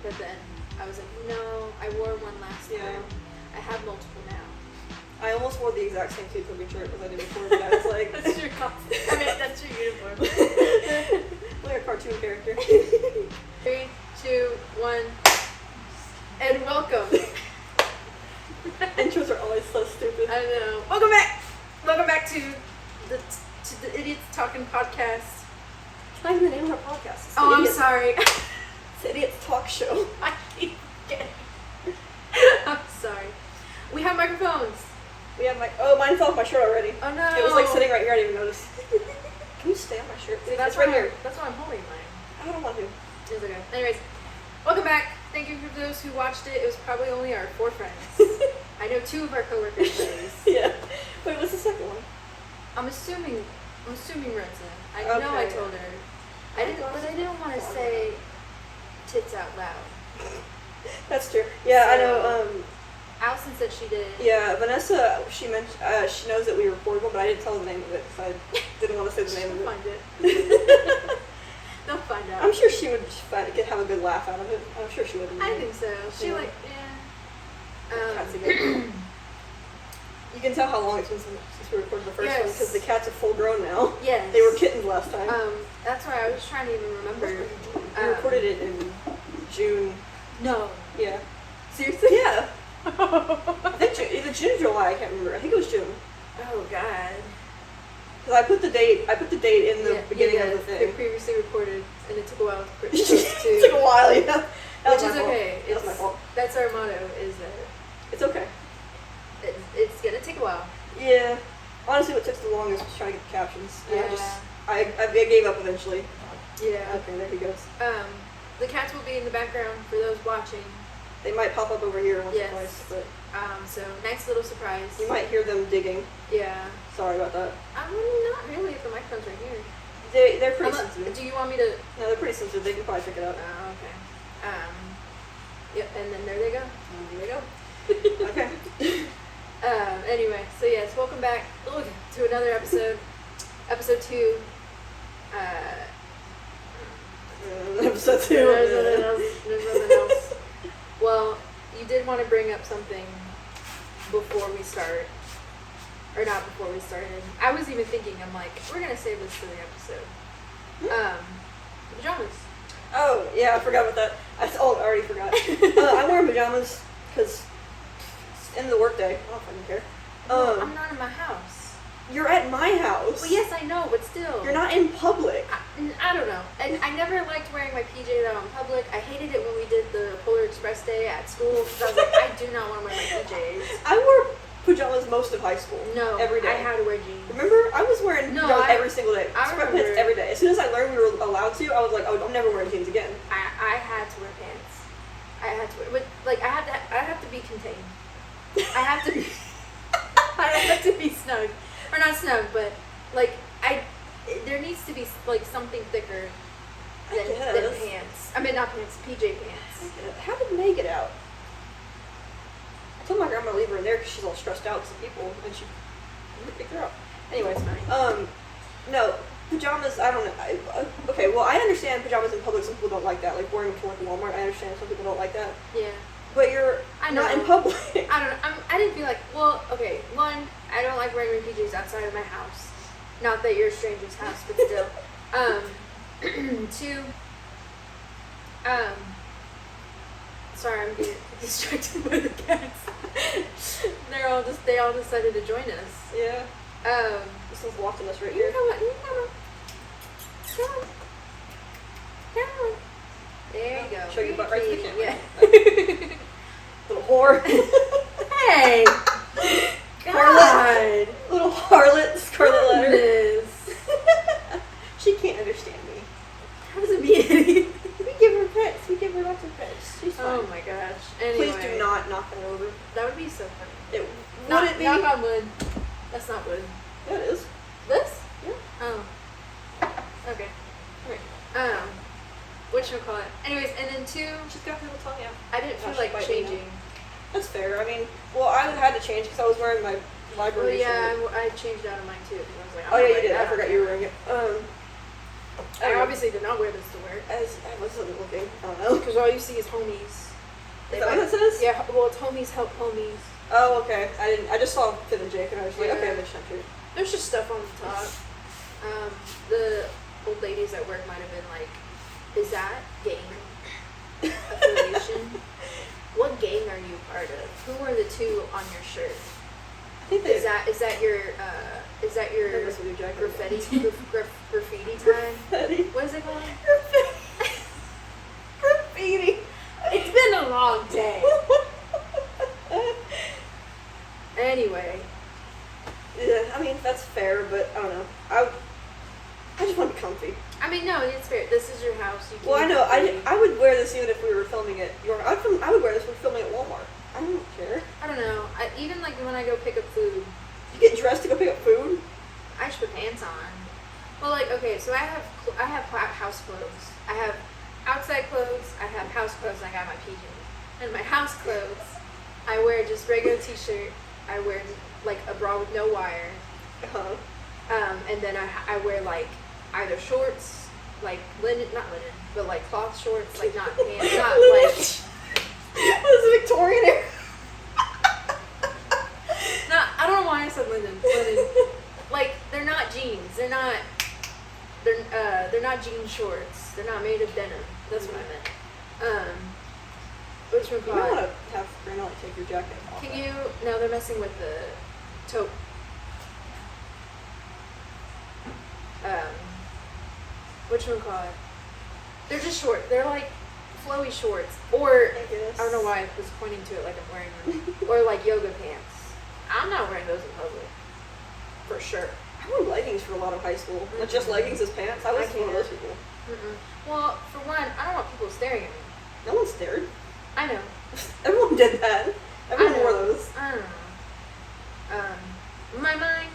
but then I was like, no, I wore one last time. I have multiple now. I almost wore the exact same Kid Cookie shirt as I did before, but I was like... That's your costume. I mean, that's your uniform. Like a cartoon character. 3, 2, 1, and welcome. Intros are always so stupid. I know. Welcome back. Welcome back to the Idiots Talking podcast. It's not even the name of our podcast. It's I'm sorry. It's the Idiots Talk Show. I keep getting. I'm sorry. We have microphones. We have mine's off my shirt already. Oh no. It was like sitting right here. I didn't even notice. Can you stay on my shirt? See, that's right here. That's why I'm holding mine. I don't want to. It's okay. Anyways, welcome back. Thank you for those who watched it. It was probably only our 4 friends. I know 2 of our coworkers plays. Yeah. Wait, what's the second one? I'm assuming Renza. I Okay. know I told her. But I didn't want to say tits out loud. That's true. Yeah, So, I know. Allison said she did. Yeah, Vanessa. She mentioned she knows that we recorded one, but I didn't tell her the name of it because I didn't want to say the name of it. Find it. They'll find out. I'm sure she would have a good laugh out of it. I'm sure she would. I think so. She Yeah. Cats again. You can tell how long it's been since we recorded the first one because the cats are full grown now. Yes. They were kittens last time. That's why I was trying to even remember. We recorded it in June. No. Yeah. Seriously? Yeah. I think either June or July. I can't remember. I think it was June. Oh God. Because I put the date in the beginning of the thing. It previously recorded, and it took a while to. It took a while, yeah. Which is okay. That's my fault. That's our motto. Is that it's okay. It's gonna take a while. Yeah. Honestly, what took the longest was trying to get the captions. And Yeah. I gave up eventually. Yeah. Okay, there he goes. The cats will be in the background for those watching. They might pop up over here once Yes. or twice, but So nice little surprise. you might hear them digging. Yeah. Sorry about that. Not really if the microphone's right here. They're pretty sensitive. Do you want me to? No, they're pretty sensitive. They can probably pick it up. Oh, okay. Yep, and then there they go. There they go. Okay. Anyway, so yes, welcome back to another episode. Episode 2. Episode 2. There's nothing else. Well, you did want to bring up something before we start. Or not before we started. I was even thinking, I'm like, we're going to save this for the episode. Pajamas. Oh, yeah, I forgot about that. I already forgot. I'm wearing pajamas because it's the end of the workday. I don't fucking care. No, I'm not in my house. You're at my house. Well, yes, I know, but still. You're not in public. I don't know. I never liked wearing my PJs out in public. I hated it when we did the Polar Express day at school because I was like, I do not want to wear my PJs. I wore pajamas most of high school. No, every day. I had to wear jeans. Remember? I was wearing pajamas every single day. I remember. Sweatpants every day. As soon as I learned we were allowed to, I was like, oh, I'm never wearing jeans again. I had to wear pants. I had to wear, but like I have to be contained. I have to be. I have to be snug, or not snug, but like there needs to be like something thicker than pants. I mean, not pants, PJ pants. How did May get out? I told my grandma to leave her in there because she's all stressed out with some people, and she picked her up. Anyways, no, pajamas, I don't know. Okay, well, I understand pajamas in public. Some people don't like that. Like wearing them to work in Walmart, I understand some people don't like that. Yeah. But you're not in public. I don't know. I didn't feel like, well, okay, 1, I don't like wearing my PJs outside of my house. Not that you're a stranger's house, but still. 2, sorry, I'm getting distracted by the cats. They all decided to join us. Yeah. This one's watching us right You here. can come on. There you go. Show your butt right to the camera. Yeah. Little whore. Hey! God! Little harlot, scarlet letter. Goodness. She can't understand me. How does it mean anything? We give her pets. We give her lots of pets. She's fine. Oh my gosh. Anyway. Please do not knock that over. That would be so funny. Would it be? Knock on wood. That's not wood. That is. This? Yeah. Oh. Okay. Alright. Whatchamacallit. Anyways, and then 2, She's got her little tongue out. I didn't feel like changing. That's fair. I mean, well, I had to change because I was wearing my library shirt. I changed out of mine too. Because I was like, Oh yeah, you did. I forgot you were wearing it. I obviously did not wear this to work. As I wasn't looking, I don't know. Because all you see is homies. Is that what it says? Yeah, well, it's homies help homies. Oh, okay. I just saw Finn and Jake, and I was like, okay, there's Shunter. There's just stuff on the top. The old ladies at work might have been like, is that gang affiliation? What gang are you part of? Who are the two on your shirt? I think is that your graffiti time? What is it called? Graffiti. It's been a long day. Anyway. Yeah, I mean that's fair, but I don't know. I just want to be comfy. I mean, no, it's fair. This is your house. You can I know. I would wear this even if we were filming at your. I would wear this if we were filming at Walmart. I don't care. I don't know. Even like when I go pick up food. You get dressed to go pick up food? I just put pants on. Well, like, okay, so I have house clothes. I have outside clothes. I have house clothes. And I got my PJs. And my house clothes, I wear just regular t-shirt. I wear like a bra with no wire. And then I wear like either shorts, like not linen, but like cloth shorts, like not pants, not like. This is Victorian era. No, I don't know why I said linen. Like they're not jeans. They're not jean shorts. They're not made of denim. That's what I meant. Which one? You might want to have Grandma take your jacket off. Can you? No, they're messing with the taupe. Which one call it? They're just short. They're like flowy shorts. Or I don't know why I was pointing to it like I'm wearing them. Or like yoga pants. I'm not wearing those in public. For sure. I wore leggings for a lot of high school. Mm-hmm. Not just leggings as pants. I was one of those people. Well, for one, I don't want people staring at me. No one stared. I know. Everyone did that. Everyone wore those. I don't know. My mind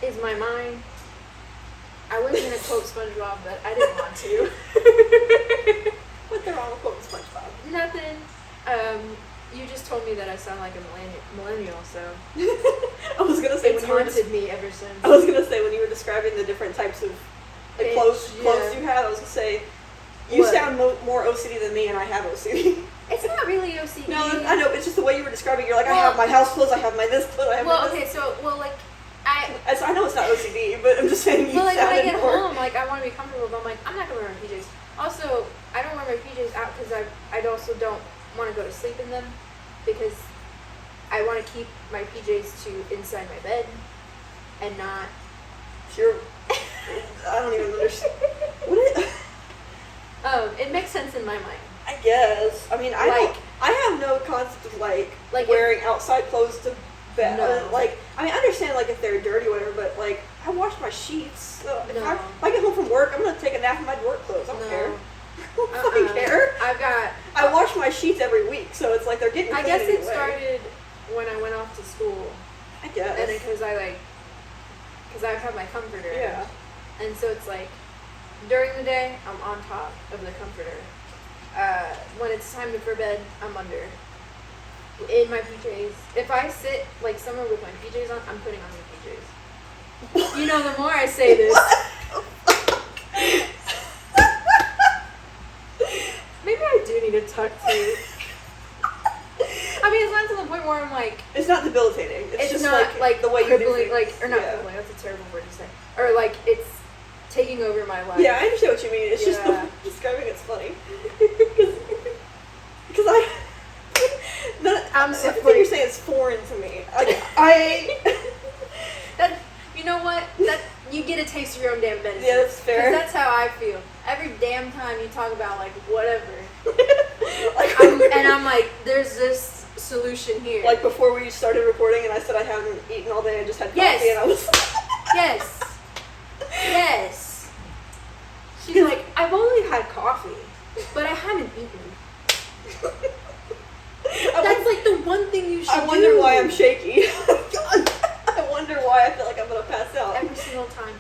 is my mind. I was gonna quote SpongeBob, but I didn't want to. What's wrong with quoting SpongeBob? Nothing. You just told me that I sound like a millennial, so. I was gonna say it's haunted me ever since. I was gonna say when you were describing the different types of clothes you had, I was gonna say you sound more OCD than me, and I have OCD. It's not really OCD. No, I know. It's just the way you were describing. You're like, I have my house clothes. I have my this clothes. I have my this. I know it's not OCD, but I'm just saying you like when I get more. home, like I want to be comfortable, but I'm like, I'm not gonna wear my PJs. Also, I don't wear my PJs out because I also don't want to go to sleep in them because I want to keep my PJs to inside my bed and not. Sure. I don't even understand. It makes sense in my mind. I guess. I mean, I have no concept of like wearing outside clothes to bed. No. I mean, I understand like if they're dirty or whatever, but like I wash my sheets. So if No. if I get home from work, I'm gonna take a nap in my work clothes. I don't care. I don't fucking care. I wash my sheets every week, so it's like they're getting clean guess it anyway. started when I went off to school. I guess. And because I have my comforter. Yeah. And so it's like, during the day, I'm on top of the comforter. When it's time for bed, I'm under. In my PJs. If I sit like somewhere with my PJs on, I'm putting on my PJs. You know, the more I say this. Maybe I do need to tuck too. I mean, it's not to the point where I'm like. It's not debilitating. It's just not like the way you do things. Like, or not crippling. That's a terrible word to say. Or like it's taking over my life. Yeah, I understand what you mean. It's just the describing it's funny. Because everything you're saying is foreign to me. You know what? That you get a taste of your own damn medicine. Yeah, that's fair. Because that's how I feel. Every damn time you talk about like whatever, I'm like, there's this solution here. Like before we started recording, and I said I haven't eaten all day. I just had coffee, and I was. Yes. She's like, I've only had coffee, but I haven't eaten. That's like the one thing you should do. I wonder why I'm shaky. I wonder why I feel like I'm gonna pass out. Every single time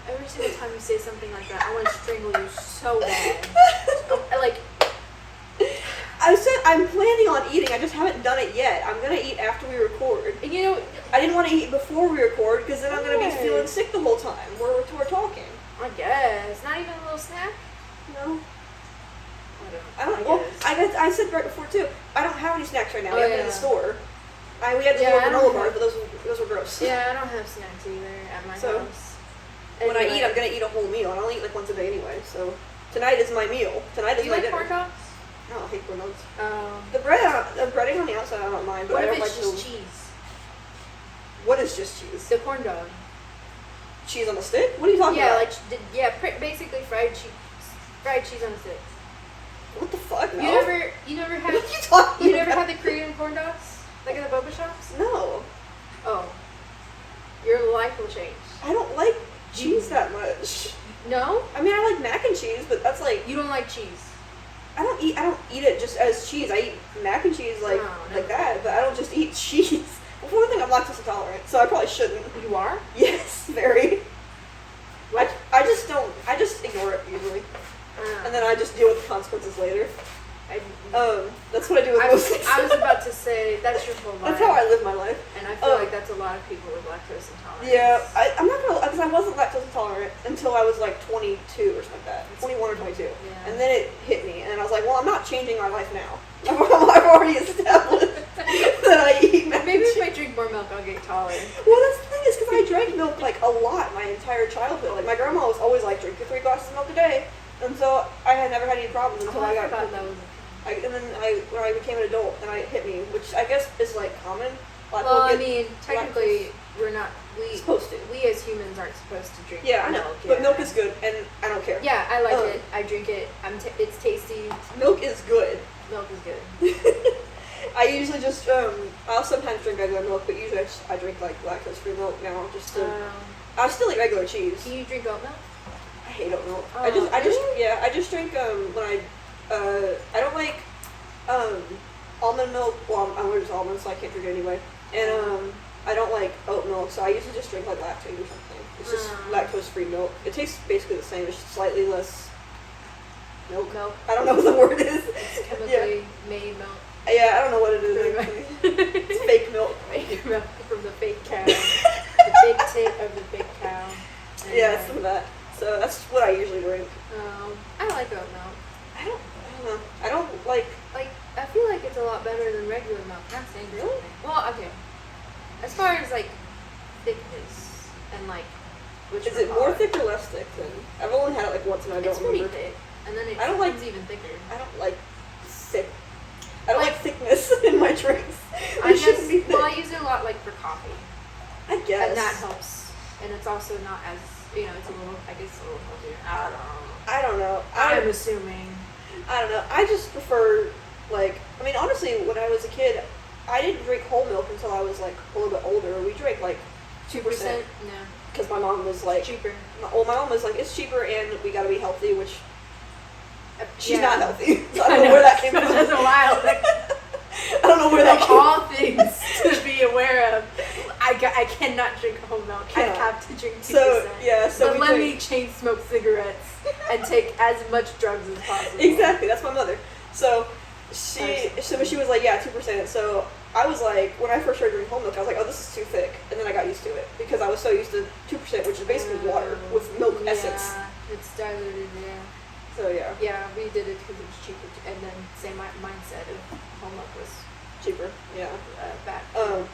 you say something like that, I want to strangle you so bad. I said I'm planning on eating. I just haven't done it yet. I'm gonna eat after we record. And you know, I didn't want to eat before we record because then I'm gonna be feeling sick the whole time. We're talking. I guess. Not even a little snack? No. I don't know. I said right before too. I don't have any snacks right now. We have them in the store. We had the Yeah, little granola bars, but those were gross. Yeah, I don't have snacks either at my house. When I eat, I'm gonna eat a whole meal. I only eat like once a day anyway. So tonight is my meal. Tonight is you my like dinner. corn dogs? No, I hate corn dogs. Oh. The breading on the outside, I don't mind. But What I if don't it's like just cheese? What is just cheese? The corn dog. Cheese on a stick? What are you talking about? Basically fried cheese. Fried cheese on a stick. What the fuck? No. You never had. What are you talking You never about? had the Korean corn dogs, like at the boba shops? No. Oh, your life will change. I don't like cheese that much. No? I mean, I like mac and cheese, but that's like You don't like cheese. I don't eat it just as cheese. I eat mac and cheese like that, but I don't just eat cheese. Well, for one thing, I'm lactose intolerant, so I probably shouldn't. You are? Yes, very. What? I just don't. I just ignore it usually, and then I just deal with the consequences later. That's what I do with most things. I was about to say that's your whole life. That's how I live my life. And I feel like that's a lot of people with lactose intolerance. Yeah, I'm not gonna, because I wasn't lactose intolerant until I was like 22 or something like that, 21 or 22, and then it hit me, and I was like, well, I'm not changing my life now. I've already established that I eat mac Maybe and if I drink more milk, I'll get taller. Well, that's the thing is because I drank milk like a lot my entire childhood. Like my grandma was always like, drink your 3 glasses of milk a day, and so I had never had any problems until I got. And then when I became an adult, and it hit me, which I guess is like common. Well, I mean, technically, we're not. Supposed to. We as humans aren't supposed to drink. Yeah, I know. Milk, But milk is good, and I don't care. Yeah, I like it. I drink it. It's tasty. Milk is good. Milk is good. I usually just I'll sometimes drink regular milk, but usually I drink like lactose-free milk now just to. I still eat regular cheese. Do you drink oat milk? I hate oat milk. Oh, I just drink when I don't like almond milk. Well, I'm allergic to almonds, so I can't drink it anyway. And I don't like oat milk, so I usually just drink like lactate or something. It's just lactose-free milk. It tastes basically the same. It's just slightly less milk. I don't know what the word is. It's chemically made milk. Yeah, I don't know what it is. It's fake milk. Fake milk from the fake cow. The fake tit of the fake cow. And yeah, some of that. So that's what I usually drink. I like oat milk. I don't know. I don't like. I feel like it's a lot better than regular milk. Not saying really. Well, okay. As far as like thickness and like, which is it more thick or less thick than? I've only had it like once and I don't remember. It's pretty thick, and then it becomes even thicker. I don't like thick. I don't like thickness in my drinks. I shouldn't be thick. Well, I use it a lot like for coffee. I guess. And that helps. And it's also not as, it's a little, I guess, a little healthier. I don't know. I'm assuming. I don't know. I just prefer, honestly, when I was a kid, I didn't drink whole milk until I was, a little bit older. We drank, 2%. No. Because my mom was, cheaper. My mom was it's cheaper and we gotta be healthy, which she's not healthy. So I don't know where that came from. That's wild. I don't know where that came from. All things to be aware of. I cannot drink whole milk. I have to drink 2%. So but let me chain smoke cigarettes and take as much drugs as possible. Exactly, that's my mother. So she was like, 2%. So I was like, when I first started drinking whole milk, I was like, oh, this is too thick. And then I got used to it because I was so used to 2%, which is basically water with milk essence. It's diluted, So yeah. Yeah, we did it because it was cheaper, and then same mindset of whole milk was cheaper. Yeah. Back.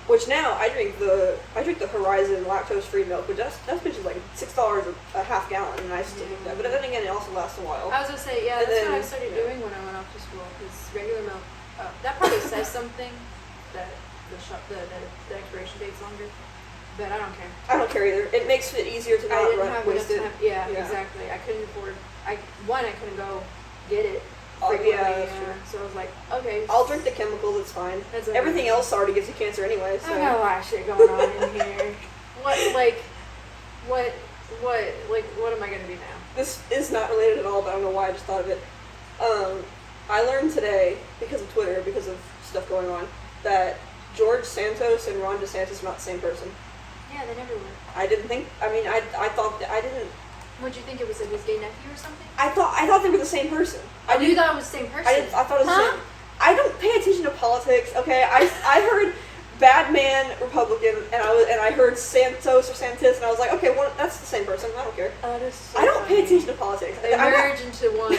Which now I drink the Horizon lactose-free milk, which that's bitch is like $6 a half gallon, and I still drink that. But then again, it also lasts a while. I was gonna say, that's what I started doing when I went off to school, because regular milk. That probably says something that the expiration date's longer. But I don't care. I don't care either. It makes it easier to not waste it. Yeah, exactly. I couldn't afford. I couldn't go get it. Oh, yeah, sure. So I was like, okay. I'll drink the chemicals. It's fine. Everything else already gives you cancer anyway. So. I got a lot of shit going on in here. What am I gonna be now? This is not related at all, but I don't know why I just thought of it. I learned today because of Twitter, because of stuff going on, that George Santos and Ron DeSantis are not the same person. Yeah, they never were. I didn't think. I mean, I thought that I didn't. What'd you think it was? His gay nephew or something? I thought they were the same person. You thought it was the same person? I thought it was the same. I don't pay attention to politics. Okay, I heard bad man Republican, and I heard Santos or Santis, and I was like, okay, well, that's the same person. I don't care. That is so I don't pay funny. attention to politics. They merge into one.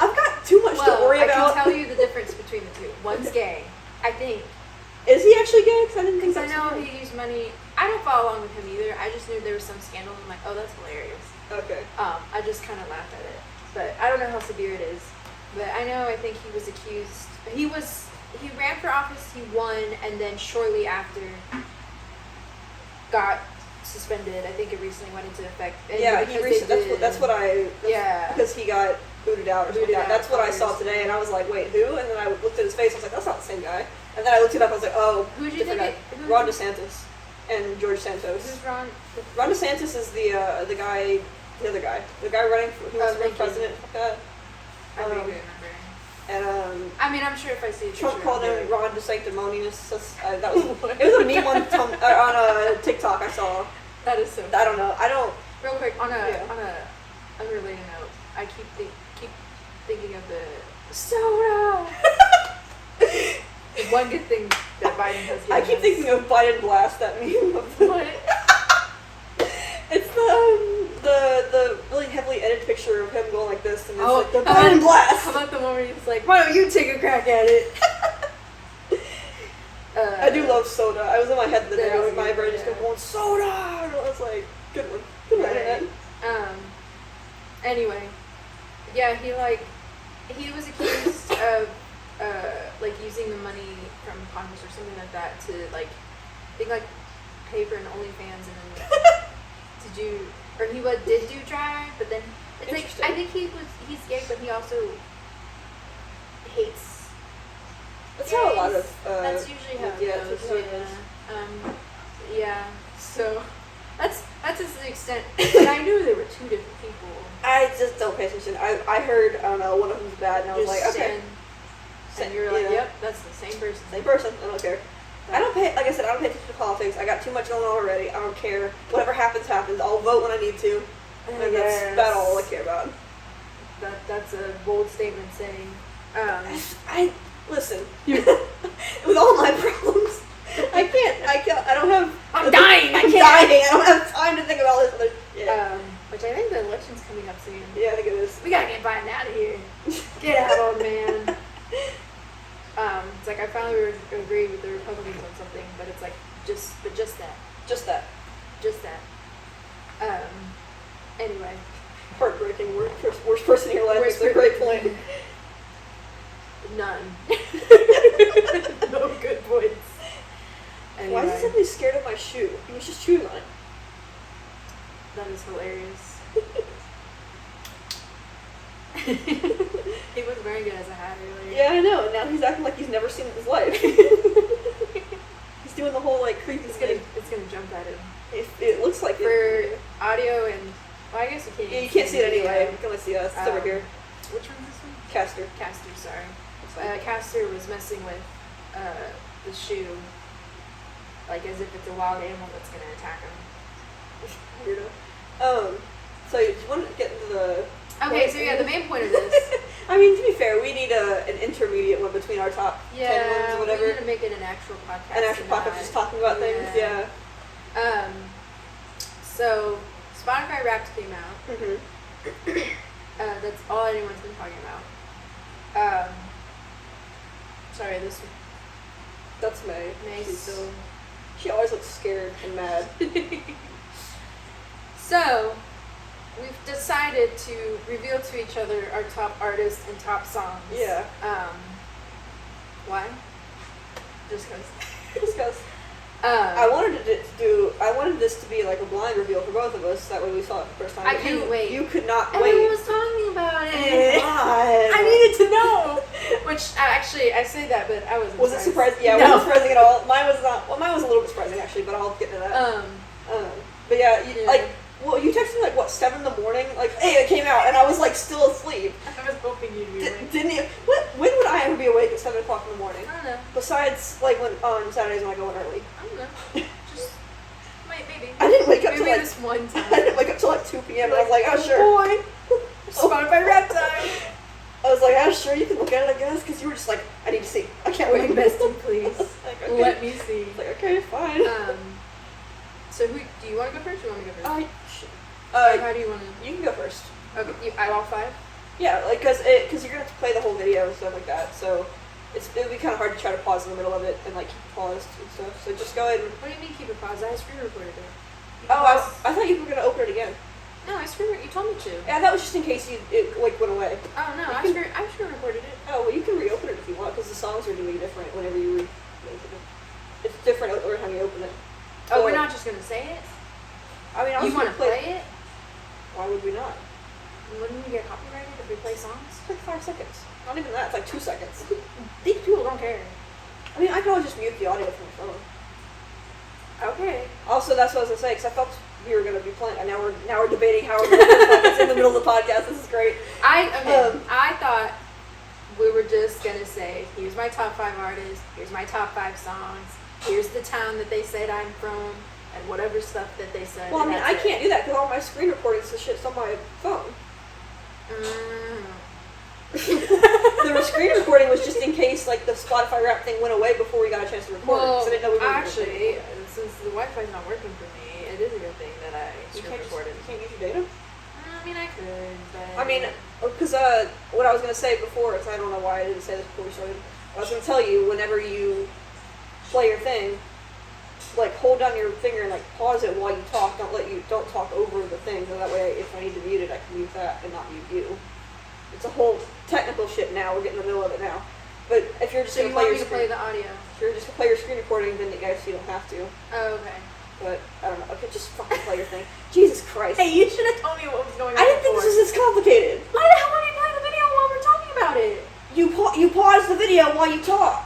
I've got too much to worry about. I can tell you the difference between the two. One's gay, I think. Is he actually gay? Because I didn't think Because I know he used money. I don't follow along with him either. I just knew there was some scandal. I'm like, oh, that's hilarious. Okay. I just kind of laughed at it, but I don't know how severe it is. But I know, I think he was accused. He ran for office. He won, and then shortly after, got suspended. I think it recently went into effect. And Yeah, that's what I. Yeah. Because he got booted out or something. That's what I saw today, and I was like, wait, who? And then I looked at his face. I was like, that's not the same guy. And then I looked it up. I was like, oh, who do you think? Ron DeSantis and George Santos. Who's Ron? Ron DeSantis is the other guy running for, who was for president. I don't remember. And I mean, I'm sure if I see a picture Trump called of him Ron DeSanctimonious. That was it was a meme on TikTok I saw. That is so funny. I don't know. I don't. Real quick, on a unrelated note, I keep thinking of the soda. The one good thing that Biden has given I keep thinking of Biden Blast, that meme of the, what? It's the really heavily edited picture of him going like this, and it's like the how Biden Blast. How about the one where he's like, why don't you take a crack at it? I do love soda. I was in my head the day That with is my good, brain just yeah. going soda. And I was like, good one, good one. Right. Anyway, yeah, he was accused of like using the money from Congress or something like that to like pay for an OnlyFans and then to do, or he did do drag, but then it's like I think he's gay, but he also hates. That's how a lot of that's usually how it goes. Yeah. So that's to the extent. But I knew there were two different people. I just don't pay attention. I heard, I don't know, one of them's bad, and I was like, okay. And you're like, yep, that's the same person. Same person. I don't care. I don't pay, like I said, I don't pay attention to politics. I got too much going on already. I don't care. Whatever happens, happens. I'll vote when I need to. And that's about all I care about. That's a bold statement saying. Listen. With all my problems, I don't have. I'm dying. I don't have time to think about all this other shit. Which I think the election's coming up soon. Yeah, I think it is. We gotta get Biden out of here. Get out, old man. It's like I finally agree with the Republicans on something, but it's like just that. Just that. Anyway. Heartbreaking. Worst person in your life makes a great point. None. No good points. Anyway. Why is somebody scared of my shoe? He was just chewing on it. That is hilarious. He was wearing it as a hat earlier. Yeah, I know. Now he's acting like he's never seen it in his life. He's doing the whole like creepy thing. It's gonna jump at him. It looks like for audio and well, I guess you can't. Yeah, you can't see it anyway. You can only see us. It's over here. Which one's this one? Caster. Sorry. Caster was messing with the shoe, like as if it's a wild animal that's gonna attack him. Weirdo. So you want to get into the. Okay, so yeah, the main point of this. I mean, to be fair, we need an intermediate one between our top 10 ones or whatever. We need to make it an actual podcast. An actual podcast just talking about things, yeah. So, Spotify Wrapped came out. Mm-hmm. That's all anyone's been talking about. Sorry, this. That's May. So. She always looks scared and mad. So, we've decided to reveal to each other our top artists and top songs. Yeah. Why? Just cause. I wanted this to be like a blind reveal for both of us. That way we saw it the first time. I couldn't wait. You could not wait. Everyone was talking about it. God. I needed to know. Which I say that, but I wasn't. Was it surprising? Yeah, it wasn't surprising at all. Mine was not. Well, mine was a little bit surprising actually, but I'll get to that. But yeah, like. Well, you texted me like what 7 in the morning, like, hey, it came out, and I was like still asleep. I was hoping you'd be awake. Didn't you? When would I ever be awake at 7 o'clock in the morning? I don't know. Besides, like when on Saturdays when I go in early. I don't know. Just maybe. I didn't wake up till like this one time. I didn't wake up till like 2 p.m. and I was like, oh sure. Boy, Spotify rap time. I was like, "I'm sure you can look at it, I guess," because you were just like, "I need to see. I can't wait." Bestie, please. Like, okay. Let me see. Like, okay, fine. So who do you want to go first? Or you want me to go first? How do you want to? You can go first. Okay, I all 5. Yeah, like because you're gonna have to play the whole video and stuff like that. So it would be kind of hard to try to pause in the middle of it and like keep it paused and stuff. So just go ahead. What do you mean keep it paused? I screen recorded it. Oh, I thought you were gonna open it again. No, I screen. You told me to. Yeah, that was just in case it like went away. Oh no, I screen recorded it. Oh well, you can reopen it if you want because the songs are doing different whenever you reopen it. It's different every time you open it. Oh, we're not just gonna say it. I mean, You want to play it? Why would we not? Wouldn't we get copyrighted if we play songs? It's like 5 seconds. Not even that. It's like 2 seconds. These people don't care. I mean, I can always just mute the audio from my phone. Okay. Also, that's what I was gonna say because I felt we were gonna be playing, and now we're debating how we're gonna play podcasts in the middle of the podcast. This is great. I thought we were just gonna say, here's my top 5 artists, here's my top 5 songs, here's the town that they said I'm from, and whatever stuff that they said. Well, I mean, I can't do that because all my screen recordings and shit's on my phone. The screen recording was just in case like the Spotify Wrap thing went away before we got a chance to record. Well, I didn't know we were actually, since the Wi-Fi's not working for me, it is a good thing that I screen recorded. You can't use your data? I mean, I could, but... I mean, because what I was going to say before, I don't know why I didn't say this before we started, I was going to tell you, whenever you play your thing, like, hold down your finger and, like, pause it while you talk. Don't talk over the thing, so that way, if I need to mute it, I can mute that and not mute you. It's a whole technical shit now. We're getting in the middle of it now. But if you're just so going you want me to to play the audio? If you're just going to play your screen recording, then you guys, you don't have to. Oh, okay. But, I don't know. Okay, just fucking play your thing. Jesus Christ. Hey, you should have told me what was going on. I didn't think this was this complicated. Why the hell are you playing the video while we're talking about it? You pause the video while you talk.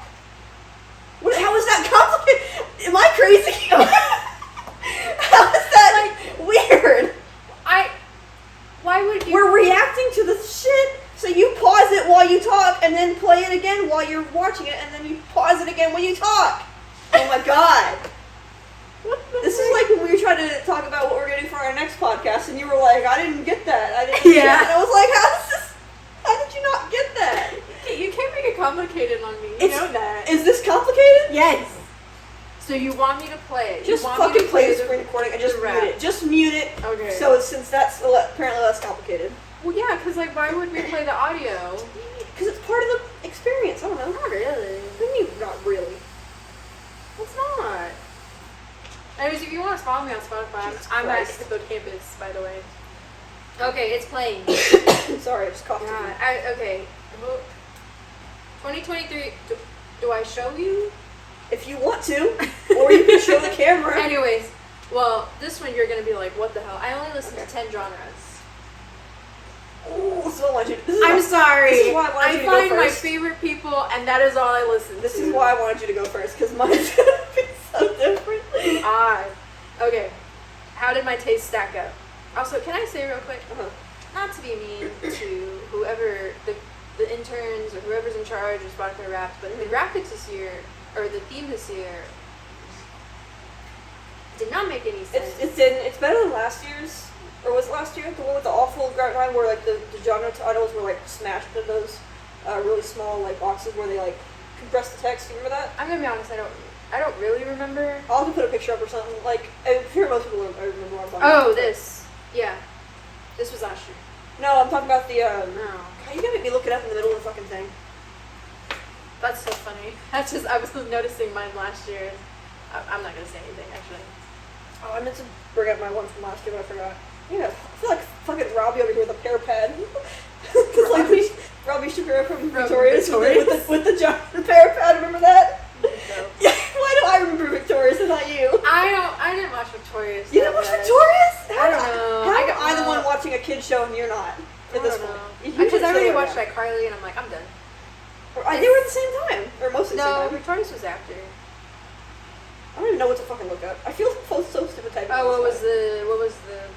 How is that complicated? Am I crazy? How is that weird? Why would you? We're reacting to the shit, so you pause it while you talk, and then play it again while you're watching it, and then you pause it again when you talk. Oh my god. This is like when we were trying to talk about what we're going to do for our next podcast, and you were like, I didn't get that. I didn't get that. And I was like, how did you not get that? You can't make it complicated on me. You know that. Is this complicated? Yes. So you want me to play it? Just fucking play the screen recording and just mute it. Just mute it. Okay. So since that's apparently less complicated. Well, yeah, because like, why would we play the audio? Because it's part of the experience. I don't know. Not really. What do you mean, not really? It's not. Anyways, if you want to follow me on Spotify, I'm at Hippocampus, by the way. Okay, it's playing. Sorry, I just coughed. Okay. 2023. Do I show you? If you want to, or you can show the camera. Anyways, well, this one you're gonna be like, what the hell? I only listen to 10 genres. Ooh, so I want you. I'm sorry. This is why I wanted you to go find first. my favorite people, and that is all I listen to. This is why I wanted you to go first, because mine's gonna be so different. Okay. How did my taste stack up? Also, can I say real quick? Not to be mean to whoever the interns or whoever's in charge of Spotify Wrapped, but the graphics this year, or the theme this year, did not make any sense. It's better than last year's, or was it last year? The one with the awful line where like the genre titles were like smashed into those really small like boxes where they like compress the text. You remember that? I'm gonna be honest, I don't really remember. I'll have to put a picture up or something. Like I'm sure most people I remember what I'm talking about. Oh, this. Yeah. This was last year. No, I'm talking about the No. God, you gotta make me look it up in the middle of the fucking thing. That's so funny. That's just, I was noticing mine last year. I'm not gonna say anything, actually. Oh, I meant to bring up my one from last year, but I forgot. Yeah, I feel like fucking Robbie over here with a pear pad. Because Robbie Shapiro from Victorious with the pear pad, remember that? No. Yeah, why do I remember Victorious and not you? I didn't watch Victorious. You didn't watch Victorious? I don't know. How am I the one watching a kid's show and you're not? At this point. Because I already watched iCarly and I'm like, I'm done. They were at the same time, or most of the same time. No, Victorious was after. I don't even know what to fucking look up. I feel so stupid typing. Oh, what was the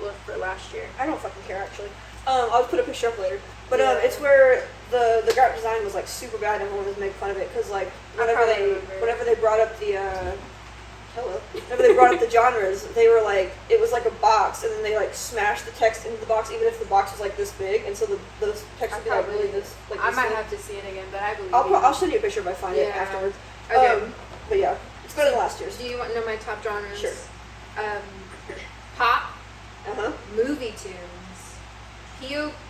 look for last year? I don't fucking care actually. I'll put a picture up later. But it's where the graphic design was like super bad and everyone was making fun of it because like whenever they brought up the hello. Whenever they brought up the genres, they were like, it was like a box, and then they like smashed the text into the box, even if the box was like this big, and so those text would be like really this. Like I this might big. have to see it again, but I believe I'll send you a picture if I find it afterwards. Okay. But yeah, it's better than last year's. Do you want to know my top genres? Sure. Pop, Uh-huh. movie tunes,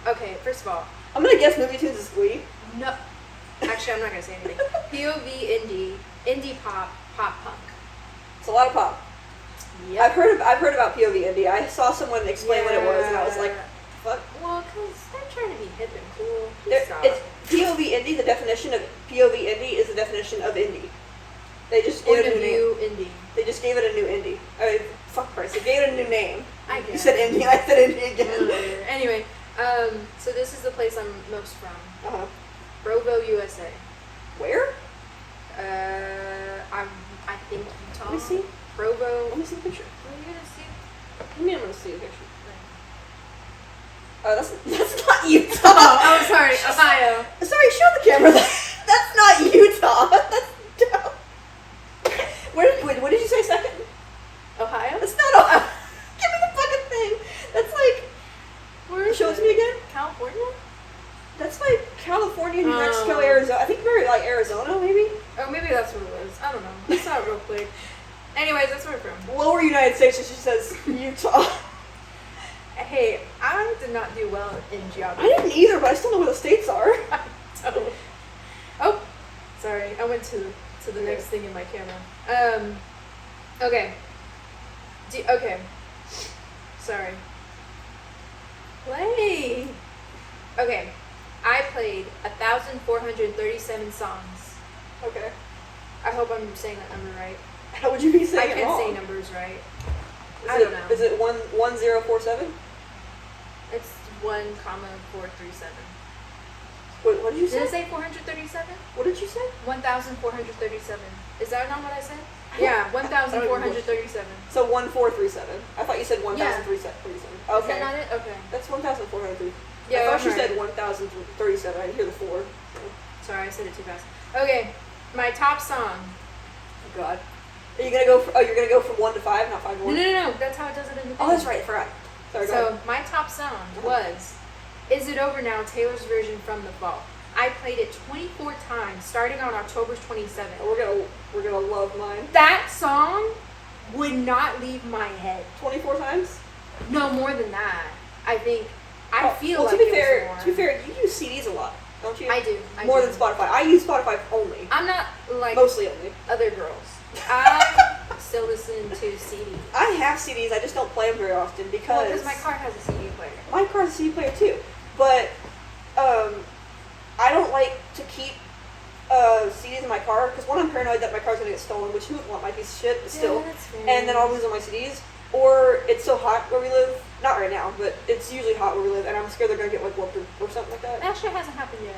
okay, first of all. I'm gonna guess movie tunes is Glee. No. Actually, I'm not going to say anything. POV indie pop, pop punk. It's a lot of pop. Yep. I've heard about POV indie. I saw someone explain what it was, and I was like, fuck. Well, because they're trying to be hip and cool. It's POV indie. The definition of POV indie is the definition of indie. They just gave it a new name. Indie. They just gave it a new indie. I mean, fuck Christ. They gave it a new name. I guess. You said indie, and I said indie again. Anyway, so this is the place I'm most from. Uh-huh. Provo, USA. Where? I think Utah. Let me see. Provo. Let me see the picture. What are you gonna see? What do you mean I'm gonna see the picture? That's not Utah. Oh, sorry, Ohio. Sorry, show the camera. That's not Utah. That's dumb. Wait, what did you say second? Ohio? That's not Ohio. Give me the fucking thing. That's like. Where is show it to it? me again. California? That's like California, New Mexico, Arizona. I think maybe like Arizona, maybe. Oh, maybe that's what it was. I don't know. I saw it real quick. Anyways, that's where I'm from. Lower United States, it just says Utah. Hey, I did not do well in geography. I didn't either, but I still know where the states are. Oh, sorry. I went to the next thing in my camera. Okay. Okay. Sorry. Play. Okay. I played 1,437 songs. Okay. I hope I'm saying that number right. How would you be saying I it can't wrong? say numbers right. I don't know. Is it 1047? It's 1,437. Wait, what did you say? Did it say 437? What did you say? 1,437. Is that not what I said? Yeah, 1,437. So 1437. I thought you said 1,337. Yeah. Okay. Is that not it? Okay. That's 1,403. Yeah, I thought she right. said 1,037. I didn't hear the 4. So. Sorry, I said it too fast. Okay, my top song. Oh God. Are you gonna go? You're gonna go from 1 to 5, not 5 to 1. No. That's how it does it in the thing. Oh, that's right. I forgot. Sorry. Go ahead. So my top song was "Is It Over Now?" Taylor's version from The Fall. I played it 24 times, starting on October 27th. We're gonna love mine. That song would not leave my head. 24 times? No, more than that. I think. I feel well, like to be it fair, was more. to be fair, you use CDs a lot, don't you? I do. More than Spotify. I use Spotify only. I'm not like Mostly only. other girls. I still listen to CDs. I have CDs. I just don't play them very often because my car has a CD player. My car has a CD player too, but I don't like to keep CDs in my car because one, I'm paranoid that my car's gonna get stolen, which who would want my piece of shit, but still. Yeah, that's fair. And then I'll lose all my CDs. Or it's so hot where we live. Not right now, but it's usually hot where we live, and I'm scared they're gonna get like warped or something like that. Actually, it hasn't happened yet.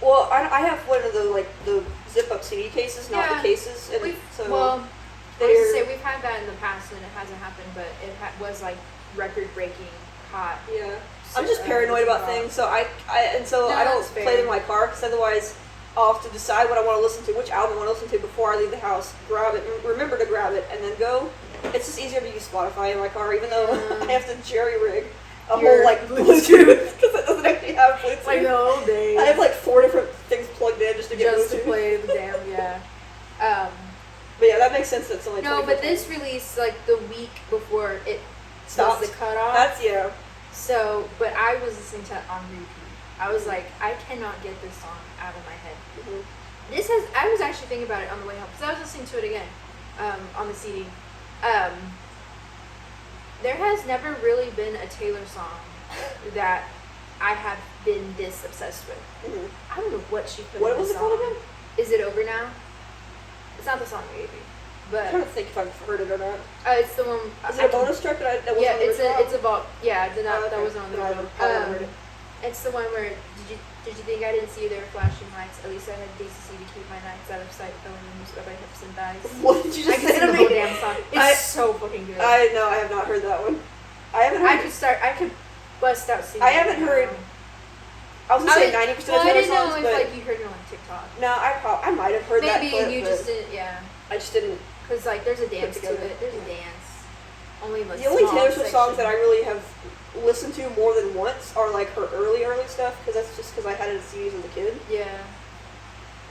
Well, I have one of the zip up CD cases, not the cases, and I was to say we've had that in the past and it hasn't happened, but it was like record breaking hot. Yeah. I'm just paranoid about things, so I don't play them in my car because otherwise I'll have to decide what I want to listen to, which album I want to listen to before I leave the house. Grab it, remember to grab it, and then go. It's just easier to use Spotify in my car, even though I have to jerry rig a whole like Bluetooth because it doesn't actually have Bluetooth. It's like the old days. I have like 4 different things plugged in just to get Bluetooth. To play the damn But yeah, that makes sense. That's only no, but this released like the week before it stopped was the cutoff. That's So, but I was listening to it on repeat. I was like, I cannot get this song out of my head. Mm-hmm. I was actually thinking about it on the way home because I was listening to it again on the CD. There has never really been a Taylor song that I have been this obsessed with. Mm-hmm. I don't know what she put in this song. What was it called again? Is It Over Now? It's not the song maybe. But I'm trying to think if I've heard it or not. It's the one. Is it a bonus track that wasn't on the original? It's a vault. Yeah, that wasn't on the original. album. It's the one where did you think I didn't see you there flashing lights? At least I had decency to keep my nights out of sight, filling the moves by my hips and thighs. What did you just say to the me? whole damn song. It's so fucking good. I have not heard that one. I haven't heard. I could bust out singing. I haven't heard. I was gonna say 90% of Taylor songs, I didn't know if you heard it on TikTok. No, I might have heard that. Maybe clip, you just didn't. Yeah. I just didn't because like there's a dance to together. it. There's a dance. Only like The only small Taylor Swift songs section. that I really have listened to more than once are like her early stuff, because that's just because I had it as CDs as a kid, Yeah.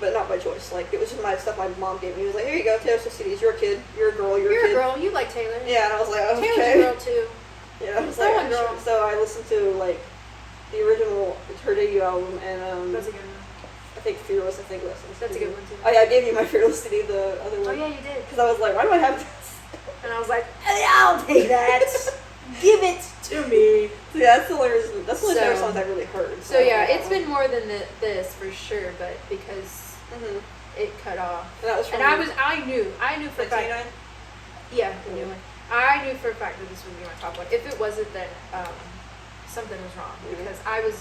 but not by choice. Like it was just my stuff my mom gave me. It was like, here you go, Taylor Swift CDs. You're a kid. You're a girl. You're a kid. You're a girl. You like Taylor. Yeah, and I was like, okay. Taylor's a girl too. Yeah, I was So like, a girl. sure. So I listened to like the original, her debut album, and That's a good one. I think Fearless. I think That's a good one too. Oh yeah, I gave you my Fearless CD, the other Oh one. yeah, you did. Because I was like, why do I have this? And I was like, hey, I'll take that. Give it to me. So yeah, that's the only reason. That's the only Taylor So- songs I've really heard. So yeah, it's been more than this for sure, but because Mm-hmm. it cut off. And that was from And I knew for a fact. 1989? Yeah, the new one. I knew for a fact that this would be my top one. If it wasn't, then something was wrong because I was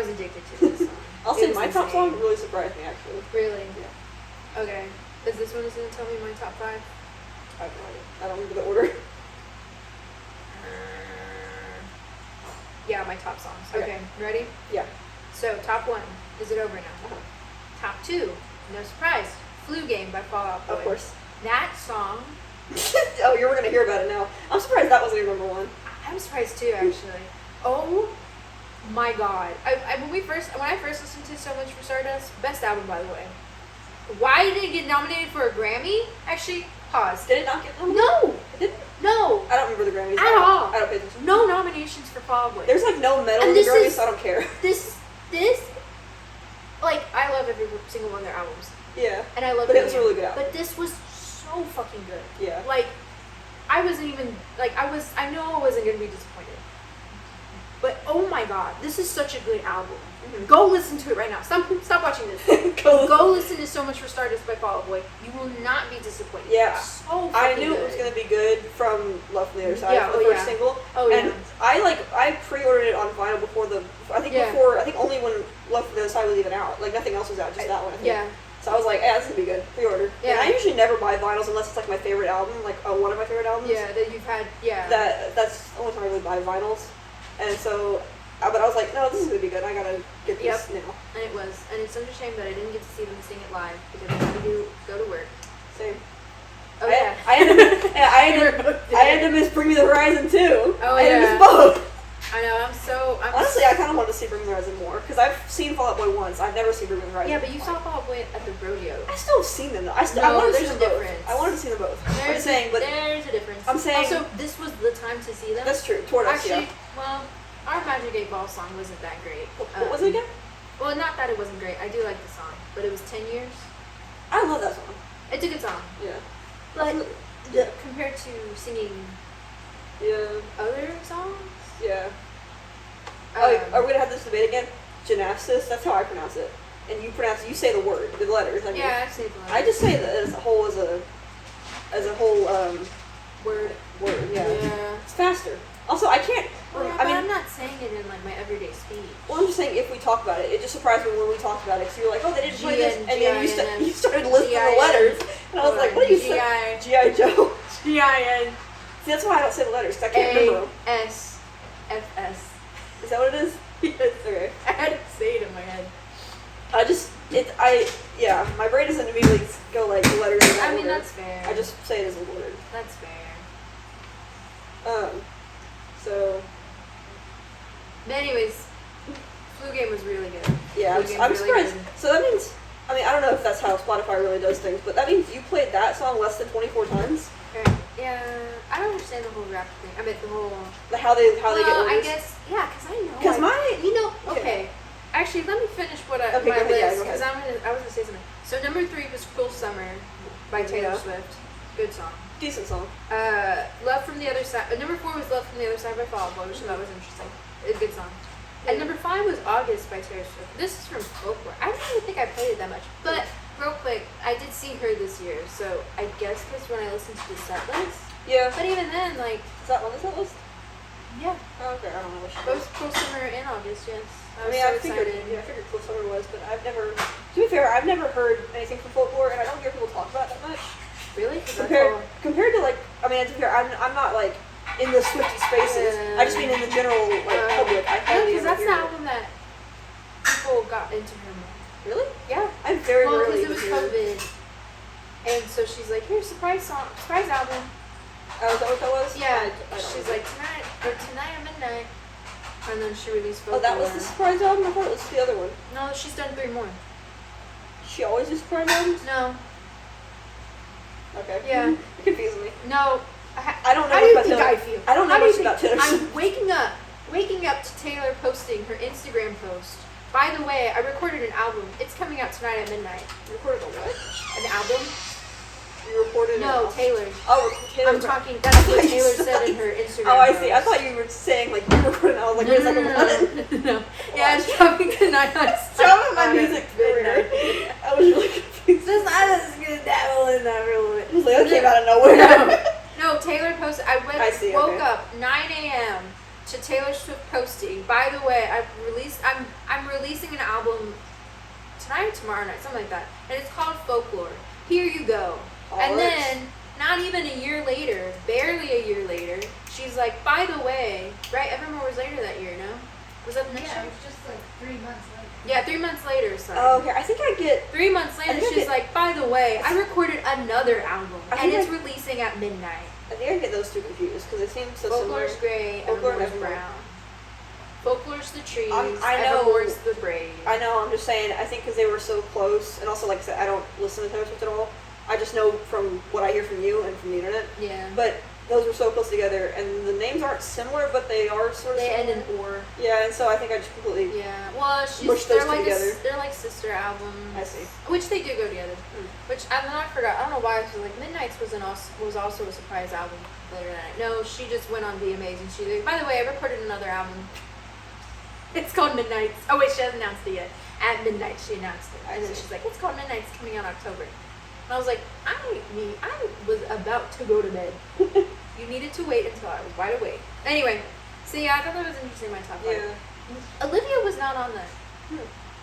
addicted to this song. I'll It say was my top insane. song really surprised me actually. Really? Yeah. Okay. Is this one is gonna tell me my top 5? I have no idea. I don't remember the order. Yeah, my top songs. Okay. Okay, ready? Yeah. So top 1, is it over now? Uh-huh. Top 2, no surprise, Flu Game by Fall Out Boy. Of course. That song, Oh, you're gonna hear about it now. I'm surprised that wasn't your number one. I'm surprised too, actually. Oh my god! When I first listened to So Much for Stardust, best album by the way. Why did it get nominated for a Grammy? Actually, pause. Did it not get nominated? No, It didn't? no, I don't remember the Grammys. At all. I don't pay attention. no nominations for Fall Out Boy. There's like no medal And in the this Grammys, is- so I don't care. This, like, I love every single one of their albums, Yeah. and I love. But it was a Flu really Game. good album. But this was so fucking good. Yeah. Like, I wasn't even, like, I know I wasn't going to be disappointed. But, oh my god, this is such a good album. Mhm. Go listen to it right now. Stop watching this. Go listen to So Much for Stardust by Fall Out Boy. You will not be disappointed. Yeah. So I fucking knew good. it was gonna be good from Love from the Other Side, Yeah, the oh, first yeah. single. Oh, and yeah. I pre-ordered it on vinyl before I think only when Love from the Other Side was even out. Like nothing else was out, just that one. I think. Yeah. So I was like, yeah, this is gonna be good. Pre-order. Yeah. And I usually never buy vinyls unless it's like my favorite album, like one of my favorite albums. Yeah, that you've had, yeah. That's the only time I really buy vinyls. And so, but I was like, no, this is gonna be good. I gotta get this now. And it was. And it's such a shame that I didn't get to see them sing it live because I had to go to work. Same. Oh, yeah. I had to miss Bring Me the Horizon too. Oh, I had to yeah. miss both. I know, Honestly, I kind of wanted to see Bring Me the Horizon more because I've seen Fall Out Boy once. I've never seen Bring Me the Horizon. Yeah, but you saw Fall Out Boy at the rodeo. I still have seen them though. I No, wanted to see there's them a both. difference. I wanted to see them both. I'm just saying, but there's a difference. I'm saying- Also, this was the time to see them. that's true. Toward us, Actually, yeah. well, our Magic 8 Ball song wasn't that great. What was it again? Well, not that it wasn't great. I do like the song, but it was 10 years. I love that song. It's a good song. Yeah. But Yeah. compared to singing Yeah. other songs, Yeah. um, Are we gonna have this debate again? Gymnasis. That's how I pronounce it. And you pronounce it. You say the word, the letters. I mean, yeah, I say the I just say that as a whole word. word. Yeah. Yeah. It's faster. Also, I can't. Well, yeah, I but mean, I'm not saying it in like my everyday speech. well, I'm just saying if we talk about it, it just surprised me when we talked about it. Because you were like, oh, they didn't play this, and then you started listing the letters, and I was like, what are you saying? G.I. Joe. G-I-N. See, that's why I don't say the letters, because I can't remember them. A-S-F-S. Is that what it is? Yes. Okay. I had to say it in my head. Yeah, my brain doesn't immediately go like the letters in that I mean, order. that's fair. I just say it as a word. That's fair. So, But anyways, Flu Game was really good. yeah, Flu Game's I'm really surprised. good. So that means, I mean, I don't know if that's how Spotify really does things, but that means you played that song less than 24 times? Yeah, I don't understand the whole rap thing. I mean, the whole. How they get Well, I orders? guess, yeah, because I know. 'Cause my- You know, okay. okay. Actually, let me finish what Okay, my go ahead, yeah, list, go because ahead. I was gonna say something. So number 3 was Cruel Summer by Taylor Yeah. Swift. Good song. Decent song. Love from the Other Side. Number 4 was Love from the Other Side by Fall Out Boy, which I thought was interesting. A good song. And number 5 was August by Taylor Swift. This is from Folklore. I don't even think I played it that much. But real quick, I did see her this year, so I guess because when I listened to the set list. Yeah. But even then, like, Is that on this list? yeah, Oh, okay, I don't know what she both Cruel Summer and August, yes. I was I so figured, excited. yeah, I figured Close Summer was, but to be fair, I've never heard anything from Folklore, and I don't hear people talk about it that much. Really? 'Cause that's Compared, all- compared to like, I mean, to be fair, I'm not like in the Swiftie spaces. I just mean in the general like public. I No, hardly because ever that's the hear it. album that people got into her more. Really? Yeah. I very Well, rarely because it was hear it. COVID, And so she's like, "Here's surprise album." Oh, is that what that was? Yeah. I don't She's know. like, tonight at midnight. And then she released Oh, that was the surprise album? I thought it was the other one. No, she's done 3 more. She always does surprise albums? No. Okay. Yeah. You're confusing me. No. I don't know How do you much think about I Taylor. feel? I don't know How do you much about think- Taylor Swift. I'm waking up to Taylor posting her Instagram post. By the way, I recorded an album. It's coming out tonight at midnight. You recorded a what? An album? You recorded No, an Taylor. Oh, Taylor. I'm talking. That's what Taylor said in her Instagram. Oh, I see. I post. thought you were saying like you recorded. I was like, wait a second, what? No. Yeah, it's dropping tonight on Dropping my on music midnight. career. I was really confused. I was gonna dabble in that real bit. It was like, that came out of nowhere. No, Taylor posted. I see, woke okay. up 9 a.m. to Taylor Swift posting. By the way, I'm releasing an album tonight or tomorrow night, something like that, and it's called Folklore. Here you go. And then, not even a year later, barely a year later, she's like, by the way, right? Evermore was later that year, no? Was that the next Yeah, year? it was just like 3 months later. Yeah, 3 months later. Sorry. Oh, okay. I think I get. 3 months later, I think she's like, by the way, I recorded another album, I and think it's releasing at midnight. I think I get those two confused because they seem so Folklore's similar. gray, Folklore and Evermore's Evermore. brown. Folklore's the trees, I know. Evermore's the brave. I know. I'm just saying. I think because they were so close, and also like I said, I don't listen to Taylor Swift at all. I just know from what I hear from you and from the internet. Yeah. But those were so close together, and the names aren't similar, but they are sort of They end similar. in or. Yeah, and so I think I just completely. Yeah. Well, Mush those they're like together. they're like sister albums. I see. Which they do go together. Which I forgot. I don't know why. I was like Midnight's was also a surprise album later that night. No, she just went on Be Amazing. She like, by the way, I recorded another album. It's called Midnight's. Oh wait, she hasn't announced it yet. At midnight, she announced it, and then she's like, "It's called Midnight's, coming out October." And I was like, I was about to go to bed. You needed to wait until I was wide awake. Anyway, so yeah, I thought that was interesting. My top 5. Yeah. Olivia was not on that,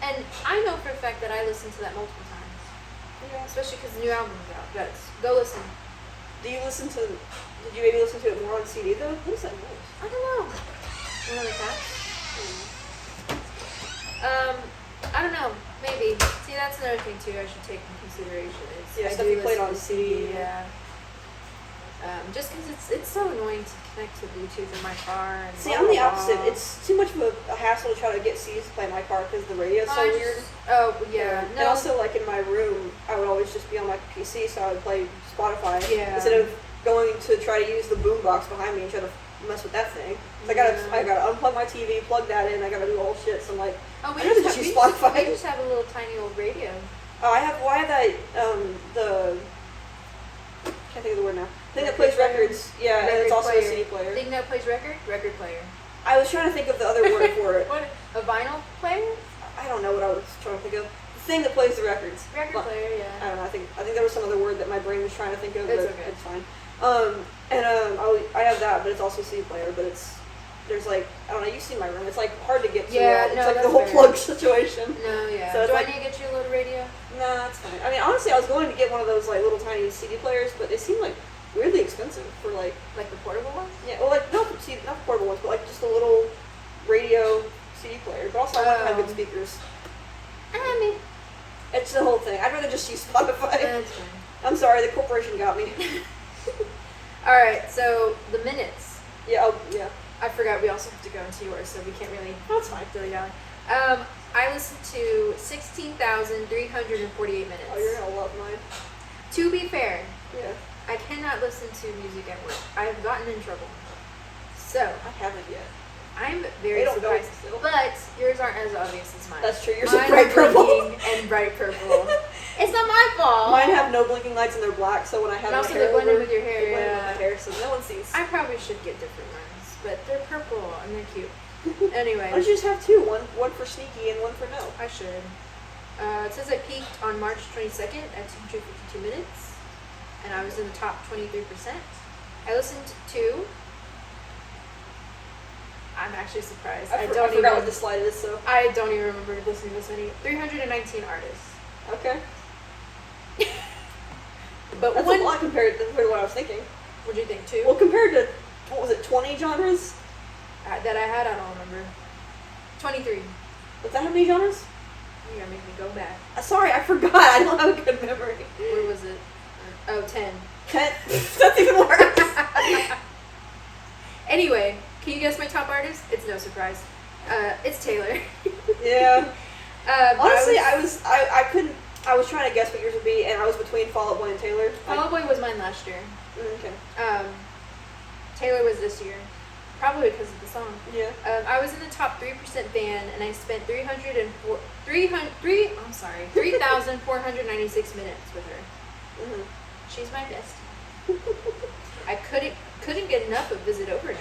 and I know for a fact that I listened to that multiple times. Yeah. Especially because the new album's out. Guys, go listen. Do you listen to? Did you maybe listen to it more on CD though? What is that noise? I don't know. One of the cats? I don't know. Maybe. See, that's another thing too I should take into consideration is Yeah, I stuff do you played listen on to CD. Yeah. Just because it's so annoying to connect to Bluetooth in my car. And See, blah, I'm the blah, opposite. blah. It's too much of a hassle to try to get CDs to play in my car because the radio's so I weird. Oh yeah. And also, like in my room, I would always just be on my PC, so I would play Spotify Yeah. instead of going to try to use the boombox behind me and try to mess with that thing. So I gotta unplug my TV, plug that in. I gotta do all shit. So I'm like, Oh, we I rather just just use have, Spotify. we just have a little tiny old radio. oh, I have that the can't think of the word now. Thing that Record plays player? records. Yeah, and Record it's also player. a CD player. Thing that plays record? Record player. I was trying to think of the other word for it. What? A vinyl player? I don't know what I was trying to think of. The thing that plays the records. Record Well, player, I yeah. don't know. I think there was some other word that my brain was trying to think of, It's but okay. it's fine. I have that, but it's also a CD player. But there's like I don't know. You see my room. It's like hard to get to. Yeah, it's no, like the that's whole fair. plug situation. No, yeah. So it's Do I like- need to get you a little radio? Nah, it's fine. I mean, honestly, I was going to get one of those like little tiny CD players, but they seem like weirdly expensive for like Like the portable one? yeah, well like not portable ones, but like just a little radio CD player. But also I want to have good speakers. I mean, It's the whole thing. I'd rather just use Spotify. that's fine. I'm sorry, the corporation got me. Alright, so the minutes. Yeah, oh, yeah. I forgot we also have to go into yours, so we can't really That's fine. dilly-dally. I listened to 16,348 minutes. Oh, you're gonna love mine. To be fair, Yeah, I cannot listen to music at work. I have gotten in trouble. So, I haven't yet. I'm very They don't know surprised. still. But yours aren't as obvious as mine. That's true. Yours are Mine bright purple. blinking and bright purple. It's not my fault. Mine have no blinking lights and they're black, so when I have And my also hair they're blended over, with your hair, they blend with yeah. my hair, so no one sees. I probably should get different ones, but they're purple and they're cute. Anyway, Why don't you just have two? One for sneaky and one for no. I should. It says I peaked on March 22nd at 252 minutes, and I was in the top 23%. I listened to. I'm actually surprised. I forgot what this slide is, so. I don't even remember listening to this many. 319 artists. Okay. But That's one. a lot compared to what I was thinking. What do you think? 2? Well, compared to, what was it, 20 genres? That I had, I don't remember. 23. Was that how many genres? You gotta make me go back. Sorry, I forgot. I don't have a good memory. Where was it? Oh, 10. 10? That's even worse. Anyway, can you guess my top artist? It's no surprise. It's Taylor. Yeah. Honestly, I I couldn't. I was trying to guess what yours would be, and I was between Fall Out Boy and Taylor. Fall Out Boy was mine last year. Okay. Taylor was this year. Probably because of the song. Yeah. I was in the top 3% band, and I spent 3,496 minutes with her. Mm-hmm. She's my bestie. I couldn't get enough of Visit Over Now.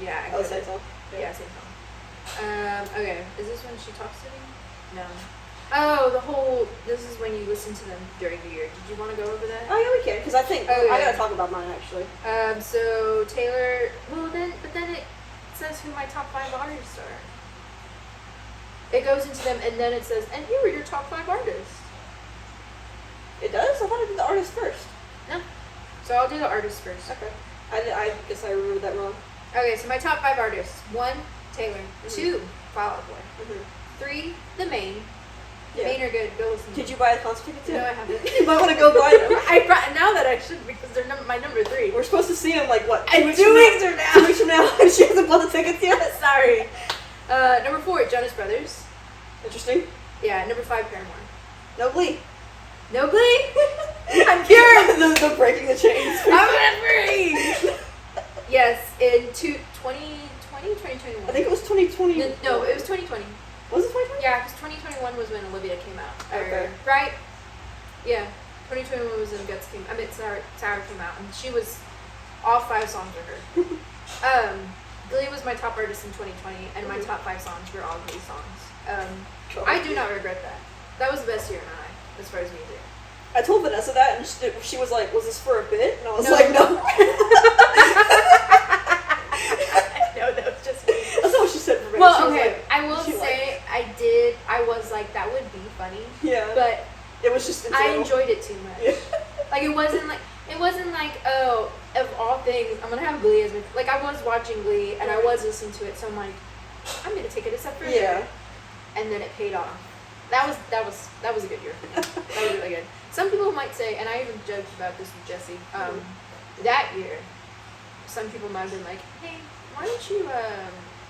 Yeah, I Same song. Yeah, same song. Okay, is this when she talks to me? No. Oh, this is when you listen to them during the year. Did you want to go over that? Oh, yeah, we can, because I think, I gotta talk about mine, actually. So Taylor, but then it says who my top 5 artists are. It goes into them, and then it says, and here are your top 5 artists. It does? I thought I did the artist first. No. So I'll do the artists first. Okay. I guess I remembered that wrong. Okay, so my top 5 artists. 1, Taylor. 2, Fall Out Boy. Mm-hmm. 3, The Main. The Yeah. Main are good. Go listen. Did you buy a concert ticket too? No, I haven't. You might want to go buy them. Now that I should, because they're my number 3. We're supposed to see him like what? 2 weeks 2 from weeks now? from now. 2 weeks from now, and she hasn't bought the tickets yet. Sorry. Number 4, Jonas Brothers. Interesting. Yeah. Number 5, Paramore. No Glee. No Glee. I'm cured. the breaking the chains. I'm gonna free. Yes, in 2020, 2021. I think it was 2020. No, it was 2020. Was it 2020? Yeah, because 2021 was when Olivia came out. Okay. Right? Yeah. 2021 was when Guts came. Sour came out, and she was all 5 songs were her. Glee was my top artist in 2020, and my top 5 songs were all Glee songs. I do not regret that. That was the best year of my life as far as music. I told Vanessa that, and she was like, "Was this for a bit?" And I was No. like, "No." No, that was just me. That's not what she said for me. Well, She was okay, like- I will she say I was like, that would be funny, Yeah. but it was just. I internal. enjoyed it too much. Yeah. Like it wasn't like oh, of all things I'm gonna have Glee as my, like I was watching Glee and I was listening to it, so I'm like, I'm gonna take it a step further. Yeah. And then it paid off. That was a good year for me. That was really good. Some people might say, and I even joked about this with Jesse, that year, some people might have been like, hey, why don't you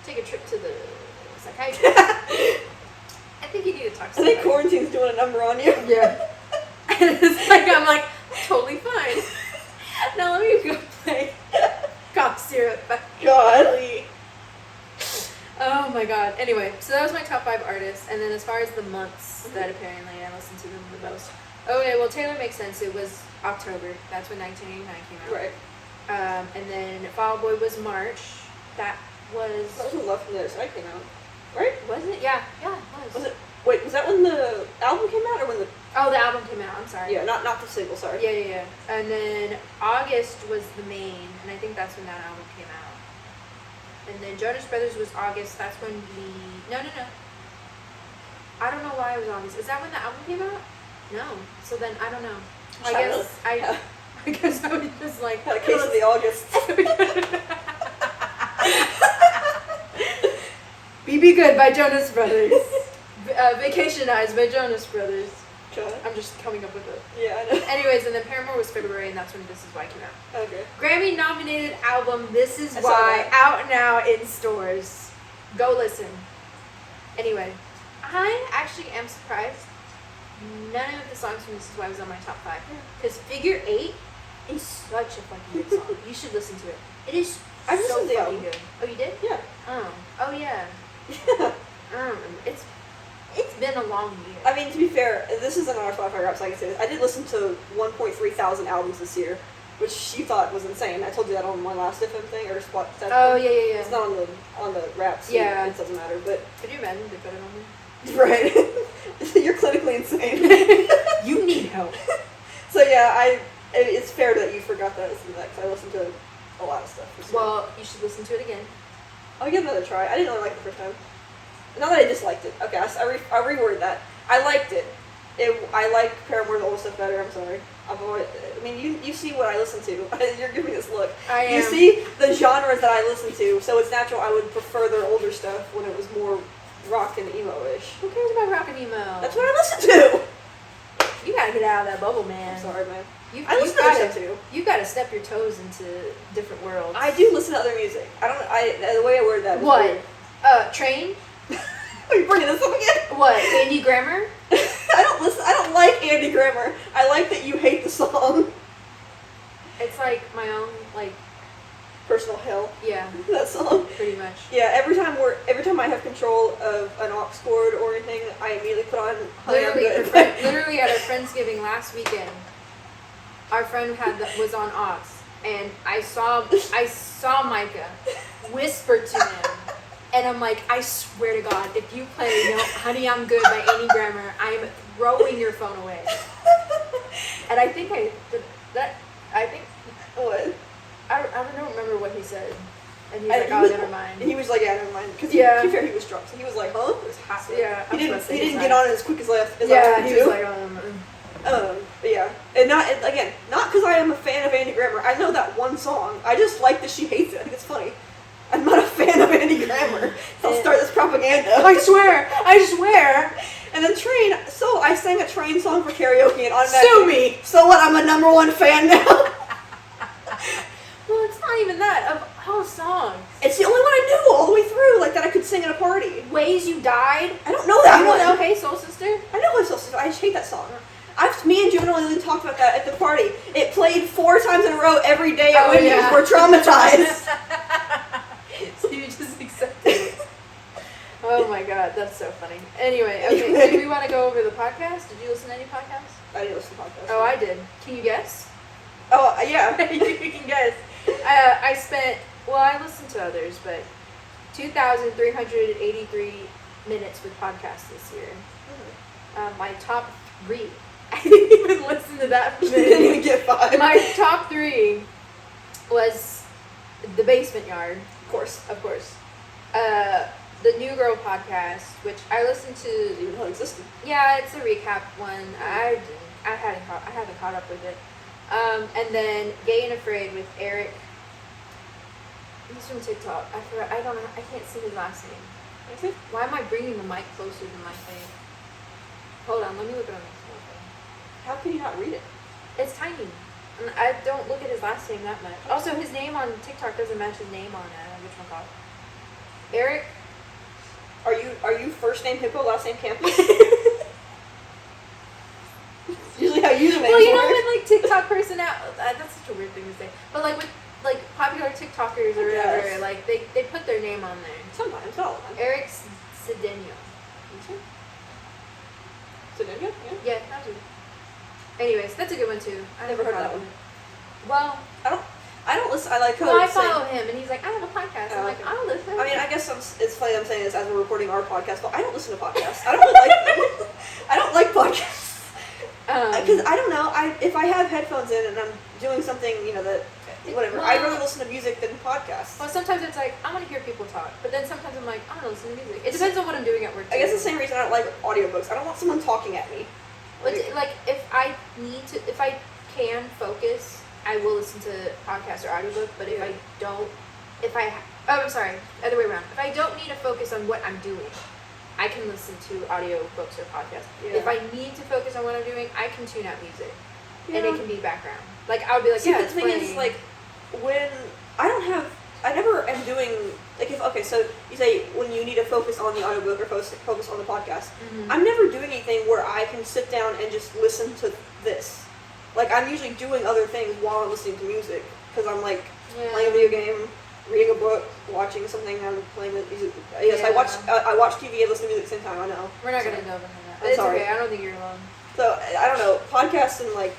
take a trip to the psychiatrist? I think you need to talk to I somebody. think quarantine's doing a number on you. Yeah. And it's like, I'm like, totally fine. Now let me go play cough syrup. God. Oh my god. Anyway, so that was my top 5 artists. And then as far as the months that apparently I listened to them the most. Okay, well, Taylor makes sense. It was October. That's when 1989 came out. Right. And then Fall Out Boy was March. That was... That was when Love from the Other Side came out. Right? Wasn't it? Yeah, it was. Was it? Wait, was that when the album came out or when the? Oh, the album came out. I'm sorry. Yeah, not the single. Sorry. Yeah. And then August was The Main, and I think that's when that album came out. And then Jonas Brothers was August. That's when No. I don't know why it was August. Is that when the album came out? No. So then I don't know. I guess I was just like Had a case of the August. BB Good by Jonas Brothers. Vacation Eyes by Jonas Brothers. God. I'm just coming up with it. Yeah, I know. Anyways, and then Paramore was February, and that's when This Is Why came out. Okay. Grammy-nominated album, This Is I saw Why, that. out now in stores. Go listen. Anyway, I actually am surprised none of the songs from This Is Why was on my top 5. Because Figure 8 is such a fucking good song. You should listen to it. It is I've so listened to the fucking album. good. Oh, you did? Yeah. Oh yeah. It's been a long year. I mean, to be fair, this isn't on our Spotify rap, so I can say this. I did listen to 1.3 thousand albums this year, which she thought was insane. I told you that on my last FM thing, or Spot. Oh yeah. It's not on the rap, so Yeah. it doesn't matter. But Could you imagine they put it on there? right, you're clinically insane. You need help. So yeah, it's fair that you forgot that because I listened to a lot of stuff. this year. Well, you should listen to it again. I'll give it another try. I didn't really like it the first time. Not that I disliked it. Okay, I'll reword that. I liked it. I like Paramore's old stuff better. I'm sorry. I mean, you see what I listen to. You're giving me this look. I am. You see the genres that I listen to, so it's natural I would prefer their older stuff when it was more rock and emo-ish. Who cares about rock and emo? That's what I listen to! You got gotta get out of that bubble, man. I'm sorry, man. I listen to other stuff too. You gotta step your toes into different worlds. I do listen to other music. The way I word that was What? weird. Train? Are you bringing this up again? What? Andy Grammer? I don't like Andy Grammer. I like that you hate the song. It's like my own, like, Personal hell. yeah, That song. pretty much. Yeah, every time I have control of an aux cord or anything, I immediately put on Honey, I'm Good. Literally at our Friendsgiving last weekend, our friend was on aux, and I saw Mykha whisper to him, and I'm like, I swear to God, if you play Honey, I'm Good by Andy Grammer, I am throwing your phone away. And I think What? I don't remember what he said. And he's like, oh, never mind. And he was like, yeah, never mind. Because Yeah. to be fair, he was drunk. So he was like, huh? It was hot. Yeah, He didn't get on it as quick as I Yeah, wanted he to. was like, But yeah. And not because I am a fan of Andy Grammer. I know that one song. I just like that she hates it. I think it's funny. I'm not a fan of Andy Grammer. So I'll start this propaganda. I swear. And then Train, so I sang a Train song for karaoke and automatically... Sue me! So what, I'm a #1 fan now? Well, it's not even that. Of all songs. It's the only one I knew all the way through, like that I could sing at a party. Ways You Died. I don't know that You one. don't know Hey Soul Sister? I know it's so I just hate that song. Me and Juvenile Lily talked about that at the party. It played 4 times in a row every day at Wendy's. Yeah. We're traumatized. So you just accepted it. Oh my God, that's so funny. Anyway, okay, do we want to go over the podcast? Did you listen to any podcasts? I didn't listen to podcasts. Oh, I did. Can you guess? Oh, yeah. You can guess. I listened to others, but 2,383 minutes with podcasts this year. My top 3. I didn't even listen to that You didn't even get 5. My top 3 was The Basement Yard, Of course. the New Girl podcast, which I listened to. Didn't even know it existed. Yeah, it's a recap one. I haven't caught up with it. And then Gay and Afraid with Eric. He's from TikTok. I don't know. I can't see his last name. Is it? Why am I bringing the mic closer to my thing? Hold on. Let me look it on this phone. How can you not read it? It's tiny. And I don't look at his last name that much. Also, his name on TikTok doesn't match his name on which one called? Eric. Are you first name Hippo, last name Campus? Usually how usernames Well, you know work. when like TikTok that's such a weird thing to say. But like with like popular TikTokers or whatever, Yes. like they put their name on there. Sometimes, not all the time. Eric Cedeno. Sedenia? Yeah. Yeah, that was it. Anyways, that's a good one too. I Never heard thought that of one. it. Well, I don't listen. I like how I it's saying- follow him and he's like, I have a podcast. I'm Oh, like, okay. I'll listen. I mean, I guess it's funny I'm saying this as we're recording our podcast, but I don't listen to podcasts. I don't really like them. I don't like podcasts. Because I don't know. If I have headphones in and I'm doing something, whatever. I'd rather listen to music than podcasts. Well, sometimes it's like, I want to hear people talk. But then sometimes I'm like, I want to listen to music. It depends on what I'm doing at work. I guess too. the same reason I don't like audiobooks. I don't want someone talking at me. Like if I can focus, I will listen to podcast or audiobook. But if Yeah. I don't, I'm sorry, other way around. If I don't need to focus on what I'm doing, I can listen to audiobooks or podcasts. Yeah. If I need to focus on what I'm doing, I can tune out music, and Yeah. it can be background. Like I would be like, See, yeah, the it's thing playing. is, like, when I never am doing, like, so you say when you need to focus on the audiobook or focus on the podcast, Mhm. I'm never doing anything where I can sit down and just listen to this. Like, I'm usually doing other things while I'm listening to music, because I'm, like, Yeah. playing a video game, reading a book, watching something, I'm playing the music. Yes, Yeah. I watch TV and listen to music at the same time, I know. We're not So- gonna delve into that. I'm It's sorry. okay. I don't think you're alone. So, I don't know, podcasts and, like,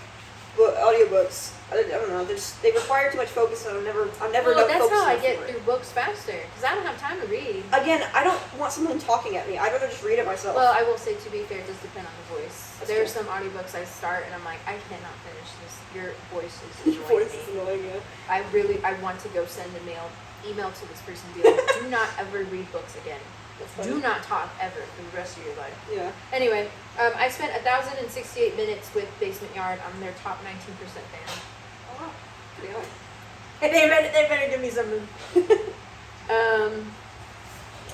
audiobooks, I don't know, they require too much focus, and I'm never Well, enough that's focused how I enough get for it. through books faster because I don't have time to read. Again, I don't want someone talking at me. I'd rather just read it myself. Well, I will say, to be fair, it does depend on the voice. That's There are true. some audiobooks I start and I'm like, I cannot finish this. Your voice is Your annoying voice is me. annoying, yeah. I want to go send an email to this person and be like, do not ever read books again. That's funny. Do not talk ever for the rest of your life. Yeah. Anyway, I spent 1,068 minutes with Basement Yard. I'm their top 19% fan. Oh, wow. Pretty high. They better give me something.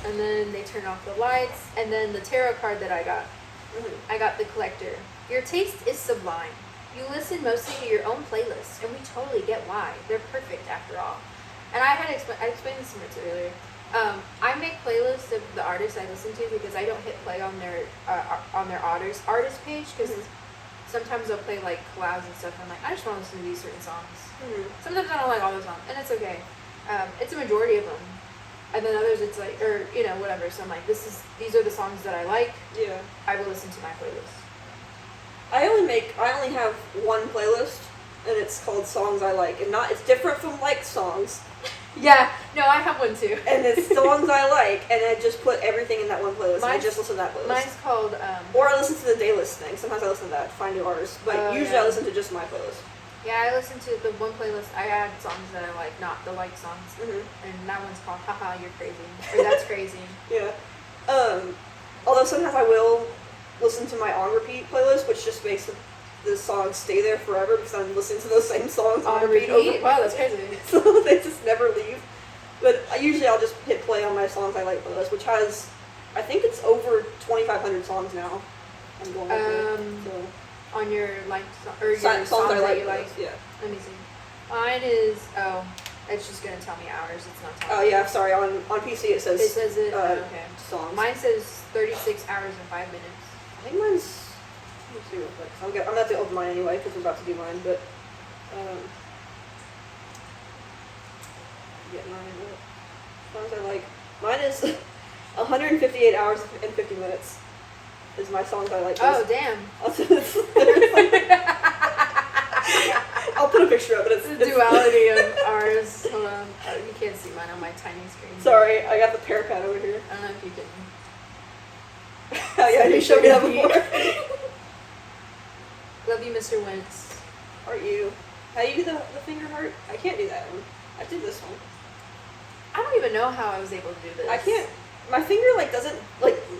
And then they turn off the lights, and then the tarot card that I got. Mhm. I got the Collector, Your taste is sublime. You listen mostly to your own playlists, and we totally get why. They're perfect after all. And I explained this to Maritza earlier. I make playlists of the artists I listen to because I don't hit play on their artist page because sometimes they'll play like collabs and stuff. And I'm like, I just want to listen to these certain songs. Mm-hmm. Sometimes I don't like all the songs, and it's okay. It's a majority of them, and then others it's like, or whatever. So I'm like, these are the songs that I like. Yeah. I will listen to my playlist. I only have one playlist, and it's called Songs I Like, and it's different from like songs. Yeah, no, I have one too. And it's Songs I Like, and I just put everything in that one playlist, and I just listen to that playlist. Mine's called, Or I listen to the Daylist thing. Sometimes I listen to that, find new artists, but usually I listen to just my playlist. Yeah, I listen to the one playlist, I add songs that I like, not the like songs. Mm-hmm. And that one's called Haha, You're Crazy. Or That's Crazy. Yeah. Although sometimes I will listen to my on repeat playlist, which just makes the songs stay there forever because I'm listening to those same songs on repeat. Wow, that's crazy. So they just never leave. But usually I'll just hit play on my Songs I Like playlist, which has, I think it's over 2,500 songs now. I'm going with so. On your like or your songs that you like. Yeah. Let me see. Mine is it's just gonna tell me hours. It's not telling. Oh yeah, sorry. On PC it says. It says it. Okay. Songs. Mine says 36 hours and 5 minutes. I think mine's. Let me see real quick. I'm gonna have to open mine anyway because we're about to do mine, but. Get mine. Songs I like. Mine is 158 hours and 50 minutes. Is my Songs I Like. Oh damn. I'll put a picture of it. It's the duality of ours. Hold on. Oh, you can't see mine on my tiny screen. Sorry, I got the pear pad over here. I don't know if you can. Oh yeah, you showed me that before. Love you, Mr. Wentz. Are you? How do you do the finger heart? I can't do that one. I did this one. I don't even know how I was able to do this. I can't. My finger doesn't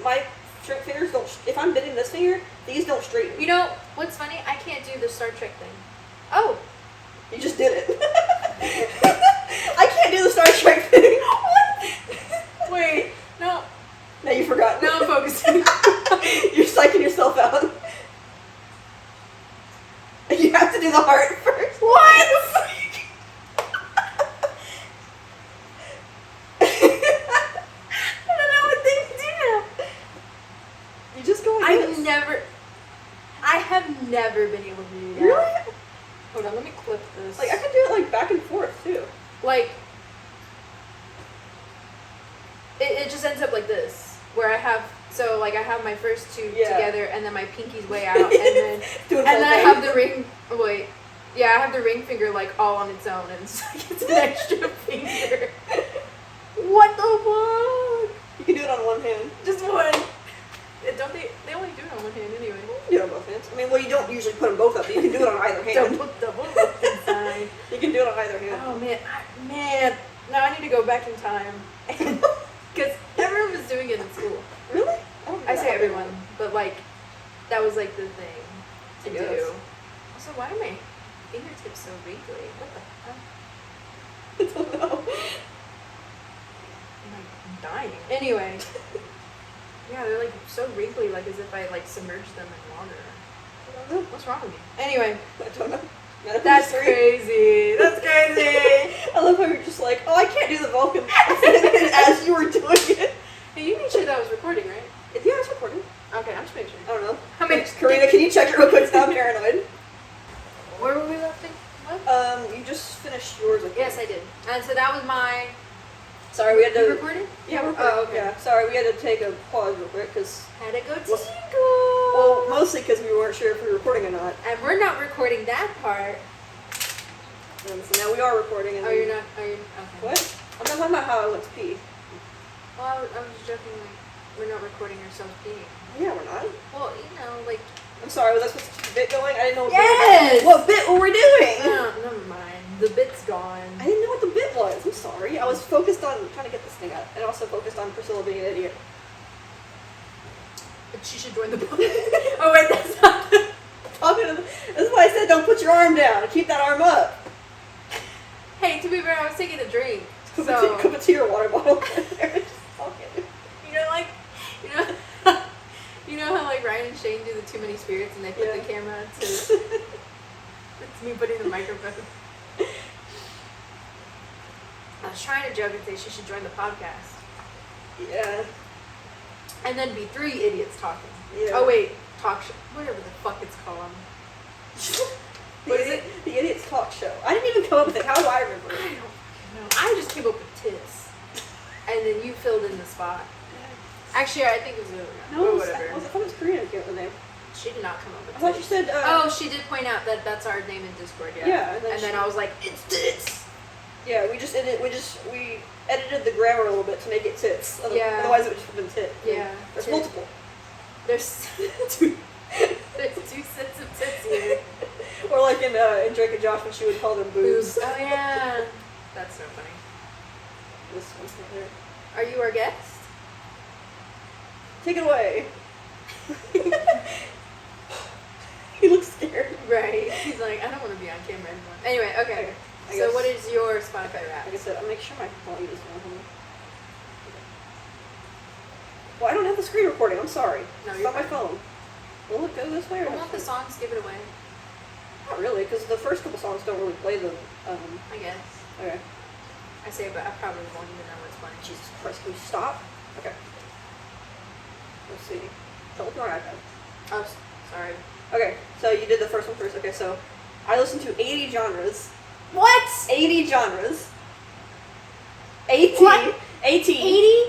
my fingers don't. If I'm bending this finger, these don't straighten. You know what's funny? I can't do the Star Trek thing. Oh, you just did it. I can't do the Star Trek thing. What? Wait, no. Now you forgot. Now I'm focusing. You're psyching yourself out. You have to do the heart first. What? I don't know what things do now. You just go like this. I have never been able to do that. Really? Hold on, let me clip this. I can do it back and forth too. It just ends up like this, where I have my first two together, and then my pinky's way out, and then I have the ring. Wait, yeah, I have the ring finger all on its own, and it's an extra finger. What the fuck? You can do it on one hand. Just one. Don't they? They only do it on one hand anyway. You do it on both hands. I mean, you don't usually put them both up. But you can do it on either hand. Double both inside. You can do it on either hand. Oh man, now I need to go back in time, because everyone was doing it in school. Really? I say everyone, but that was the thing to do. Yes. Also, why are my fingertips so wrinkly? What the heck? I don't know. I'm dying. Anyway. Yeah, they're so wrinkly, as if I submerged them in water. I don't know. What's wrong with me? Anyway. I don't know. That's crazy. That's crazy. I love how you're just oh, I can't do the Vulcan as you were doing it. Hey, you made sure that was recording, right? Yeah, it's recording. Okay, I'm just making sure. I don't know. How Karina, can you check it real quick? I'm paranoid. Where were we left? What? You just finished yours. I think. Yes, I did. And so that was my. Sorry, we had to. You recorded? Yeah, we're recording. Oh, okay. Yeah, sorry, we had to take a pause real quick because. Had to go Well, tingle. mostly because we weren't sure if we were recording or not. And we're not recording that part. And so now we are recording. And You're not? Are you? Okay. What? I'm not talking about how I went to pee. Well, I was just joking. We're not recording ourselves peeing. Yeah, we're not. Well, I'm sorry, was I supposed to keep the bit going? I didn't know Yes! What bit were we doing? No, never mind. The bit's gone. I didn't know what the bit was. I'm sorry. I was focused on trying to get this thing out. And also focused on Priscilla being an idiot. But she should join the book. Oh, wait, that's not the... That's why I said don't put your arm down. Keep that arm up. Hey, to be fair, I was taking a drink. Come So... to your water bottle. Just talking. You know, you know how like Ryan and Shane do the Too Many Spirits and they put the camera to. It's me putting the microphone. I was trying to joke and say she should join the podcast. Yeah. And then be 3 idiots talking. Yeah. Oh wait, talk show. Whatever the fuck it's called. What is it? The Idiot's Talk Show. I didn't even come up with it. How do I remember I it? don't know. I just came up with tits. And then you filled in the spot. Actually, I think it was No, or whatever. I thought it was Korean name. She did not come up with I thought tits. you said. Oh, she did point out that that's our name in Discord, yeah. Yeah, And then I was like, it's tits. Yeah, we edited the grammar a little bit to make it tits. Yeah. Otherwise, it would just have been tit. Yeah. There's tit. multiple. There's there's 2 sets of tits here. Or like in Drake and Josh when she would call them boobs. Oh yeah. That's so funny. This one's not there. Are you our guest? Take it away. He looks scared. Right. He's like, I don't want to be on camera anymore. Anyway, okay. I So guess- what is your Spotify rap? Like I said, I'll make sure my volume is on. Well, I don't have the screen recording. I'm sorry. No, It's you're on my fine. phone. Will it go this way or Well, this won't the way? songs give it away? Not really, because the first couple songs don't really play the. I guess. Okay. I say, but I probably won't even know what's playing. Jesus Christ, can you stop? Okay. Let's see. Don't look at my iPad. Oh, sorry. Okay, so you did the first one first. Okay, so I listened to 80 genres. What? 80 genres. 80. What? 80. 80?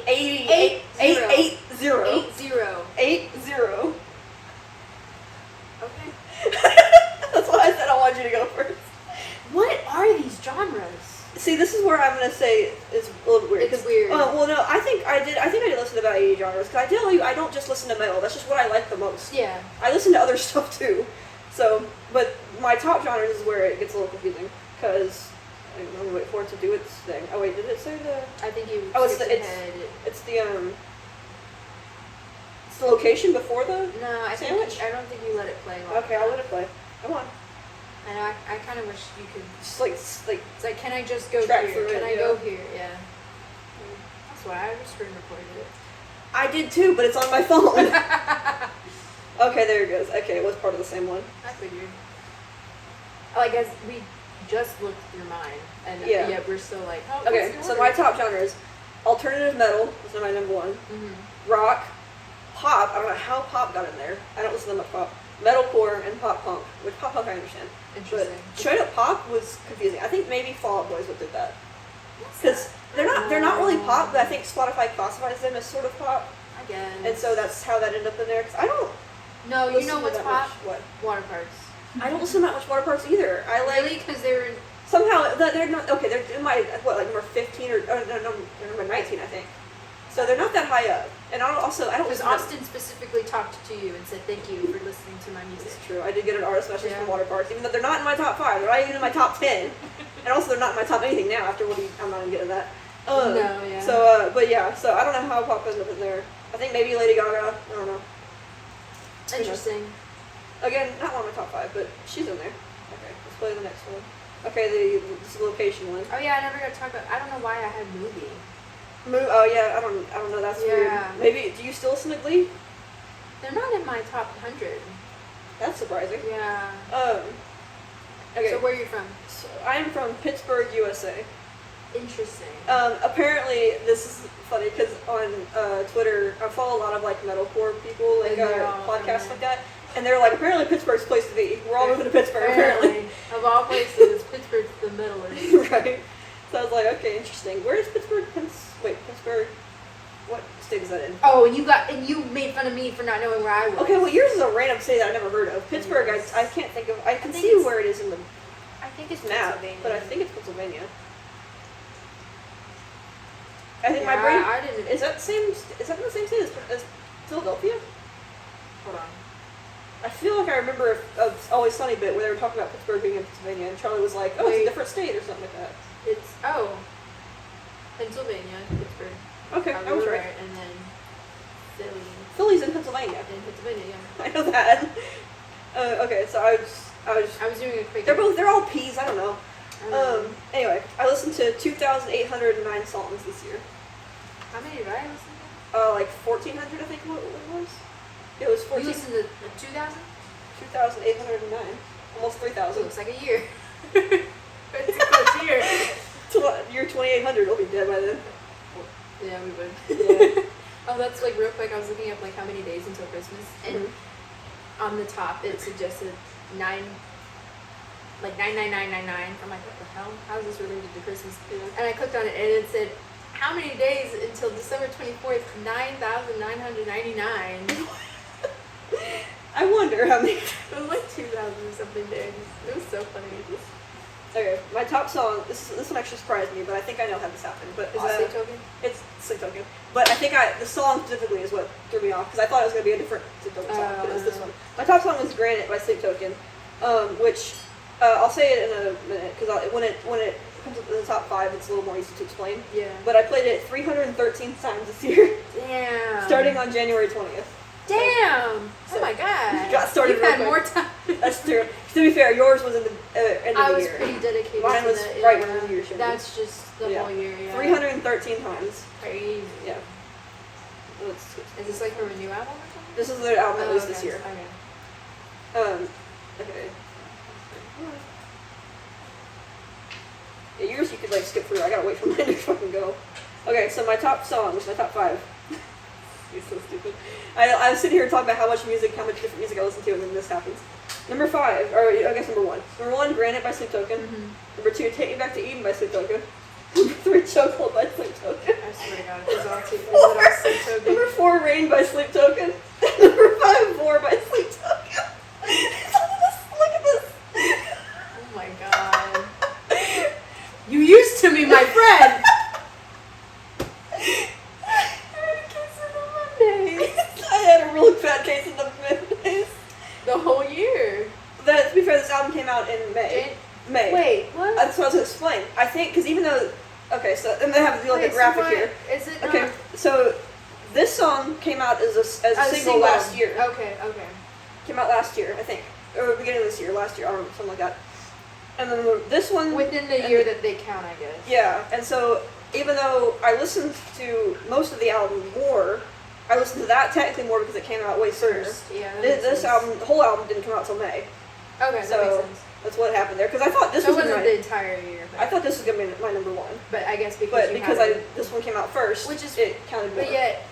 80. 8 8 0. 8 0. 8 0. 8 0. Okay. That's why I said I want you to go first. What are these genres? See, this is where I'm gonna say it's a little weird. It's weird. Well, no, I think I did listen to about 80 genres. Cause I tell you, I don't just listen to metal. That's just what I like the most. Yeah. I listen to other stuff too. So, but my top genres is where it gets a little confusing. Cause I'm gonna wait for it to do its thing. Oh wait, did it say the? I think you. Oh, it's skipped the ahead. it's the It's the location before the. No, I Sandwich? think I don't think you let it play. Long Okay, I'll let it play. Come on. I know. I kind of wish you could. Just like It's like, can I just go Track here? through Can it, I yeah. go here? Yeah. That's why I just screen recorded it. I did too, but it's on my phone. Okay, there it goes. Okay, it was part of the same one. I figured. Like as we just looked through mine, and Yeah. yet we're still like, oh, Okay, what's so the my order? top genres: alternative metal is my number one. Mhm. Rock, pop. I don't know how pop got in there. I don't listen to much pop. Metalcore and pop punk, which pop punk I understand. But Interesting. straight up pop was confusing. I think maybe Fall Out Boys would do that What's because that? they're not really pop, but I think Spotify classifies them as sort of pop, I guess. and so that's how that ended up in there. Because I don't. No, you listen know to what's that pop? much- What? Water parks. I don't listen to that much Water Parks either. I like Really? Because they were. somehow they're not okay. They're in my what like number 15 or no, they're number 19 I think. So they're not that high up. And I don't Because listen to- Austin specifically talked to you and said thank you for listening to my music. It's true. I did get an artist message Yeah. from Water Parks, even though they're not in my top 5. They're not even in my top 10. And also, they're not in my top anything now. After what I'm not even getting that. No, yeah. So, but yeah. So I don't know how pop ended up in there. I think maybe Lady Gaga. I don't know. Interesting. Again, not one of my top 5, but she's in there. Okay, let's play the next one. Okay, this is the location one. Oh yeah, I never got to talk about. I don't know why I had movie. Oh yeah, I don't know. That's Yeah. weird. Maybe do you still listen to Glee? They're not in my top 100. That's surprising. Yeah. Okay. So where are you from? So I am from Pittsburgh, USA. Interesting. Apparently, this is funny because on Twitter, I follow a lot of like metalcore people, like And they're all from podcasts there. like that, and they're like, apparently Pittsburgh's the place to be. We're all moving to Pittsburgh, apparently. Of all places, Pittsburgh's the middlest. Right. So I was like, okay, interesting. Where is Pittsburgh? Pittsburgh. What state is that in? Oh, and you made fun of me for not knowing where I was. Okay, well yours is a random city that I never heard of. Pittsburgh, Yes. I can't think of. I can think see it's- where it is in the I think it's map, Pennsylvania. but I think it's Pennsylvania. I think Yeah, my brain I didn't. is that same. Is that in the same state as Philadelphia? Hold on. I feel like I remember a Always Sunny bit where they were talking about Pittsburgh being in Pennsylvania, and Charlie was like, "Oh, it's Wait. a different state or something like that." It's Pennsylvania, Pittsburgh. Okay, I was right. And then Philly Philly's in Pennsylvania. in Pennsylvania. Yeah. I know that. Okay, so I was. I was doing a quick. They're all P's. I don't know. I don't know. Anyway, I listened to 2,809 songs this year. How many did I listen to? Like 1,400, I think what it was. It was You 14. listened to 2,000? 2,809. Almost It 3,000. looks like a year. It's a close year. Year 2800, we'll be dead by then. Yeah, we would. Yeah. Oh, that's like real quick. I was looking up like how many days until Christmas, and on the top it suggested 99999. I'm like, what the hell? How is this related to Christmas? And I clicked on it, and it said, how many days until December 24th? 9,999. I wonder how many. It was like 2,000 or something days. It was so funny. Okay, my top song. This one actually surprised me, but I think I know how this happened. But Is that Sleep Token? It's Sleep Token. But I think the song specifically is what threw me off because I thought it was gonna be a different Sleep Token song, but it's this one. My top song was "Granite" by Sleep Token, which I'll say it in a minute because when it comes up in the top 5, it's a little more easy to explain. Yeah. But I played it 313 times this year, Damn. starting on January 20th. Damn. So- Oh my god. Got started You've real had quick. more time. That's true. To be fair, yours was in the end of I the was year. pretty dedicated Mine to was that. right Yeah. when the year should be. That's just the Yeah. whole year, yeah. 313 times. Crazy. Yeah. Is this like from a new album or something? This is their album Oh, released okay. this year. Okay. Okay. Yeah, yours you could like skip through. I gotta wait for mine to fucking go. Okay, so my top songs, my top 5. It's so stupid. I was sitting here talking about how much different music I listen to, and then this happens. Number 5, or I guess number 1. Number 1, "Granite" by Sleep Token. Number 2, "Take Me Back to Eden" by Sleep Token. Number 3, "Chokehold" by Sleep Token. I swear to God, it was all too. Is it all Sleep Token? Number 4, "Rain" by Sleep Token. Number 5, "War" by Sleep Token. Look at this. Oh my God. You used to be my friend. I had a really bad case of the Mondays. The whole year. To be fair, this album came out in May. May. Wait, what? That's what I was going to explain. I think, because even though, okay, so, and they have like Wait, a graphic so what- here. Is it Okay, not? so this song came out as a single last year. Okay, okay. Came out last year, I think. Or beginning of this year, last year, I don't know, something like that. And then this one... Within the year that they count, I guess. Yeah, and so even though I listened to most of the album more, I listened to that technically more because it came out way sooner. First, yeah. that This, makes this sense. album, the whole album didn't come out till May. Okay, that so makes sense. that's what happened there. Because I thought this So it was wasn't my, the entire year. But, I thought this was gonna be my number 1, but I guess because but you because had this one came out first, Which is- it counted more. But yet,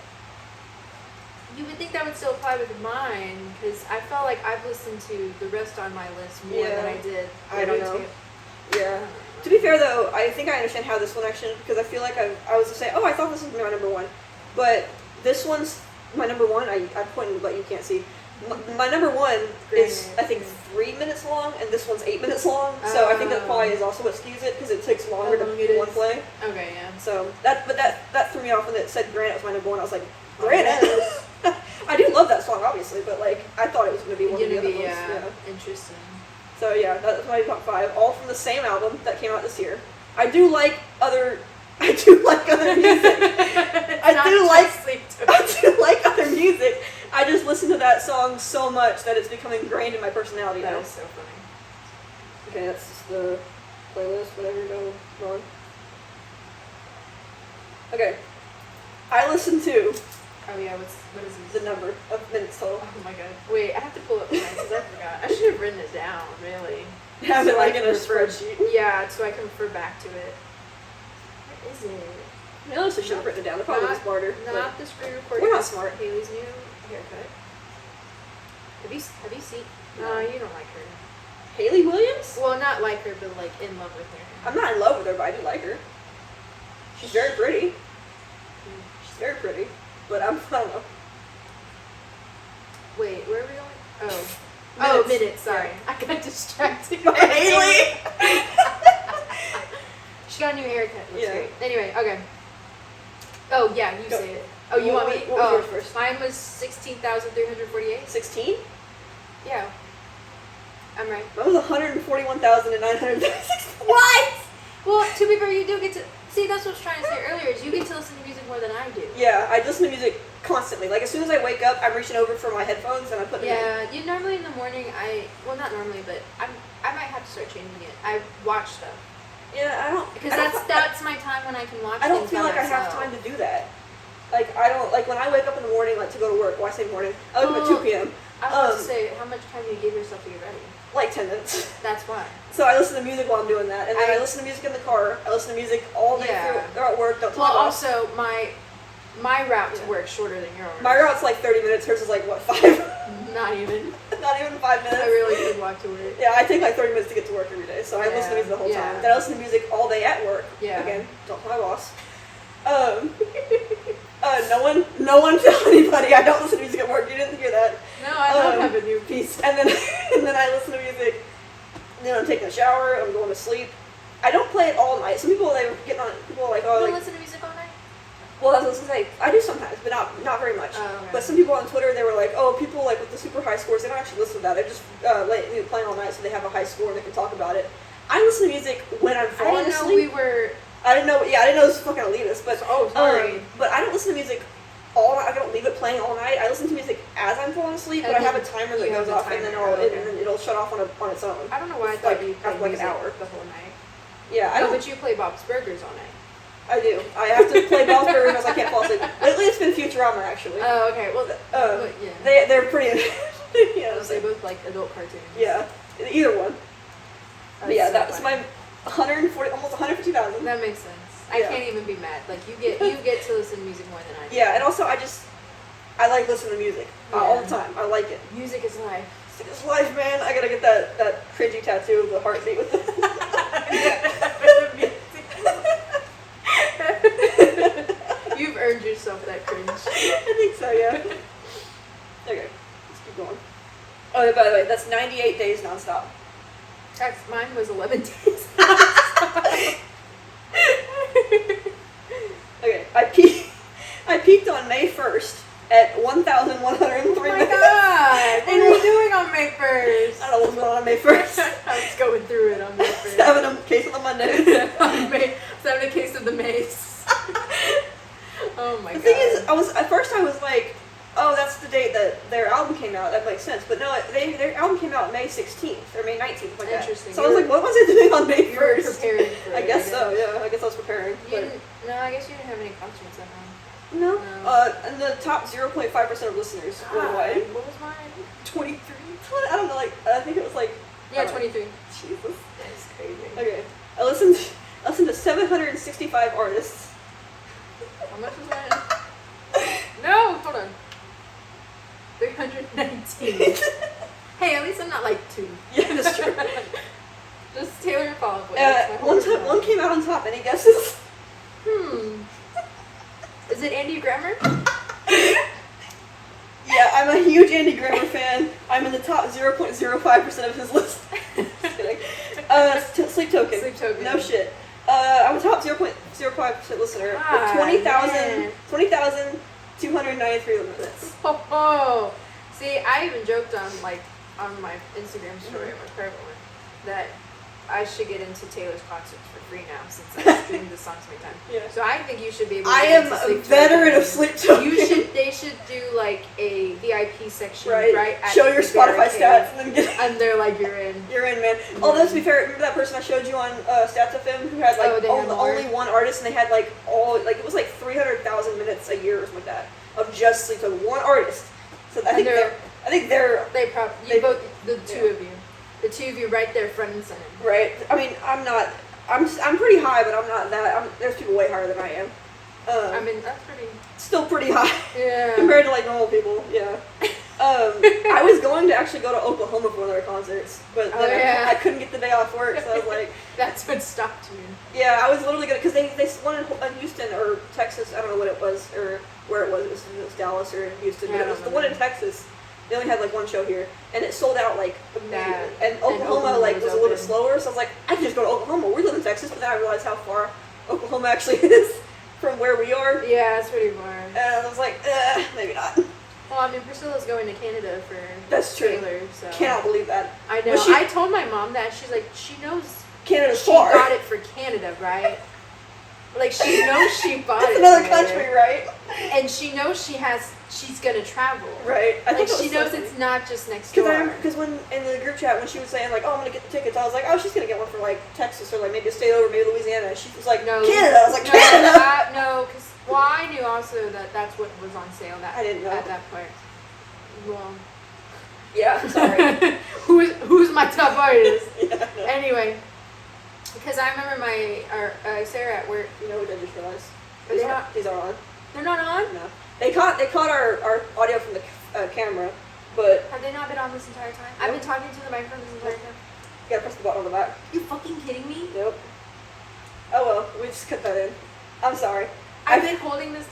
you would think that would still apply with mine, because I felt like I've listened to the rest on my list more than I did. I don't know. YouTube. Yeah. To be fair though, I think I understand how this one actually, because I feel like I was to say, oh, I thought this was my number 1, but this one's my number 1. I pointed, but you can't see. My number 1 is I think 3 minutes long, and this one's 8 minutes long. So I think that probably is also what skews it because it takes longer to long do it one is. play. Okay, yeah. So that threw me off when it said "Granite" was my number 1. I was like, "Granite." I do love that song, obviously, but like I thought it was going to be one of the other ones. Yeah. Interesting. So yeah, that's my top 5, all from the same album that came out this year. I do like other music. I do like other music. I just listen to that song so much that it's become ingrained in my personality That now. is so funny. Okay, that's just the playlist, whatever going on. Okay. I listen to Oh yeah, what is the this? number of minutes total. Oh my God. Wait, I have to pull up mine because I forgot. I should have written it down, really. Have it So like I in can a refer- spreadsheet. Yeah, so I can refer back to it. What is it? I honestly should have written it down. They're probably Not- smarter. Not the screen recording. We're not smart. Haley's new haircut. Have you seen? No. You don't like her. Haley Williams? Well, not like her, but like in love with her. I'm not in love with her, but I do like her. She's very pretty. She's very pretty. But I don't know. Wait, where are we going? Oh. Minutes. Minutes. Sorry, I got distracted. By Haley! She got a new haircut. Looks Yeah. great. Anyway, okay. Oh yeah, you Go. say it. Oh, you want me? What was yours first? Mine was 16,348. 16? Yeah. I'm right. That was 141,936. What? Well, to be fair, you do get to see. That's what I was trying to say earlier. Is you get to listen to music more than I do. Yeah, I listen to music constantly. Like as soon as I wake up, I'm reaching over for my headphones and I put them in. Yeah, you normally in the morning. Not normally, but I might have to start changing it. I watch stuff Yeah, I don't because I don't- that's my time when I can watch. I don't things feel by like I have myself. time to do that. Like, I don't, like, when I wake up in the morning, like, to go to work, well, I say morning, I wake up at 2 p.m. I was about to say, how much time do you give yourself to get ready? Like 10 minutes. That's why. So I listen to music while I'm doing that, and then I listen to music in the car. I listen to music all day through at work. Don't tell well, my boss. also, my route to work shorter than yours. My route's like 30 minutes. Hers is like, what, 5? Not even. Not even 5 minutes. I really could walk to work. Yeah, I take like 30 minutes to get to work every day, so I listen to music the whole time. Then I listen to music all day at work. Yeah. Again, don't tell my boss. No one tell anybody I don't listen to music at work. You didn't hear that. No, I don't have a new piece. And then I listen to music. And then I'm taking a shower. I'm going to sleep. I don't play it all night. Some people people are like, oh, You like, don't listen to music all night? well, I was gonna say I do sometimes, but not very much. Oh, okay. But some people on Twitter, they were like, oh, people like with the super high scores, they don't actually listen to that. They're just playing all night, so they have a high score and they can talk about it. I listen to music when I'm falling asleep. I didn't know this was fucking elitist, but sorry. but I don't listen to music all night. I don't leave it playing all night. I listen to music as I'm falling asleep, but I have a timer that goes off, and then it'll shut off on its own. I don't know why I thought you played like music an hour the whole night. Yeah, I don't. But you play Bob's Burgers all night. I do. I have to play Bob's Burgers because I can't fall asleep. Lately, it's been Futurama actually. Oh, okay. Well, yeah. They're pretty. Yeah, they both like adult cartoons. Yeah, either one. But yeah, so that was funny. my 140, almost 150,000. That makes sense. I can't even be mad. Like you get to listen to music more than I do. Yeah, and also I like listening to music all the time. I like it. Music is life. Music is life, man. I gotta get that cringy tattoo of the heartbeat with it. You've earned yourself that cringe. I think so, yeah. Okay, let's keep going. Oh, by the way, that's 98 days nonstop. Mine was 11 days. Okay, I peaked on May 1st at 1,103 Oh my minutes. god! What are you doing on May 1st? I don't know what's going on May 1st. I was going through it on May 1st. Having a case on the Monday. I was having a case of the mace. Oh my god. The thing is, at first I was like, oh, that's the date that their album came out. That makes sense. But no, their album came out May 16th or May 19th, like that. Interesting. So I was like, what was I doing on May 1st? You were preparing for it. I guess so. Yeah, I guess I was preparing. No, I guess you didn't have any concerts at home. No. No. And the top 0.5% of listeners worldwide. What was mine? 23. I don't know. Like I think it was like. Yeah, 23. Jesus. That's crazy. Okay. I listened to 765 artists. How much was mine? No, hold on. 319. Hey, at least I'm not like 2. Yeah, that's true. Just Taylor and Fall One came out on top. Any guesses? Is it Andy Grammer? Yeah, I'm a huge Andy Grammer fan. I'm in the top 0.05% of his list. Just kidding. Sleep Token. Sleep Token. No shit. I'm a top 0.05% listener. With 20,293 minutes. Oh, see, I even joked on my Instagram story, my private one, that I should get into Taylor's concerts for free now since I streamed the songs many times. Yeah. So I think you should be able to I get am into a Sleep veteran Token. of Sleep Token. They should do like a VIP section right at show your the Spotify barricade, stats and then get and they're like, you're in. You're in, man. Although to be fair, remember that person I showed you on Stats FM who had like only one artist and they had like it was like 300,000 minutes a year or something like that of just Sleep Token, one artist. So I think the two of you. The two of you right there front and center. Right. I mean, I'm pretty high, but I'm not that. There's people way higher than I am. I mean, that's pretty. Still pretty high. Yeah. Compared to like normal people. Yeah. I was going to actually go to Oklahoma for one of their concerts, but then I couldn't get the day off work, so I was like. That's what stopped you. Yeah, I was literally gonna because they one in Houston or Texas. I don't know what it was or where it was. It was Dallas or Houston. But it was the one in Texas. They only had like one show here, and it sold out like immediately. And Oklahoma was a little bit slower, so I was like, I can just go to Oklahoma. We live in Texas, but then I realized how far Oklahoma actually is from where we are. Yeah, it's pretty far. And I was like, maybe not. Well, I mean, Priscilla's going to Canada for Taylor, Taylor, so. Cannot believe that. I know. I told my mom that. She's like, she knows Canada's far. She got it for Canada, right? Like, she knows she bought it. It's another country, right? And she knows she's gonna travel. Right. I Like thought that she was knows so funny. it's not just next door. Because when in the group chat when she was saying like, oh, I'm gonna get the tickets, I was like, oh, she's gonna get one for like Texas or like maybe a state over, maybe Louisiana. And she was like, No, Canada. I was like, no, Canada. no, because I knew also that that's what was on sale. That I didn't know. at that point. Well, Yeah. Sorry. who's my top artist? Yeah. No. Anyway, because I remember Sarah at work. You know what I just realized? Are they not? These are on. They're not on. No. They caught our audio from the camera, but Have they not been on this entire time? I've been talking to the microphone this entire time. you gotta press the button on the back. You fucking kidding me? Nope. Oh well, we just cut that in. I'm sorry. I've been holding this.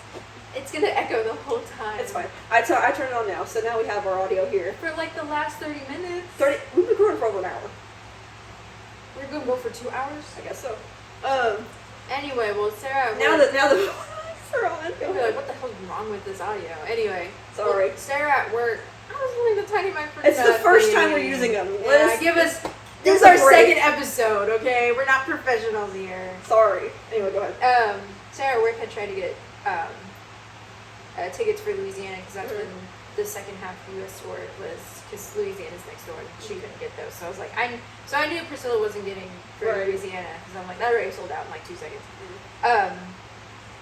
It's gonna echo the whole time. It's fine. I turned it on now, so now we have our audio here. For like the last 30 minutes. We've been recording for over an hour. We're gonna go for 2 hours. I guess so. Anyway, well, Sarah. Now that are on. You'll be like, what the hell's wrong with this audio? Anyway. Sorry. Well, Sarah at work. I was holding the tiny microphone. It's the first time we're using them. Yeah, give us. This is a our break. second episode, okay? We're not professionals here. Sorry. Anyway, go ahead. Sarah at work had tried to get tickets for Louisiana because that's when the second half U.S. tour was, because Louisiana's next door and she couldn't get those. So I was like, I knew Priscilla wasn't getting for Right. Louisiana because I'm like, that already sold out in like 2 seconds.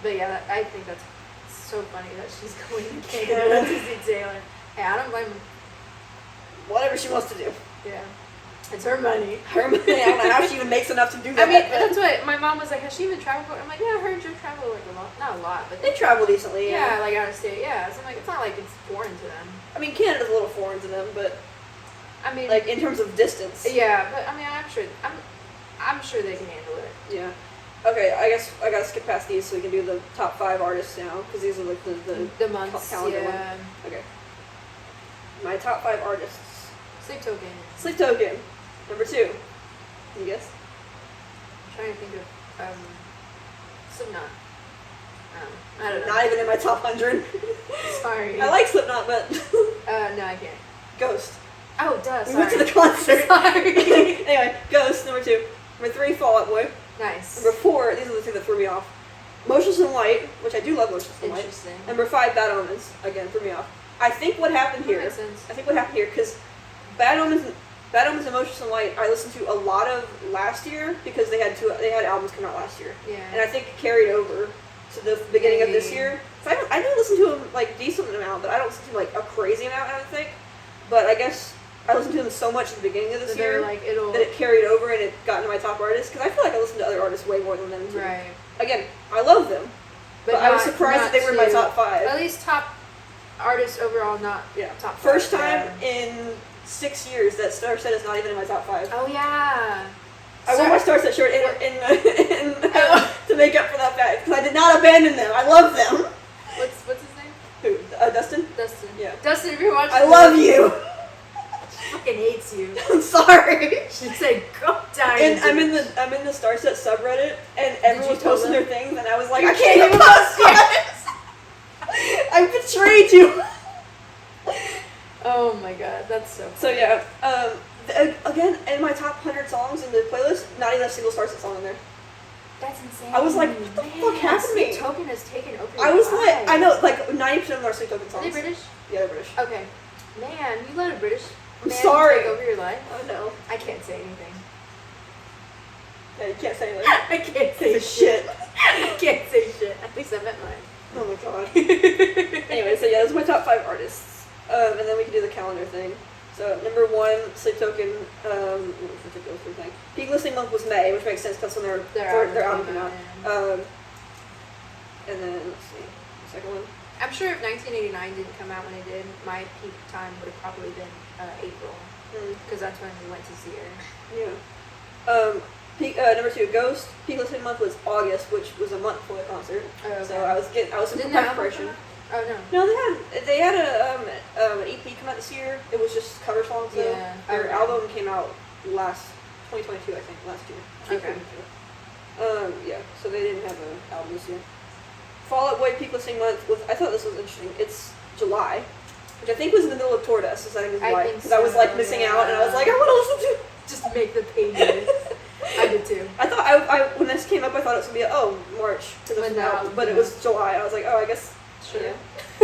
But yeah, I think that's so funny that she's going to Canada to see Taylor. Hey, I don't blame her. Whatever she wants to do. Yeah. It's her money. Her money. I don't know how she even makes enough to do that. I mean, but that's what my mom was like, has she even traveled? I'm like, yeah, I heard you travel like a lot. Not a lot, but they travel decently. yeah, like out of state. Yeah. So I'm like, it's not like it's foreign to them. I mean, Canada's a little foreign to them, but I mean, like in terms of distance. yeah, but I mean, I'm sure they can handle it. Yeah. Okay, I guess I gotta skip past these so we can do the top 5 artists now, because these are like the months, calendar yeah. one. Okay. My top 5 artists. Sleep Token. Sleep Token. Number 2. Can you guess? I'm trying to think of Slipknot. I don't know. Not even in my top 100. Sorry. I like Slipknot, but No, I can't. Ghost. Oh, duh. We Sorry. went to the concert. Sorry. Anyway, Ghost, number 2. Number 3, Fall Out Boy. Nice. Number 4, these are the 2 that threw me off. Motionless in White, which I do love Motionless in White. Interesting. Number 5, Bad Omens, again, threw me off. I think what happened That here, makes sense. because Bad Omens and Motionless in White, I listened to a lot of last year because they had albums come out last year. Yeah. And I think it carried over to the beginning of this Maybe. year. So I do listen to them like decent amount, but I don't listen to like a crazy amount, I don't think. But I guess I listened to them so much at the beginning of this So they're year like, it'll. that it carried over and it got into my top artists, because I feel like I listen to other artists way more than them too. Right. Again, I love them, but I was not- surprised not that they were in my to- top 5. At least top artists overall, not Yeah. top First 5, time yeah. in 6 years that Star Set is not even in my top 5. Oh yeah. I wore my Star Set shirt to make up for that fact, because I did not abandon them. I love them. What's his name? Who? Dustin? Dustin. Yeah. Dustin, if you're watching, I love you. She fucking hates you. I'm sorry. She said, "Go die." And I'm in the Star Set subreddit, and everyone's tell posting them? their things, and I was like, You I can't even post yet. I betrayed you. Oh my god, that's so. So yeah, again, in my top 100 songs in the playlist, not even a single Star Set song in there. That's insane. I was like, what the fuck happened to me? Sleep Token has taken over. I was your like, life. I know, like 90% of them are Sleep Token Are songs. they British? Yeah, they're British. Okay. Man, you let a British I'm man sorry. take over your life. Oh no. I can't say anything. Yeah, you can't say that. I can't say It's a shit. I can't say shit. At least I meant mine. Oh my god. Anyway, so yeah, those are my top 5 artists. And then we can do the calendar thing. So number 1, Sleep Token. What was the go through thing? Peak listening month was May, which makes sense because when their album came out. And then let's see, the second one. I'm sure if 1989 didn't come out when it did, my peak time would have probably been April, because that's when we went to see her. Yeah. Number 2, Ghost. Peak listening month was August, which was a month before the concert. Oh, okay. So I was in Didn't the album preparation. come out? Oh no. No, they had an EP come out this year. It was just cover songs though. Yeah. Their Okay. album came out 2022, I think, last year. Okay. 2022. Yeah. So they didn't have an album this year. Fall Out Boy peak listening month was. I thought this was interesting. It's July, which I think was in the middle of tour dates. So I think it was July because I was like missing out, and I was like, I want to listen to. Just make the pages. I did too. I thought when this came up, I thought it was gonna be March because When it's the an album, album but it came was July. I was like, oh, I guess Sure. Yeah.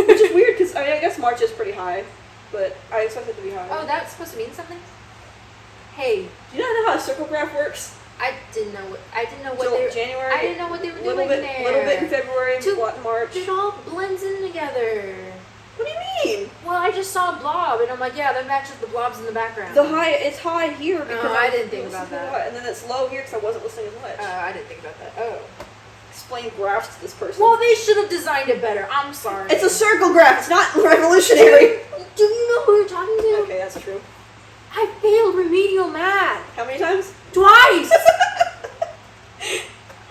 Which is weird because I guess March is pretty high, but I expect it to be higher. Oh, that's supposed to mean something? Hey, Do you not know how a circle graph works? I didn't know what Till they were. January. I didn't know what they were little doing bit, there. Little bit in February, To- a lot in March. It all blends in together. What do you mean? Well, I just saw a blob, and I'm like, yeah, that matches the blobs in the background. It's high here because I didn't think about listening a that. lot, and then it's low here because I wasn't listening as much. I didn't think about that. Oh. Explain graphs to this person. Well, they should have designed it better. I'm sorry. It's a circle graph. It's not revolutionary. Do you know who you're talking to? Okay, that's true. I failed remedial math How many times? twice.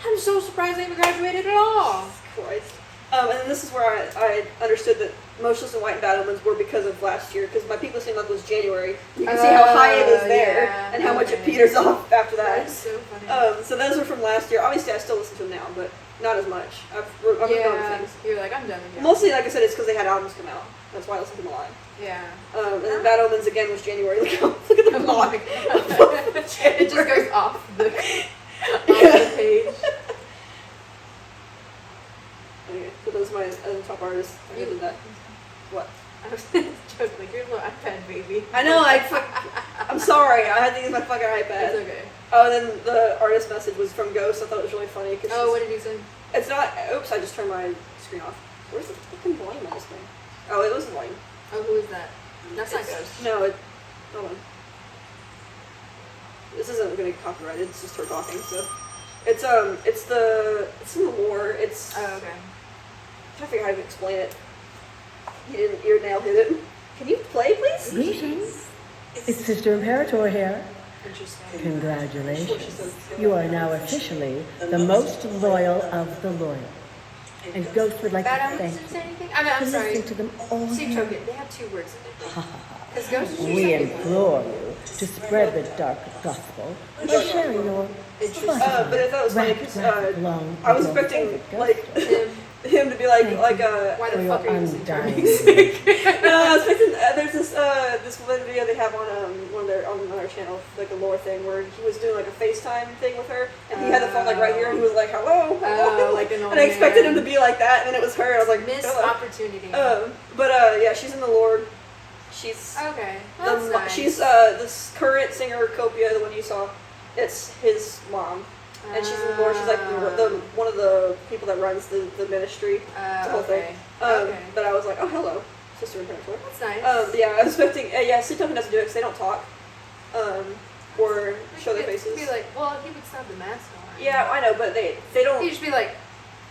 I'm so surprised I even graduated at all. Christ. And then this is where I understood that Motionless in White and Bad Omens were because of last year, because my peak listening month was January. You can see how high it is there, yeah, and how much it okay. peters off after that. That's so funny. So those are from last year. Obviously, I still listen to them now, but not as much. I've moved on to things. You're like, I'm done with you. Mostly, like I said, it's because they had albums come out. That's why I listen to them a lot. Yeah. And then Bad Omens again was January. Look at the block. It just goes off the page. Okay, so those are my other top artists. I did that. What? I was joking, like, you're a little iPad baby. I know. I'm sorry. I had to use my fucking iPad. It's okay. Oh, and then the artist message was from Ghost. I thought it was really funny. Cause Oh, what did you say? It's not. Oops! I just turned my screen off. Where's the fucking volume on this thing? Oh, it was volume. Oh, who is that? That's not Ghost. No, it. Hold on. This isn't gonna get copyrighted. It's just her talking. So, it's in the lore. It's. Oh, okay. I'm trying to figure out how to explain it. Your nail hit it. Can you play, please? Greetings. It's Sister Imperator here. Interesting. Congratulations. You are now officially the most loyal of the loyal. And Ghost would like to Bad Omens thank didn't you say anything? I mean, I'm for sorry. listening to them all. Sea Token, they have two words in it. Because Ghost is your We second one. implore you to spread the dark gospel by sharing your Interesting. But I thought it was funny because I was expecting like him to be like Why For the your fuck are you using undying music? No, I was expecting. There's this one video they have on one of their on their channel, like a lore thing, where he was doing like a FaceTime thing with her, and he had the phone like right here, and he was like, "Hello," like an old and I expected man. him to be like that, and then it was her. I was like, Missed "Hello." opportunity. Yeah, she's in the Lord. She's Okay. Well, that's nice. she's this current singer Copia, the one you saw. It's his mom. And she's in the Lord. She's like the one of the people that runs the ministry. The whole thing. Okay. But I was like, oh, hello, Sister Imperator. That's nice. Yeah, I was expecting. Sleep Token doesn't do it because they don't talk, or show their faces. Be like, well, he would still have the mask on. Yeah, I know, but they don't. He'd just be like,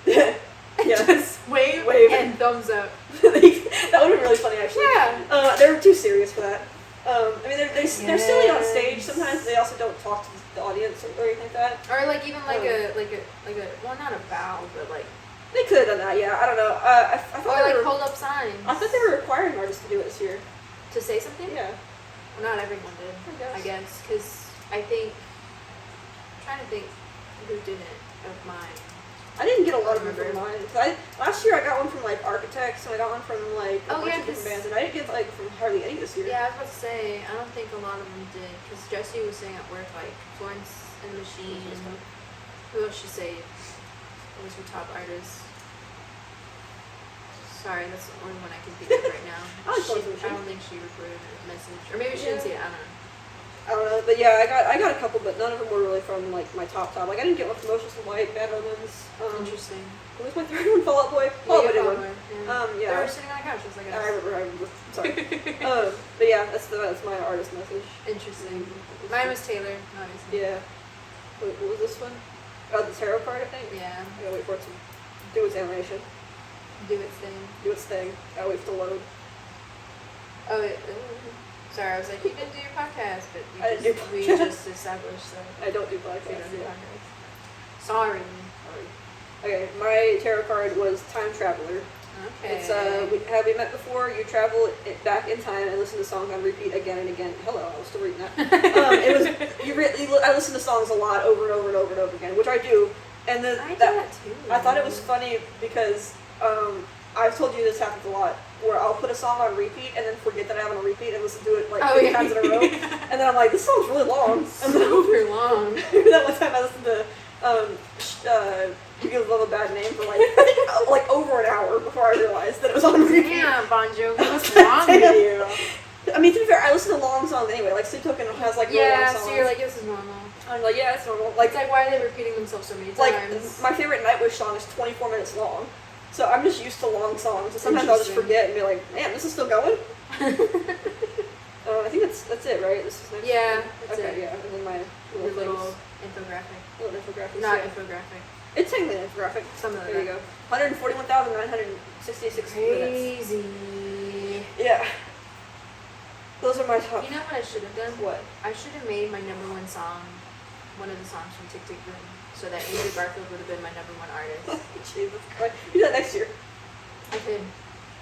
Yeah, just wave and thumbs up. that would have been really funny actually. Yeah. They're too serious for that. I mean, they're silly on stage sometimes. They also don't talk to the audience or anything like that. Or like even like a well, not a bow, but like They could have done that. Yeah, I don't know. I thought or they like were, hold up signs. I thought they were requiring artists to do it this year. To say something. Yeah. Well, not everyone did. I guess because I think I'm trying to think who didn't of mine. I didn't get a lot of them from mine. Last year I got one from like Architects, and I got one from like a bunch of different bands, and I didn't get like from hardly any this year. Yeah, I was about to say, I don't think a lot of them did, because Jesse was saying at work, like, Florence and the Machine, who else she say? What was her top artist? Sorry, that's the only one I can think of right now. I like Florence and the I Machine. don't think she recorded a message, or maybe she didn't see it, I don't know. I don't know, but yeah, I got a couple, but none of them were really from like my top. Like I didn't get one from Motionless in White, Bad Omens. Interesting. What was my third one? Fall Out Boy. Fall Out Boy did one. They Yeah. were sitting on a couch, just like us. I remember. Sorry. But yeah, that's my artist message. Interesting. Mine was Taylor, obviously. Yeah. What was this one? Oh, the tarot card, I think. Yeah. I gotta wait for it to do its animation. Do its thing. Do its thing. Gotta wait for it to load. Oh, sorry, I was like, you didn't do your podcast, but I didn't do we podcast. just established that I don't do we don't podcasts. do Yeah. podcasts. Sorry. Okay, my tarot card was Time Traveler. Okay. It's have we met before? You travel back in time and listen to songs on repeat again and again. Hello, I was still reading that. It was I listen to songs a lot over and over and over and over again, which I do. And then I do that too. I thought it was funny because I've told you this happens a lot, where I'll put a song on repeat and then forget that I have it on repeat and listen to it like 50 times in a row, and then I'm like, this song's really long. And then Super long. that one time I listened to You Give Love a Bad Name for like over an hour before I realized that it was on repeat. Damn, Bon Jovi, what's wrong with you? I mean, to be fair, I listen to long songs anyway. Like Sleep Token has like really long songs. So you're like, this is normal. I'm like, yeah, it's normal. It's like, why are they repeating themselves so many times? Like, my favorite Nightwish song is 24 minutes long. So I'm just used to long songs. So sometimes I'll just forget and be like, man, this is still going? I think that's it, right? This is next. Yeah, that's okay, it. yeah. And then my Your little things. infographic. Little infographic. Not yeah. infographic. It's technically an infographic. Some of There you go. 141,966 minutes. Crazy. Yeah. Those are my top. You know what I should have done? What? I should have made my #1 song one of the songs from Tick Tick Boom, so that Andrew Garfield would have been my #1 artist. Jesus Christ. Do that next year. I could.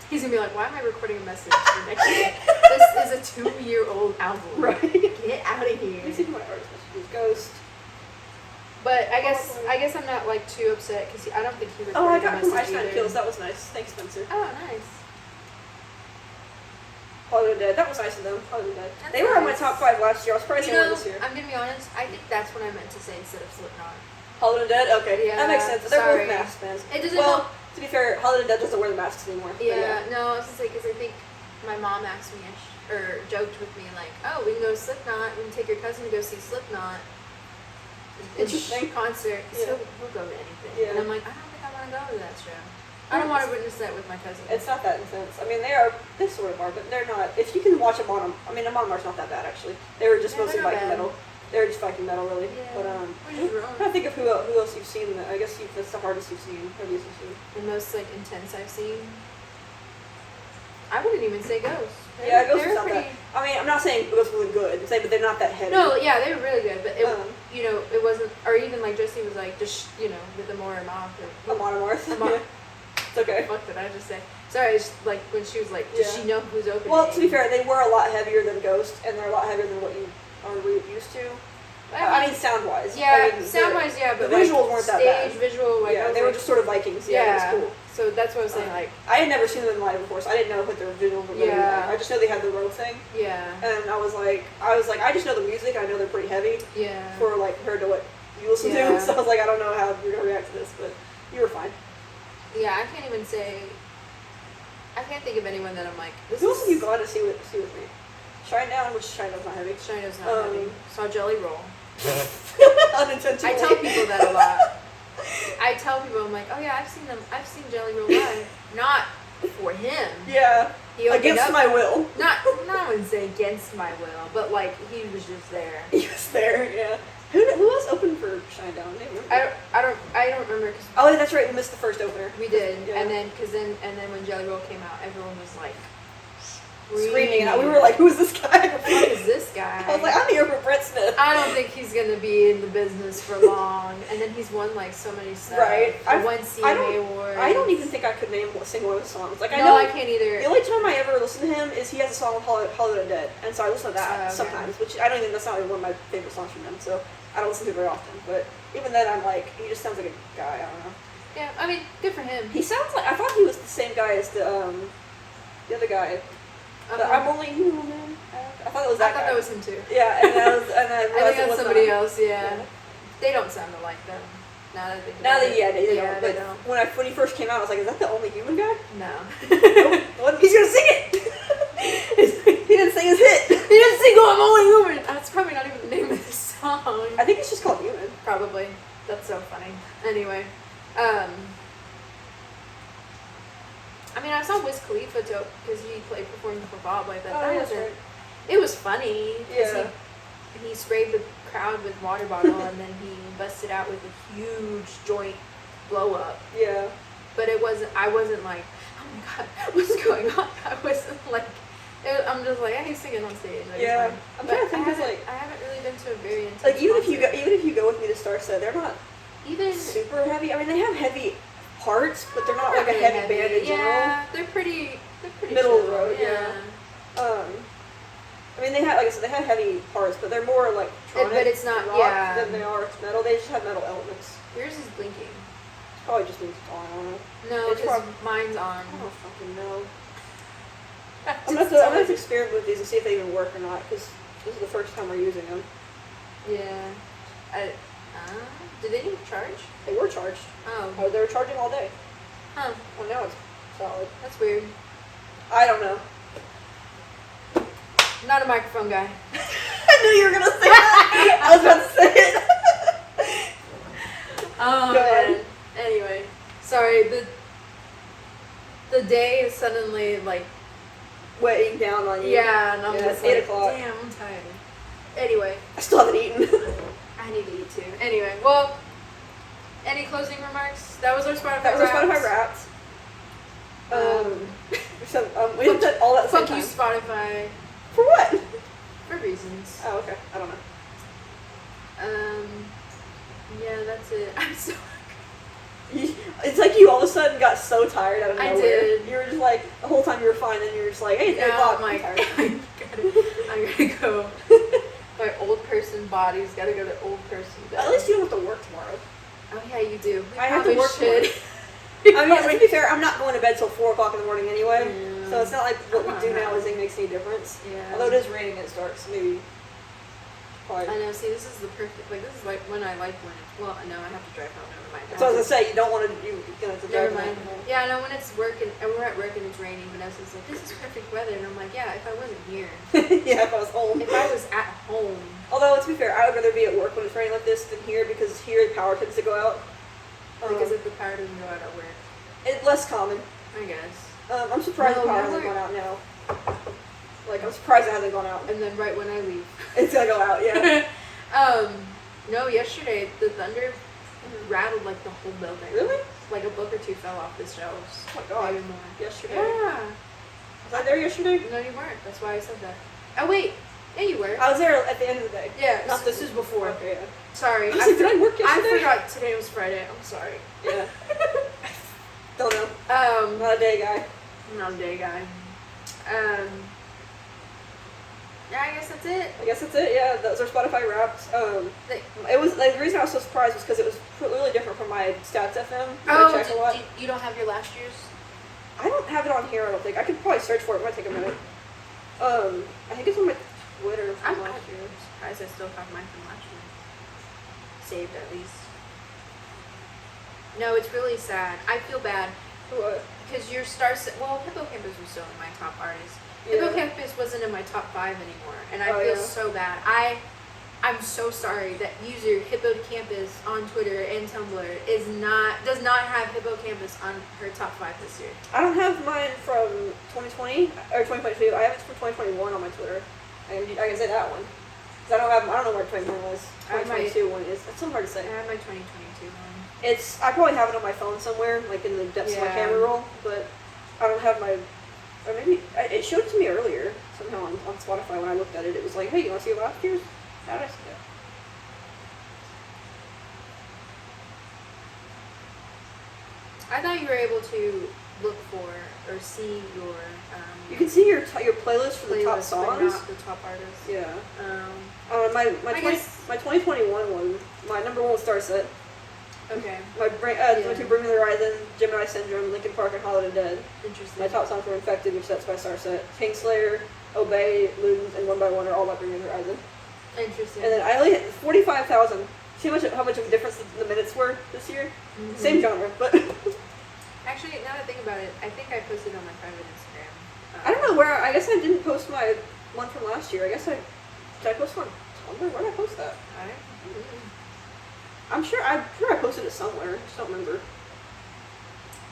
He's gonna be like, why am I recording a message for next year? This is a 2-year-old album. Right. Get out of here. You see my artist messages. Ghost. But I guess I'm not like too upset because I don't think he recorded Oh, I a got message from Ice Nine either. Kills. That was nice. Thanks, Spencer. Oh, nice. Hollywood Dead. That was nice of them. Hollywood Dead. That's They were on my nice. top 5 last year. I was surprised You they know, weren't this year. I'm gonna be honest. I think that's what I meant to say instead of Slipknot. Hollywood Dead? Okay. Yeah, that makes sense. They're sorry. both mask bands. It doesn't Well, to be fair, Hollywood Dead doesn't wear the masks anymore. but Yeah, no, I was just like, because I think my mom asked me, or joked with me, like, oh, we can go to Slipknot, we can take your cousin to go see Slipknot. Interesting. Concert, Yeah. so he'll go to anything. Yeah. And I'm like, I don't think I want to go to that show. I don't want to witness that with my cousin. It's not that intense. I mean, they sort of are, but they're not. If you can watch them on them, I mean, Amonmar's not that bad, actually. They were just Yeah, mostly they're not Viking bad. metal. They were just Viking metal, really. Yeah. But, Which is wrong. I'm trying to think of who else you've seen. I guess that's the hardest you've seen. Heaviest you've seen. The most like intense I've seen. I wouldn't even say Ghost. Yeah, Ghost They're is not pretty. that. I mean, I'm not saying Ghost wasn't good, but they're not that heavy. No, yeah, they were really good, but it, Um. it wasn't, or even like Jessie was like, just with the more mouth or Amonomorph. Amon- Yeah. It's okay. What did I just say? Sorry, it's like when she was like, does Yeah. she know who's opening? Well, to be fair, they were a lot heavier than Ghost, and they're a lot heavier than what you are used to. I mean, sound-wise. yeah, I mean, sound-wise, yeah, but the visuals weren't that stage bad. visual, like, I Yeah, was they were like, just sort of Vikings. Yeah, it was cool. So that's what I was saying, like, I had never seen them live before, so I didn't know what their visuals were going to be Yeah. like. I just know they had the row thing, yeah, and I was like, I just know the music. I know they're pretty heavy yeah. for like compared to what you listen Yeah. to. So I was like, I don't know how you're gonna react to this, but you were fine. Yeah, I can't even say. I can't think of anyone that I'm like. This Who else have is you gone to see with me? Shinedown, which Shinedown's not heavy. China's not heavy. Saw Jelly Roll. Unintentionally. I tell people that a lot. I tell people, I'm like, oh yeah, I've seen Jelly Roll live. Not for him. Yeah. He opened Against up- my will. Not I wouldn't say against my will, but like he was just there. He was there. Yeah. Who else opened for Shinedown? I don't remember. I don't remember because Oh, that's right. We missed the first opener. we did, Yeah. and then when Jelly Roll came out, everyone was like Screaming. We were like, "Who's this guy?" "Who the fuck is this guy?" I was like, "I'm here for Brett Smith." I don't think he's gonna be in the business for long. And then he's won like so many stuff. Right. He won CMA awards. I don't even think I could name a single one of his songs. Like I No, know I can't either. the only time I ever listen to him is he has a song with Hollywood Dead, and so I listen to that Oh, okay. sometimes. Which I don't even. That's not even one of my favorite songs from him. So I don't listen to it very often. But even then, I'm like, he just sounds like a guy. I don't know. Yeah, I mean, good for him. He sounds like I thought he was the same guy as the other guy. The I'm only human. I thought it was that I thought guy. that was him too. Yeah, and I realized I think it that's was somebody not. else. Yeah. Yeah. They don't sound alike though. Now that I think Now about that it. they yeah, don't. they But don't. when he first came out, I was like, is that the only human guy? No. He's gonna sing it. He didn't sing his hit. He didn't sing "Oh, I'm Only Human." That's probably not even the name of the song. I think it's just called Human. Probably. That's so funny. Anyway, I mean, I saw Wiz Khalifa because he performed for Bob like that. Oh, That that's wasn't. right. It was funny. 'Cause Yeah. He sprayed the crowd with water bottle and then he busted out with a huge joint blow up. Yeah. But it wasn't. I wasn't like, oh my god, what's going on? I wasn't like. I'm just like, he's singing on stage. Like, Yeah. it's fine. I'm But trying to think, 'cause, I haven't really been to a very intense Like even if concert. you go with me to Starset, they're not even super heavy. I mean, they have heavy parts, but they're not like a really heavy band in general. Yeah, they're pretty Middle of the chill, road, yeah. I mean, they have, like I said, they have heavy parts, but they're more like But it's not- rock yeah. than they are metal. They just have metal elements. Yours is blinking. Probably just means it's on. I don't know. No, It's because prob- mine's on. I don't fucking know. I'm gonna have to experiment with these and see if they even work or not, because this is the first time we're using them. Yeah, I Did they even charge? They were charged. Oh. They were charging all day. Huh. Well, now it's solid. That's weird. I don't know. I'm not a microphone guy. I knew you were gonna say that. I was about to say it. Oh, Go ahead. man. Anyway. Sorry, the day is suddenly, like... Weighing down on you. Yeah, and I'm Yeah, just it's 8 like, o'clock. damn, I'm tired. Anyway. I still haven't eaten. I need to eat too. Anyway, well, any closing remarks? That was our Spotify That was our Wrapped. Spotify Wrapped. We did that all at the same Fuck time. you, Spotify. For what? For reasons. Oh, okay. I don't know. Yeah, that's it. I'm so It's like you all of a sudden got so tired out of I nowhere. did. You were just like, the whole time you were fine, then you were just like, hey, it's 8 now o'clock. I'm like, I'm tired. I'm gonna go. My old person body's gotta go to old person bed. At least you don't have to work tomorrow. Oh yeah, you do. We I have to probably work should. I mean, to be fair, I'm not going to bed till 4 o'clock in the morning anyway. Yeah. So it's not like what we do now is it makes any difference. Yeah. Although it is raining and it starts, maybe. I Probably. know. See, this is the perfect. Like this is like when I like when it's. Well, no, I have to drive home. Never mind. So I was gonna say, you don't want to, you're gonna have to drive Never mind. home. Yeah, no, when it's working, and we're at work and it's raining, Vanessa's like, this is perfect weather. And I'm like, yeah, if I wasn't here. Yeah, if I was home. If I was at home. Although, to be fair, I would rather be at work when it's raining like this than here because here the power tends to go out. Because if the power doesn't go out at work. It's less common. I guess. I'm surprised No, the power never- hasn't gone out now. Like, I'm surprised it hasn't gone out. And then right when I leave. It's gonna go out, yeah. No, yesterday the thunder rattled like the whole building. Really? Like a book or two fell off the shelves. Oh my god. Maybe more. Yesterday. Yeah. Was I there yesterday? No, you weren't. That's why I said that. Oh wait. Yeah, you were. I was there at the end of the day. Yeah. Not this is before. Okay, yeah. Sorry. I was like, did I work yesterday? I forgot today was Friday. I'm sorry. Yeah. Don't know. I'm not a day guy. I'm not a day guy. Yeah, I guess that's it. I guess that's it. Yeah, that was our Spotify Wrapped. It was like the reason I was so surprised was because it was really different from my Stats FM. Oh, I check a lot. you don't have your last year's? I don't have it on here. I don't think I could probably search for it. It might take a minute. I think it's on my Twitter from I'm last year. surprised I still have mine from last year. Saved at least. No, it's really sad. I feel bad What? because your Hippocampus was still in my top artists. Yeah. Hippocampus wasn't in my top 5 anymore, and I Oh, feel yeah. so bad. I'm so sorry that user Hippocampus on Twitter and Tumblr does not have Hippocampus on her top 5 this year. I don't have mine from 2020 or 2022. I have it from 2021 on my Twitter. I can say that one. 'Cause I don't know where 2021 was. I have my- 2022 one is. It's so hard to I say. have my 2022 one. I probably have it on my phone somewhere, like in the depths of my Yeah. camera roll, but I don't have my. Or maybe it showed it to me earlier somehow on Spotify when I looked at it. It was like, hey, you want to see last year's? How did I see that? I thought you were able to look for or see your You can see your playlist for the top playlist, but songs. not the top artists. Yeah. I My guess- 2021 one, my number one was Starset. Okay, My Yeah. 22 Bring Me the Horizon, Gemini Syndrome, Linkin Park, and Holiday Dead. interesting. My top songs were Infected, which that's by Starset. Kingslayer, Obey, Ludens, and One by One are all by Bring Me the Horizon. Interesting. And then I only hit 45,000. See how much of a difference the minutes were this year? Mhm. Same genre, but Actually, now that I think about it, I think I posted on my private Instagram. I don't know where. I guess I didn't post my one from last year. Did I post one? Tumblr? Where did I post that? I'm sure I posted it somewhere. I just don't remember.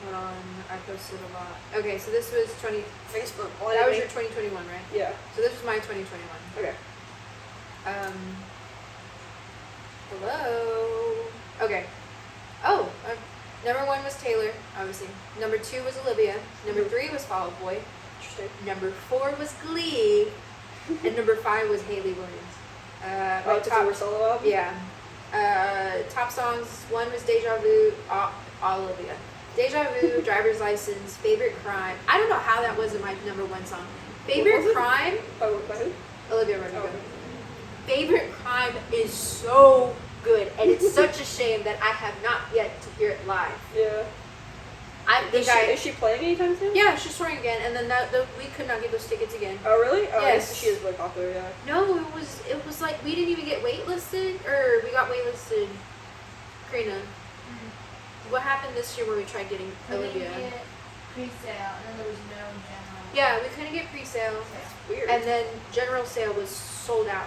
Hold on, I posted a lot. Okay, so this was 20. Facebook. That was your 2021, right? Yeah. So this was my 2021. Okay. Hello. Okay. Oh, number 1 was Taylor, obviously. Number 2 was Olivia. Number 3 was Fall Out Boy. Interesting. Number 4 was Glee. And number 5 was Hayley Williams. My It's a solo album? Yeah. Top songs, 1 was Deja Vu, Olivia. Deja Vu, Driver's License, Favorite Crime. I don't know how that wasn't my number 1 song. was Favorite it? Crime, By who? Olivia Rodrigo. Oh. Favorite Crime is so good, and it's such a shame that I have not yet to hear it live. Yeah. I think Is she playing anytime soon? yeah, she's touring again, and then we could not get those tickets again. Oh, really? Oh, I guess Yes. she is really popular, yeah. No, it was like we didn't even get waitlisted, or we got waitlisted Karina, what happened this year when we tried getting We Olivia? didn't get pre-sale, and then there was no general. Yeah, we couldn't get pre-sale, Weird. and then general sale was sold out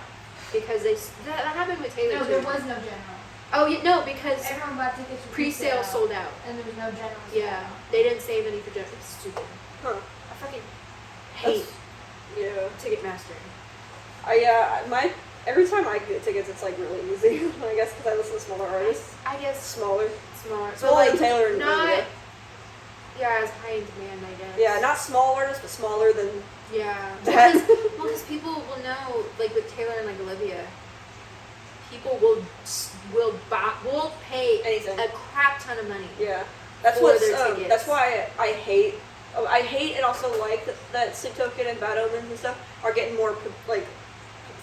because that happened with Taylor No, too. there was no general. Oh, no, because Everyone bought tickets for pre-sale sold out. and there was no general. Yeah, sale. they didn't save any for general. It's stupid. Huh. I fucking hate Yeah. Ticketmaster. Every time I get tickets, it's like really easy. I guess because I listen to smaller artists. I guess Smaller. smaller. Smaller than Taylor and not. Olivia. Yeah, as high in demand, I guess. Yeah, not small artists, but smaller than Yeah. that. Because people will know, like with Taylor and like Olivia, people will pay Anything. a crap ton of money. Yeah, that's For what's their tickets. that's why I hate. I hate and also like that Sleep Token and Bad Omens and stuff are getting more like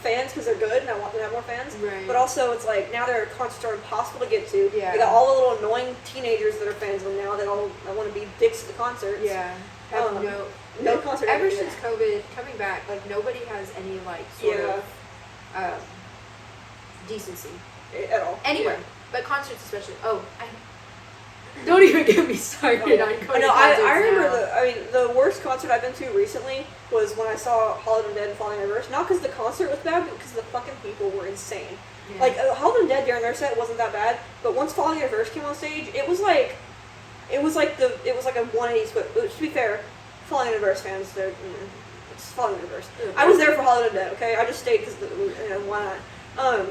fans because they're good and I want them to have more fans. Right. But also it's like now their concerts are impossible to get to. Yeah. They got all the little annoying teenagers that are fans of them now that all want to be dicks at the concerts. Yeah. Have no concert Ever idea. since COVID coming back, like nobody has any like sort of decency At all. anywhere, but concerts especially. Oh, don't even get me started on going to concerts I remember now. the worst concert I've been to recently was when I saw Holiday Dead and Falling in Reverse. Not because the concert was bad, but because the fucking people were insane. Yeah. Like Holiday Dead during their set wasn't that bad, but once Falling in Reverse came on stage, it was like a 180 split. But to be fair, Falling in Reverse fans, it's Falling in Reverse. I was there for Holiday Dead. Okay, I just stayed because why not?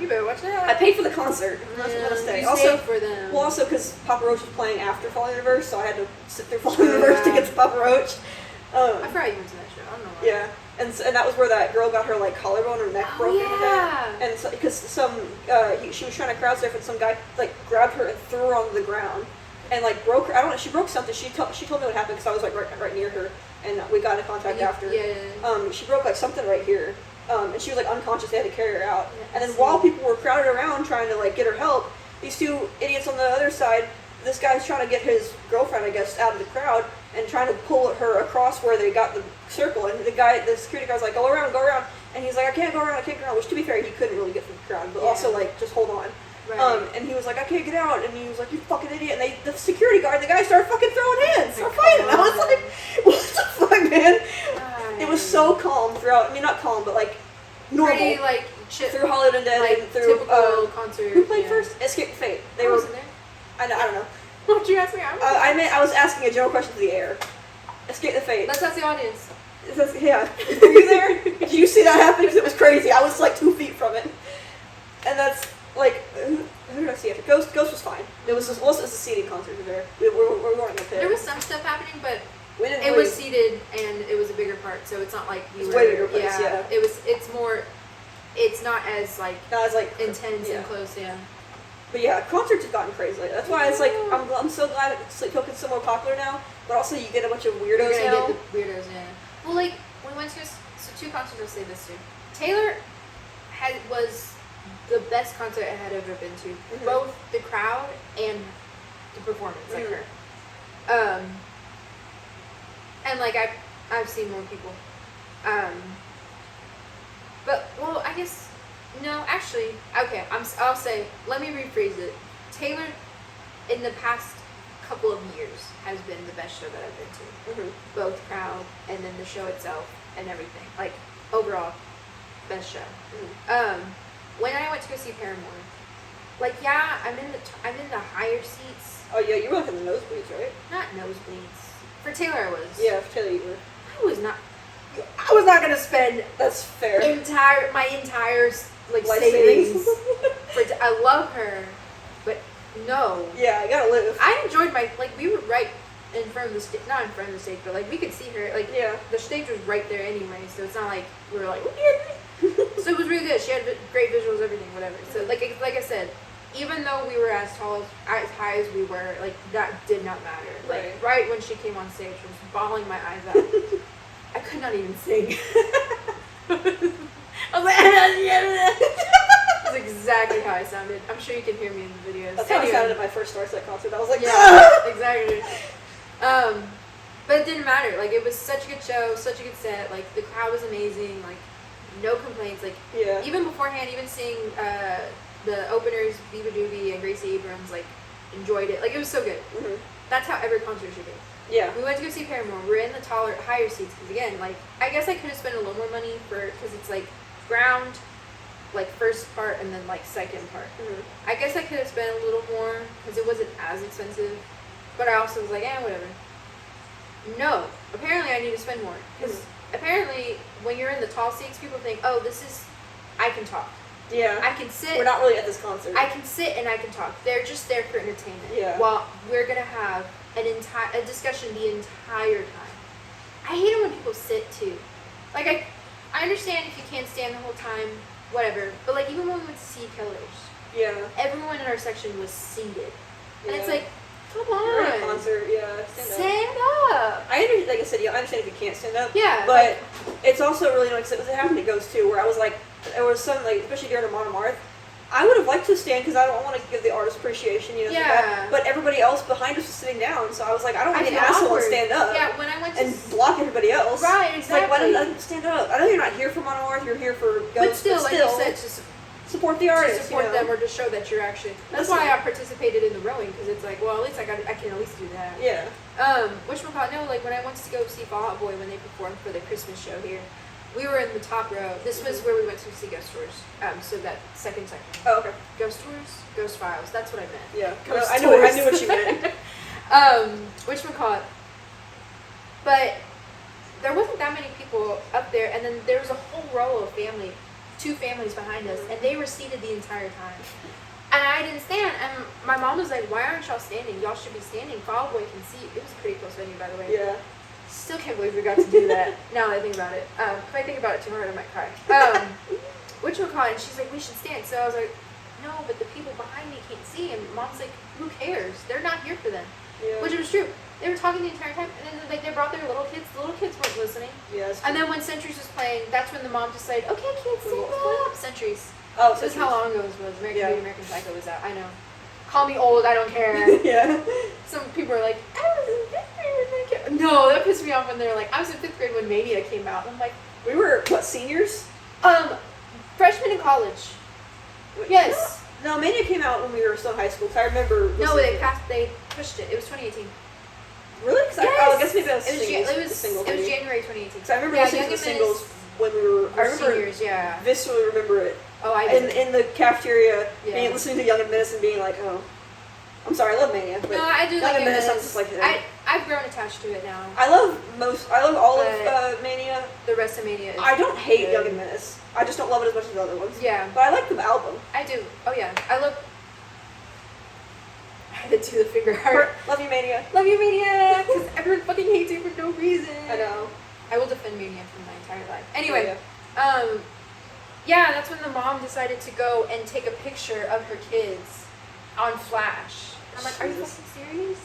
You better watch that. I paid for the concert. I'm not supposed to stay. You Also, stayed for them. well, also because Papa Roach was playing after Falling in Reverse, so I had to sit through Falling in Reverse to get to Papa Roach. I forgot you went to that show. I don't know why. Yeah, and that was where that girl got her like collarbone or neck broken. yeah. And so, because she was trying to crowd surf, and some guy like grabbed her and threw her onto the ground, and like broke her. I don't know. She broke something. She told me what happened because I was like right near her, and we got in contact after. Yeah. She broke like something right here. And she was like unconscious. They had to carry her out. Yeah, And then while people were crowded around trying to like get her help, these two idiots on the other side, this guy's trying to get his girlfriend, I guess, out of the crowd and trying to pull her across where they got the circle. And the security guard's like, go around. And he's like, I can't go around. Which to be fair, he couldn't really get through the crowd, but also like just hold on. Right. And he was like, I can't get out. And he was like, you fucking idiot. And the security guard, the guy started fucking throwing hands. Started fighting. I was like, what the fuck, man? It was so calm throughout. I mean, not calm, but like normal. Pretty like chip. Through Holiday Dead Like and through typical concert. who played first? Escape Fate. They I were. wasn't there. I don't know. What'd you ask me? I was asking a general question to the air. Escape the Fate. Let's ask the audience. Yeah. Were you there? Did you see that happen? Because it was crazy. I was like 2 feet from it. And that's like who did I see after? Ghost was fine. It was a seating concert there. We weren't in the pit. There was some stuff happening, but We didn't it really- was seated and it was a bigger part, so it's not like you It's were. way bigger place, yeah. It's more. It's not as like Not as like intense yeah. and close. Yeah. But yeah, concerts have gotten crazy. That's why it's like I'm so glad Sleep Token's so more popular now. But also you get a bunch of You're weirdos gonna now. get the weirdos, yeah. Well, like we went to two concerts. I'll say this too. Taylor was the best concert I had ever been to. Mhm. Both the crowd and the performance, like Mhm. her. And like I've seen more people. But well, I guess no. Actually, okay. I'll say. Let me rephrase it. Taylor, in the past couple of years, has been the best show that I've been to. Mhm. Both crowd and then the show itself and everything. Like overall, best show. Mhm. When I went to go see Paramore, like yeah, I'm in the higher seats, Oh yeah, you were like in the nosebleeds, right? not nosebleeds. For Taylor, I was. Yeah, for Taylor you were. I was not gonna spend That's fair. my entire like Life savings. savings. I love her, but no. Yeah, I gotta live. I enjoyed we were right in front of the stage, not in front of the stage, but like we could see her. Like Yeah. the stage was right there anyway, so it's not like we were like. So it was really good. She had great visuals, everything, whatever. So like I said, even though we were as high as we were, like that did not matter. Like right when she came on stage, I was bawling my eyes out. I could not even sing. I was like, that's exactly how I sounded. I'm sure you can hear me in the videos. That's how I sounded at my first Starset concert. I was like, yeah, exactly. But it didn't matter. Like it was such a good show, such a good set. Like the crowd was amazing. Like no complaints. Like yeah. even beforehand, even seeing the openers, Biba Doobie and Gracie Abrams, like, enjoyed it. Like, it was so good. Mm-hmm. That's how every concert should be. Yeah. We went to go see Paramore. We're in the higher seats because, again, like, I guess I could have spent a little more money because it's like ground, like first part and then like second part. Mm-hmm. I guess I could have spent a little more because it wasn't as expensive, but I also was like, whatever. No, apparently I need to spend more because apparently when you're in the tall seats, people think, oh, I can talk. Yeah. I can sit. We're not really at this concert. I can sit and I can talk. They're just there for entertainment. Yeah. While we're gonna have a discussion the entire time. I hate it when people sit too. Like I understand if you can't stand the whole time, whatever. But like even when we went to see Killers, yeah. everyone in our section was seated, and it's Yeah. like, come You're at a on, concert, yeah. stand up. I understand, like I said, I understand if you can't stand up. Yeah, But it's also really annoying because it happened to Ghost too, where I was like, there was some, like, especially during the Monomarth, I would have liked to stand because I don't want to give the artist appreciation, you know. Yeah. But everybody else behind us was sitting down, so I was like, I don't want to be an feel asshole awkward. and stand up. Yeah, when I went to And block everybody else. Right, It's like, why exactly. don't you stand up? I know you're not here for Monomarth, you're here for Ghost, but still, like you said, just support the to artist. support you know? them or to show that you're actually. That's Listen. why I participated in the rowing because it's like, well, at least I can at least do that. Yeah. Whatchamacallit, no, like when I went to go see Fall Out Boy when they performed for the Christmas show here, we were in the top row. This was where we went to see Ghost Tours. So that second section. Oh, okay. Ghost Tours? Ghost Files. That's what I meant. Yeah. Ghost I knew what Tours. you meant. Whatchamacallit. But there wasn't that many people up there, and then there was a whole row of two families behind us, and they were seated the entire time. And I didn't stand, and my mom was like, why aren't y'all standing? Y'all should be standing. Fall Out Boy can see. It was a pretty close venue, by the way. Yeah. Still can't believe we got to do that. Now that I think about it. If I think about it too hard, I might cry. Whatchamacallit, and she's like, we should stand. So I was like, no, but the people behind me can't see. And mom's like, who cares? They're not here for them. Yeah. Which was true. They were talking the entire time, and then like they brought their little kids. The little kids weren't listening. Yes. And then when Centuries was playing, that's when the mom decided, okay, kids, stand up. Centuries. Oh, This is how long ago this was. American Yeah. Beauty, American Psycho was out. I know. Call me old, I don't care. Yeah. Some people are like, I was in 5th grade when Mania came out. No, that pissed me off when they're like, I was in 5th grade when Mania came out. I'm like, We were, what, seniors? freshman in college. Yes. No, Mania came out when we were still in high school, because I remember No, listening- they pushed it. It was 2018. Really? 'Cause Yes. I guess maybe that was It was, singles, it the was, single it was maybe. January 2018. 'Cause I remember Yeah, listening to Young the and singles when we were, I We're remember seniors, yeah. viscerally remember it. Oh, I In, did. in the cafeteria, Yeah. being, listening to Young and Menace and being like, oh, I'm sorry, I love Mania, but No, I do Young like and it. Menace, I'm just like, I've grown attached to it now. I love all But- of Mania. The rest of Mania is I don't hate good. Young and Menace. I just don't love it as much as the other ones. Yeah, But I like the album. I do. Oh, yeah. I had to do the finger heart. Love you, Mania. Love you, Mania! Because everyone fucking hates you for no reason. I know. I will defend Mania for my entire life. Anyway, Yeah. yeah, that's when the mom decided to go and take a picture of her kids on Flash. I'm like, are you Jesus. fucking serious?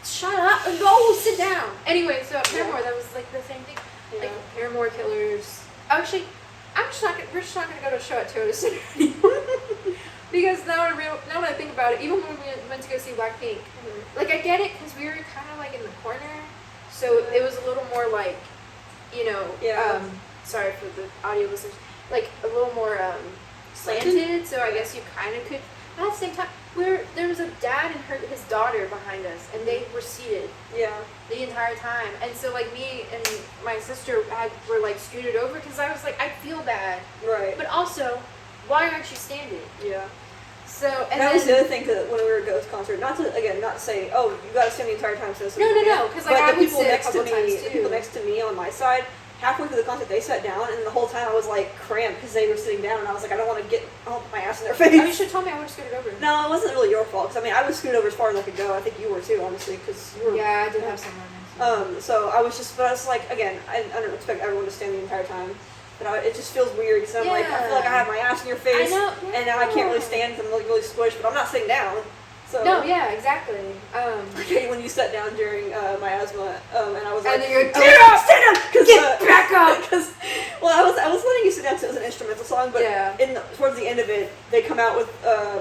Shut up and go sit down. Anyway, so at Paramore, that was like the same thing. Yeah. Like Paramore Killers. Actually, we're just not gonna go to a show at Toyota Center anymore. Because now when I think about it, even when we went to go see Blackpink, like I get it because we were kind of like in the corner, so it was a little more like, you know, Yeah. sorry for the audio listeners, like a little more slanted. So I guess you kind of could. But at the same time, there was a dad and his daughter behind us, and they were seated Yeah. the entire time. And so like me and my sister were like scooted over because I was like, I feel bad, Right. but also, why aren't you standing? Yeah. So and that then, was the other thing that when we were at Ghost concert, not to say, oh, you got to stand the entire time. So No, because like but I the would people sit a next to couple times me, too. the people next to me on my side, halfway through the concert, they sat down, and the whole time I was like cramped because they were sitting down, and I was like, I don't want to get my ass in their face. Oh, you should have told me. I would have scooted over. No, it wasn't really your fault. 'Cause I mean, I was scooted over as far as I could go. I think you were too, honestly, because you were. Yeah, I did have some moments. So I was like, again, I don't expect everyone to stand the entire time. But it just feels weird because I'm like, I feel like I have my ass in your face, I know, and now I can't really stand because I'm like really squished, but I'm not sitting down. So No, yeah, exactly. Okay, when you sat down during my asthma, and I was like, And then you're like, stand up, Get back up! Because, well, I was letting you sit down because it was an instrumental song, but Yeah. towards the end of it, they come out with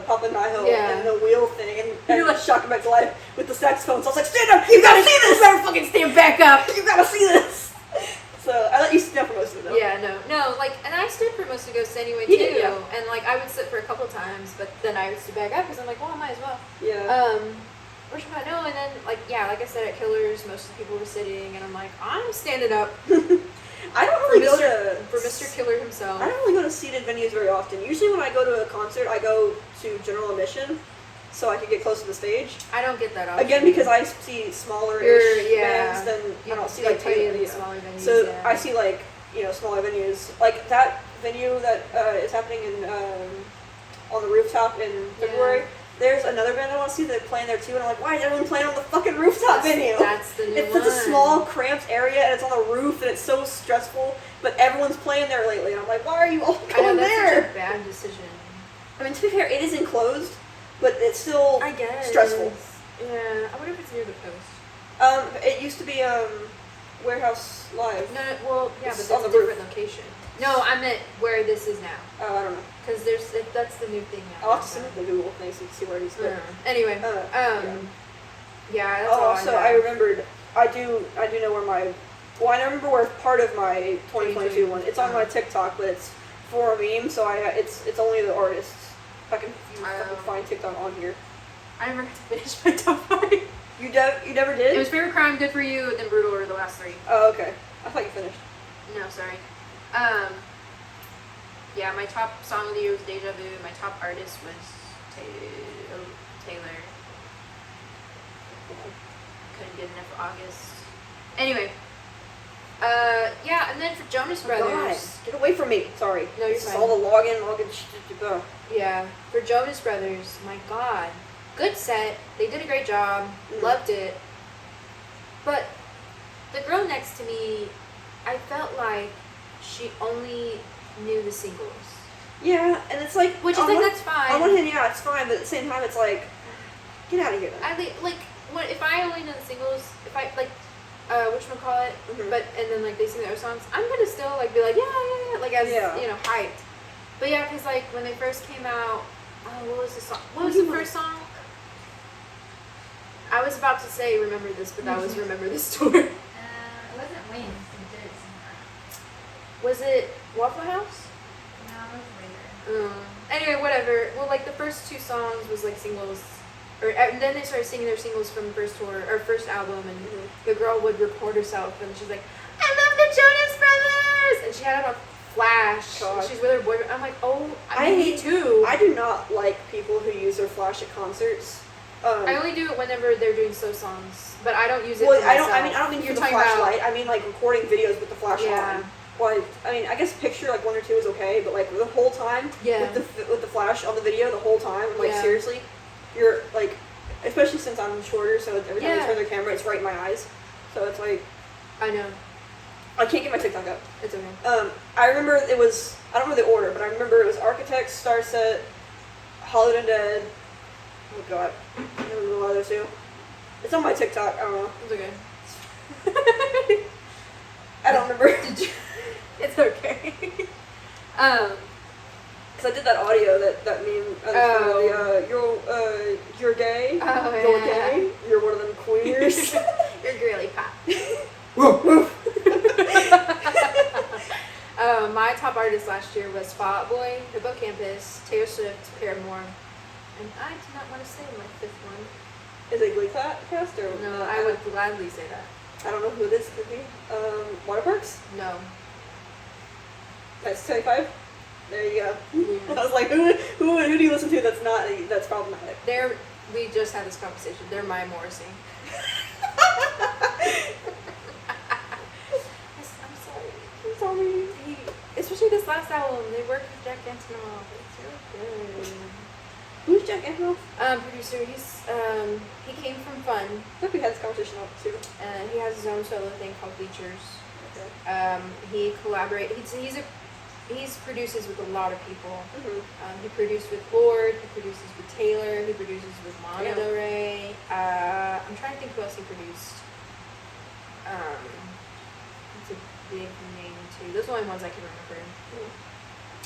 Papa Niho Yeah. and the wheel thing, and You're like, shocking back to life with the saxophone. So I was like, stand up! You gotta see this! You better fucking stand back up! You gotta see this! So So I let you sit down for most of it though. Yeah, no, like, and I stood for most of Ghosts anyway You too, did, yeah. and like I would sit for a couple times, but then I would sit back up because I'm like, well, I might as well. Yeah. Which I know, and then like like I said at Killers, most of the people were sitting, and I'm like, I'm standing up I don't really go to for Mr. Killer himself. I don't really go to seated venues very often. Usually when I go to a concert, I go to general admission, so I can get close to the stage. I don't get that often. Again, because I see smaller bands than I don't see like smaller venues. So yeah. I see like smaller venues, like that venue that is happening in on the rooftop in February. Yeah. There's another band I want to see that's playing there too, and I'm like, why is everyone playing on the fucking rooftop venue? That's the new It's one. such a small, cramped area, and it's on the roof, and it's so stressful. But everyone's playing there lately, and I'm like, why are you all I know going that's there? such a bad decision. I mean, to be fair, it is enclosed, but it's still I guess stressful. Yeah, I wonder if it's near the post. It used to be Warehouse Live. No, well, yeah, It's but on that's the a different location. No, I meant where this is now. Oh, I don't know. Because that's the new thing now. I'll have to send you the Google thing so you can see where it is. But, Anyway, yeah, that's all also, I remembered. I do know where my. Well, I remember where part of my 2022 one. It's on my TikTok, but it's for a meme, so it's only the artists. If I can find TikTok on here. I never got to finish my top 5. You never did? It was Favorite Crime, Good For You, then Brutal were the last 3. Oh, okay. I thought you finished. No, sorry. Yeah, my top song of the year was Deja Vu. My top artist was Taylor. Couldn't get enough of August. Anyway. Yeah, and then for Jonas Brothers. God, get away from me. Sorry. No, you're This is fine. all the login shit. Yeah, for Jonas Brothers, my God. Good set. They did a great job. Loved it. But the girl next to me, I felt like she only knew the singles. Yeah, and it's like... Which is like, that's fine. On one hand, yeah, it's fine, but at the same time, it's like, get out of here then. If I only know the singles, if I, whatchamacallit, but, and then, like, they sing their songs, I'm gonna still, like, be like, yeah, like, as, hyped. But yeah, because, like, when they first came out, what was the song? What was the first song? I was about to say Remember This, but that was Remember This Tour. It wasn't Wings. They did it somewhere. Was it Waffle House? No, it was later. Anyway, whatever. Well, like, the first 2 songs was, like, singles. And then they started singing their singles from the first tour, or first album, and the girl would record herself, and she's like, I love the Jonas Brothers! And she had it on flash. And she's with her boyfriend. I'm like, oh, me too. I do not like people who use their flash at concerts. I only do it whenever they're doing slow songs, but I don't use it Well, for I myself. don't mean You're for the talking flashlight. about- I mean, like, recording videos with the flash on. Well, I mean, I guess picture, like, 1 or 2 is okay, but, like, the whole time, with the flash on the video, the whole time, I'm like, seriously? You're, like, especially since I'm shorter, so every time I turn the camera, it's right in my eyes. So it's like... I know. I can't get my TikTok up. It's okay. I remember it was... I don't remember the order, but I remember it was Architects, Starset, Hollywood Undead... Oh, God. I don't know the other 2. It's on my TikTok. I don't know. It's okay. I don't remember. It's okay. Because I did that audio, that meme. You're gay. Oh, You're yeah. gay. You're one of them queers. You're girly pop. Woof, woof. My top artist last year was Fall Out Boy, Hippocampus, Taylor Swift, Paramore, and I do not want to say my 5th one. Is it Glee Cast or? No, I would gladly say that. I don't know who this could be. Waterparks? No. That's 25? There you go. Yeah. I was like, who do you listen to that's problematic? We just had this conversation. They're my Morrissey. I'm sorry. Especially this last album, they worked with Jack Antonoff. It's really good. Who's Jack Antonoff? Producer. He came from Fun. I think we had this conversation on too. He has his own solo thing called Bleachers. Okay. He collaborates. He's produces with a lot of people. Mm-hmm. He produced with Lorde. He produces with Taylor. He produces with Lana Del Rey. I'm trying to think who else he produced. It's a big name too. Those are the only ones I can remember.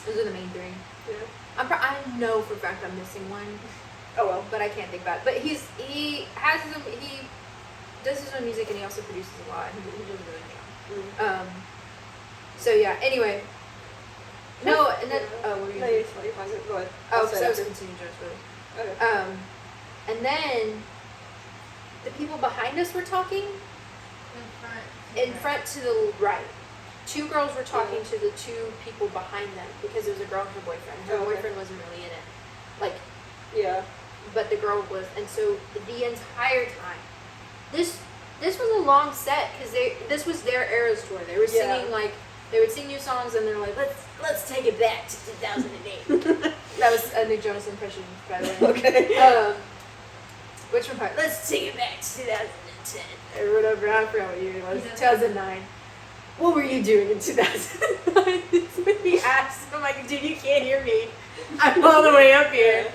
Those are the main 3. Yeah. I know for a fact I'm missing one. Oh well. But I can't think about it. But he does his own music, and he also produces a lot. He does a really good job. So yeah. Anyway. No, and then what were you? No, you're fine. Go ahead. Oh, I'll because say I was after. continuing just really. Okay. And then the people behind us were talking. In front to the right. Two girls were talking to the two people behind them because it was a girl and her boyfriend. Her boyfriend wasn't really in it. Like, Yeah. but the girl was. And so the entire time, this was a long set because this was their Eras tour. They were singing like, they would sing new songs and they're like, let's take it back to 2008. That was a Nick Jonas impression, by the way. Okay. Which one part? Let's take it back to 2010 or whatever. I forgot what year it was. 2009. What were you doing in 2009? That's what he asked. I'm like, dude, you can't hear me. I'm all the way up here.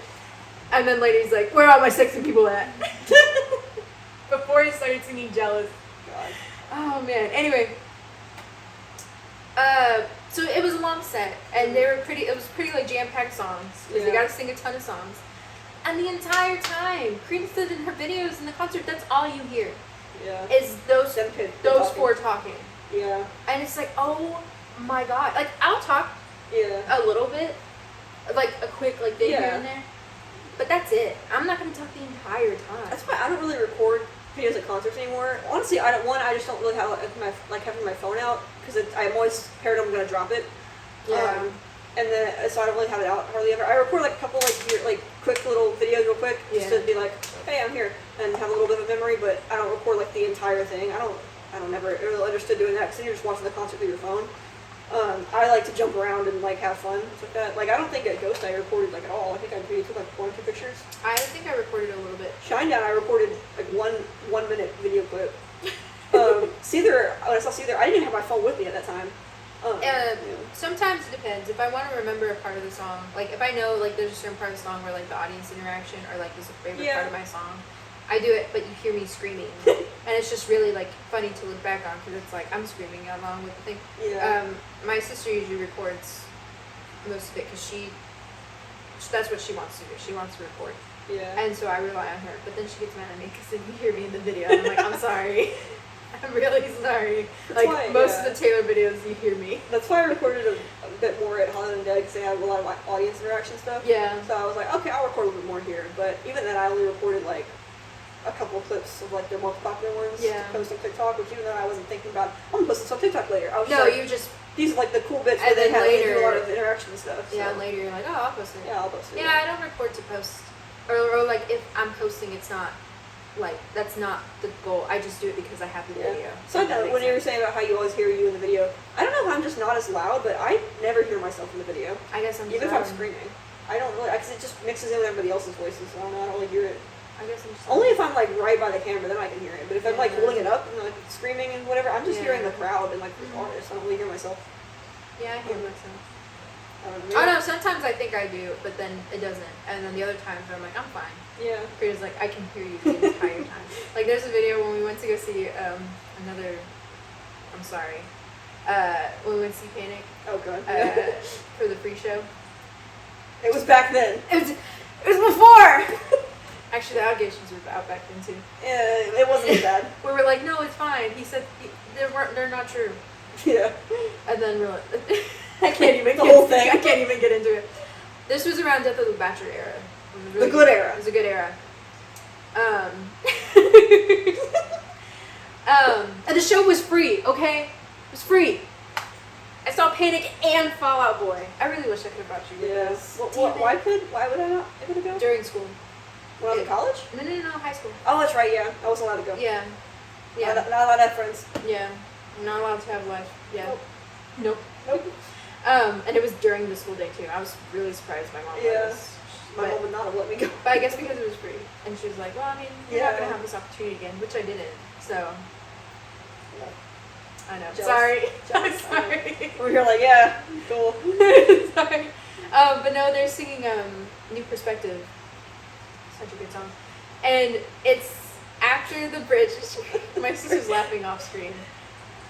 And then lady's like, where are my sexy people at? Before he started singing Jealous. God. Oh man. Anyway. So it was a long set, and it was pretty like jam-packed songs, because they got to sing a ton of songs. And the entire time, Cream said in her videos in the concert, that's all you hear. Yeah. Is those talking. four talking. Yeah. And it's like, oh my god. Like, I'll talk a little bit, like a quick like thing here and there, but that's it. I'm not going to talk the entire time. That's why I don't really record videos at concerts anymore. Honestly, I just don't really have having my phone out, because I'm always paranoid I'm gonna drop it. Yeah. And then so I don't really have it out hardly ever. I record like a couple quick little videos real quick just to be like, hey, I'm here, and have a little bit of memory. But I don't record like the entire thing. I don't never really understood doing that, because then you're just watching the concert through your phone. I like to jump around and like have fun stuff like that. Like, I don't think at Ghost I recorded like at all. I think I maybe took like 1 or 2 pictures. I think I recorded a little bit. Shinedown, I recorded like one minute video clip. Seether, when I saw Seether, I didn't even have my phone with me at that time. Sometimes it depends. If I want to remember a part of the song, like if I know like there's a certain part of the song where like the audience interaction or like is a favorite part of my song, I do it, but you hear me screaming, and it's just really like funny to look back on, because it's like I'm screaming along with the thing. Yeah. My sister usually records most of it because that's what she wants to do. She wants to record. Yeah. And so I rely on her, but then she gets mad at me because then you hear me in the video, and I'm like, I'm sorry. I'm really sorry. Most of the Taylor videos, you hear me. That's why I recorded a bit more at Holland and Dead, because they have a lot of like audience interaction stuff. Yeah. So I was like, okay, I'll record a little bit more here. But even then, I only recorded like a couple of clips of like their most popular ones to post on TikTok, which even though I wasn't thinking about, I'm gonna post this on TikTok later. I was just these are like the cool bits where they have like, a lot of interaction and stuff. So. Yeah, later you're like, oh, I'll post it. Yeah, I'll post it. Yeah, I don't record to post. Or like if I'm posting, it's not like, that's not the goal. I just do it because I have the video. So when you were saying about how you always hear you in the video, I don't know if I'm just not as loud, but I never hear myself in the video. I guess I'm just even if I'm screaming. I don't really, because it just mixes in with everybody else's voices, so I don't really hear it. I guess I'm just only if I'm like right by the camera, then I can hear it. But if I'm like holding it up and like screaming and whatever, I'm just hearing the crowd and like the artist. I don't really hear myself. Yeah, I hear myself. Oh no, sometimes I think I do, but then it doesn't. And then the other times I'm like, I'm fine. Yeah. Because like I can hear you the entire time. Like there's a video when we went to go see another. I'm sorry. When we went to see Panic. Oh god. For the free show. It was back then. It was before. Actually, the allegations were out back then too. Yeah, it wasn't as bad. We were like, no, it's fine. He said they're not true. Yeah. And then we're like, I can't even the whole thing. I can't even get into it. This was around Death of the Bachelor era. The good era. It was a good era. And the show was free, okay? It was free. I saw Panic and Fall Out Boy. I really wish I could have brought you with us. Why would I not able to go? During school. When I was in college? No, high school. Oh, that's right, yeah. I wasn't allowed to go. Yeah. Not allowed to have friends. Yeah. I'm not allowed to have life. Yeah. Nope. And it was during the school day too. I was really surprised my mom was. My mom would not have let me go. But I guess because it was free. And she was like, well, I mean, you're not going to have this opportunity again, which I didn't. So. I know. Jealous. Sorry. I'm Jealous. sorry. We're here like, yeah, cool. Sorry. But no, they're singing New Perspective. Such a good song. And it's after the bridge. My sister's laughing off screen.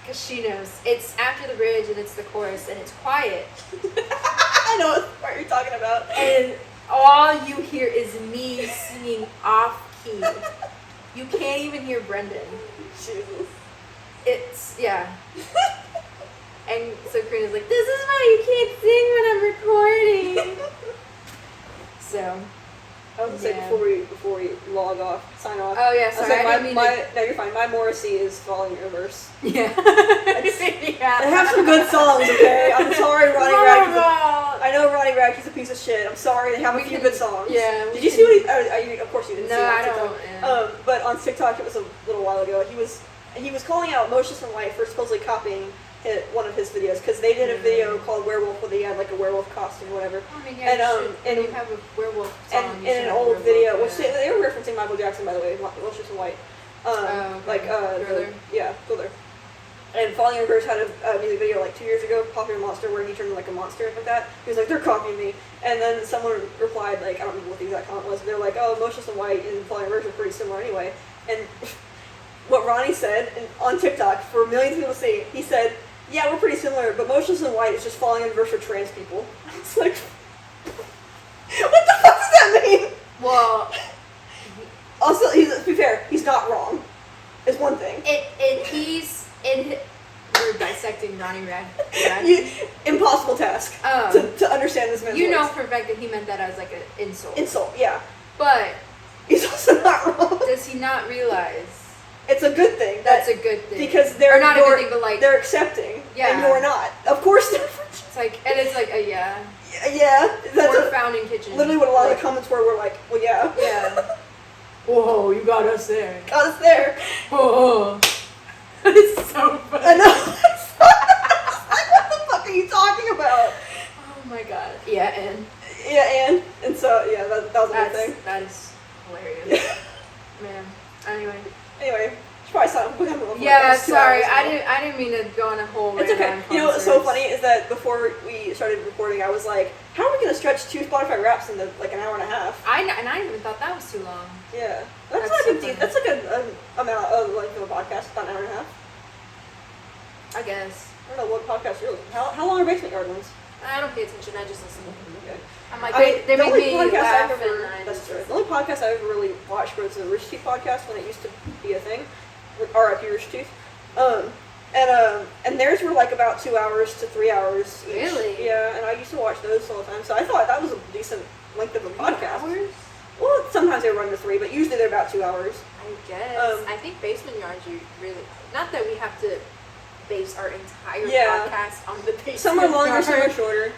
Because she knows. It's after the bridge and it's the chorus and it's quiet. I know what part you're talking about. And all you hear is me singing off key. You can't even hear Brendan. Jesus. It's, yeah. And so Karina's like, this is why you can't sing when I'm recording. So. I was gonna say before we log off, sign off. Oh yeah, sorry. No, you're fine. My Morrissey is Falling Your Verse. Yeah. They have some good songs, okay? I'm sorry, Ronnie Rad. I know Ronnie Radke's a piece of shit. I'm sorry. They have a few good songs. Yeah. Did you see what he? Of course you didn't. No, see it on I TikTok. don't. Yeah. But on TikTok, it was a little while ago. He was calling out Motionless in White for supposedly copying one of his videos because they did a video called Werewolf where they had like a werewolf costume or whatever. Oh my God, and you have a werewolf song. And in an old video, which they were referencing Michael Jackson, by the way, Motionless in White. Thriller. And Falling in Verse had a music video like 2 years ago, Popular Monster, where he turned into like a monster and like that. He was like, they're copying me. And then someone replied, like, I don't remember what the exact comment was, but they're like, oh, Motionless in White and Falling in Verse are pretty similar anyway. And what Ronnie said on TikTok, for millions of people to see, he said, yeah, we're pretty similar, but Motionless in White is just Falling in Verse for trans people. It's like, what the fuck does that mean? Well, also, to be fair, he's not wrong. Is one thing. We're dissecting Ronnie Rad. Impossible task to understand this man's You know voice. for a fact that he meant that as like an insult. Insult, yeah. But he's also not wrong. does he not realize? It's a good thing. That's a good thing. Because they're not a good thing, but like they're accepting. Yeah. And you're not. Of course they're. It's like, and it's like yeah. Yeah. That's found in kitchen. Literally what a lot of the comments were like, well, yeah. Yeah. Whoa, you got us there. Got us there. Whoa. It's so funny. I know. Like, what the fuck are you talking about? Oh my God. Yeah, and. Yeah, and so yeah, that was another thing. That is hilarious. Yeah. Man. Anyway, should probably stop. We're gonna yeah, sorry. I didn't mean to go on a whole rant. It's okay. On You know what's so concerts. funny is that before we started recording, I was like, how are we gonna stretch 2 Spotify raps into like an hour and a half? I even thought that was too long. Yeah, That's like so funny. that's like an amount of length of a podcast, about an hour and a half. I guess. I don't know what podcast you're listening. How long are Basement Yard ones? I don't pay attention. I just listen. Okay. I'm like, I mean, they the make only me podcast laugh. I've ever, And that's true. The only podcast I ever really watched was the Rooster Teeth podcast when it used to be a thing. R.I.P. Rooster Teeth. And theirs were like about 2 hours to 3 hours each. Really? Yeah, and I used to watch those all the time. So I thought that was a decent length of a podcast. 3 hours? Well, sometimes they run to 3, but usually they're about 2 hours. I guess. I think Basement Yards are really not that we have to base our entire podcast on the Basement Some are longer, Yard. some are shorter.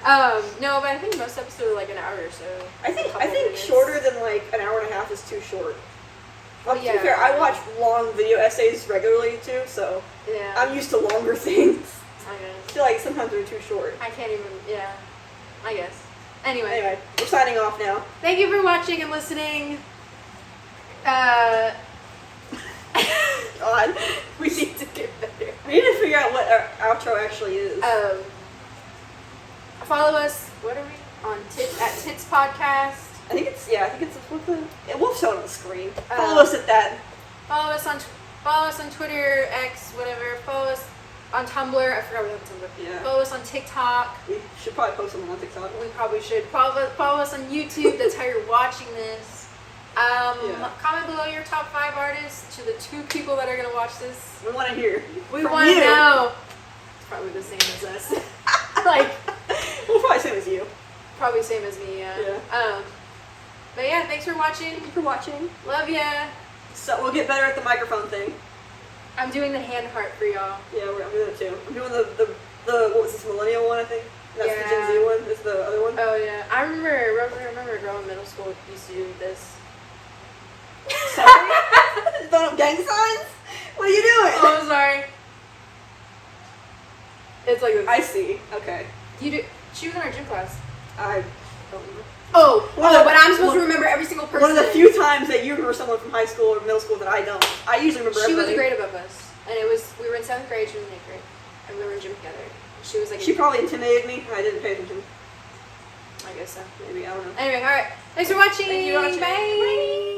No, but I think most episodes are like an hour or so. I think shorter than like an hour and a half is too short. Well, To be fair, I watch long video essays regularly too, so yeah. I'm used to longer things. I guess. I feel like sometimes they're too short. I can't even. Yeah. I guess. Anyway, we're signing off now. Thank you for watching and listening. God. We need to get better. We need to figure out what our outro actually is. Follow us. What are we on? At Tits Podcast. I think it's what the. We'll show it on the screen. Follow us at that. Follow us on Twitter, X, whatever. Follow us on Tumblr. I forgot we have Tumblr. Yeah. Follow us on TikTok. We should probably post something on TikTok. We probably should. Follow us on YouTube. That's how you're watching this. Comment below your top 5 artists to the 2 people that are gonna watch this. We want to hear. We want to know. It's probably the same as us. Like, we'll probably same as you. probably same as me. Yeah. But yeah, thanks for watching. Thank you for watching. Love ya. So we'll get better at the microphone thing. I'm doing the hand heart for y'all. Yeah, I'm doing it too. I'm doing the what was this, millennial one, I think? That's the Gen Z one. This is the other one. Oh yeah, I remember a girl in middle school used to do this. Sorry? Throwing up gang signs? What are you doing? Oh, I'm sorry. It's like this. I see. Okay. You do. She was in our gym class. I don't remember. But I'm supposed to remember every single person. One of the few times that you remember someone from high school or middle school that I don't. I usually remember She everybody. was a grade above us, and we were in 7th grade. She was in 8th grade, and we were in gym together. She was like. She probably intimidated me, and I didn't pay attention. I guess so. Maybe, I don't know. Anyway, all right. Thanks for watching. Thank you for watching. Bye.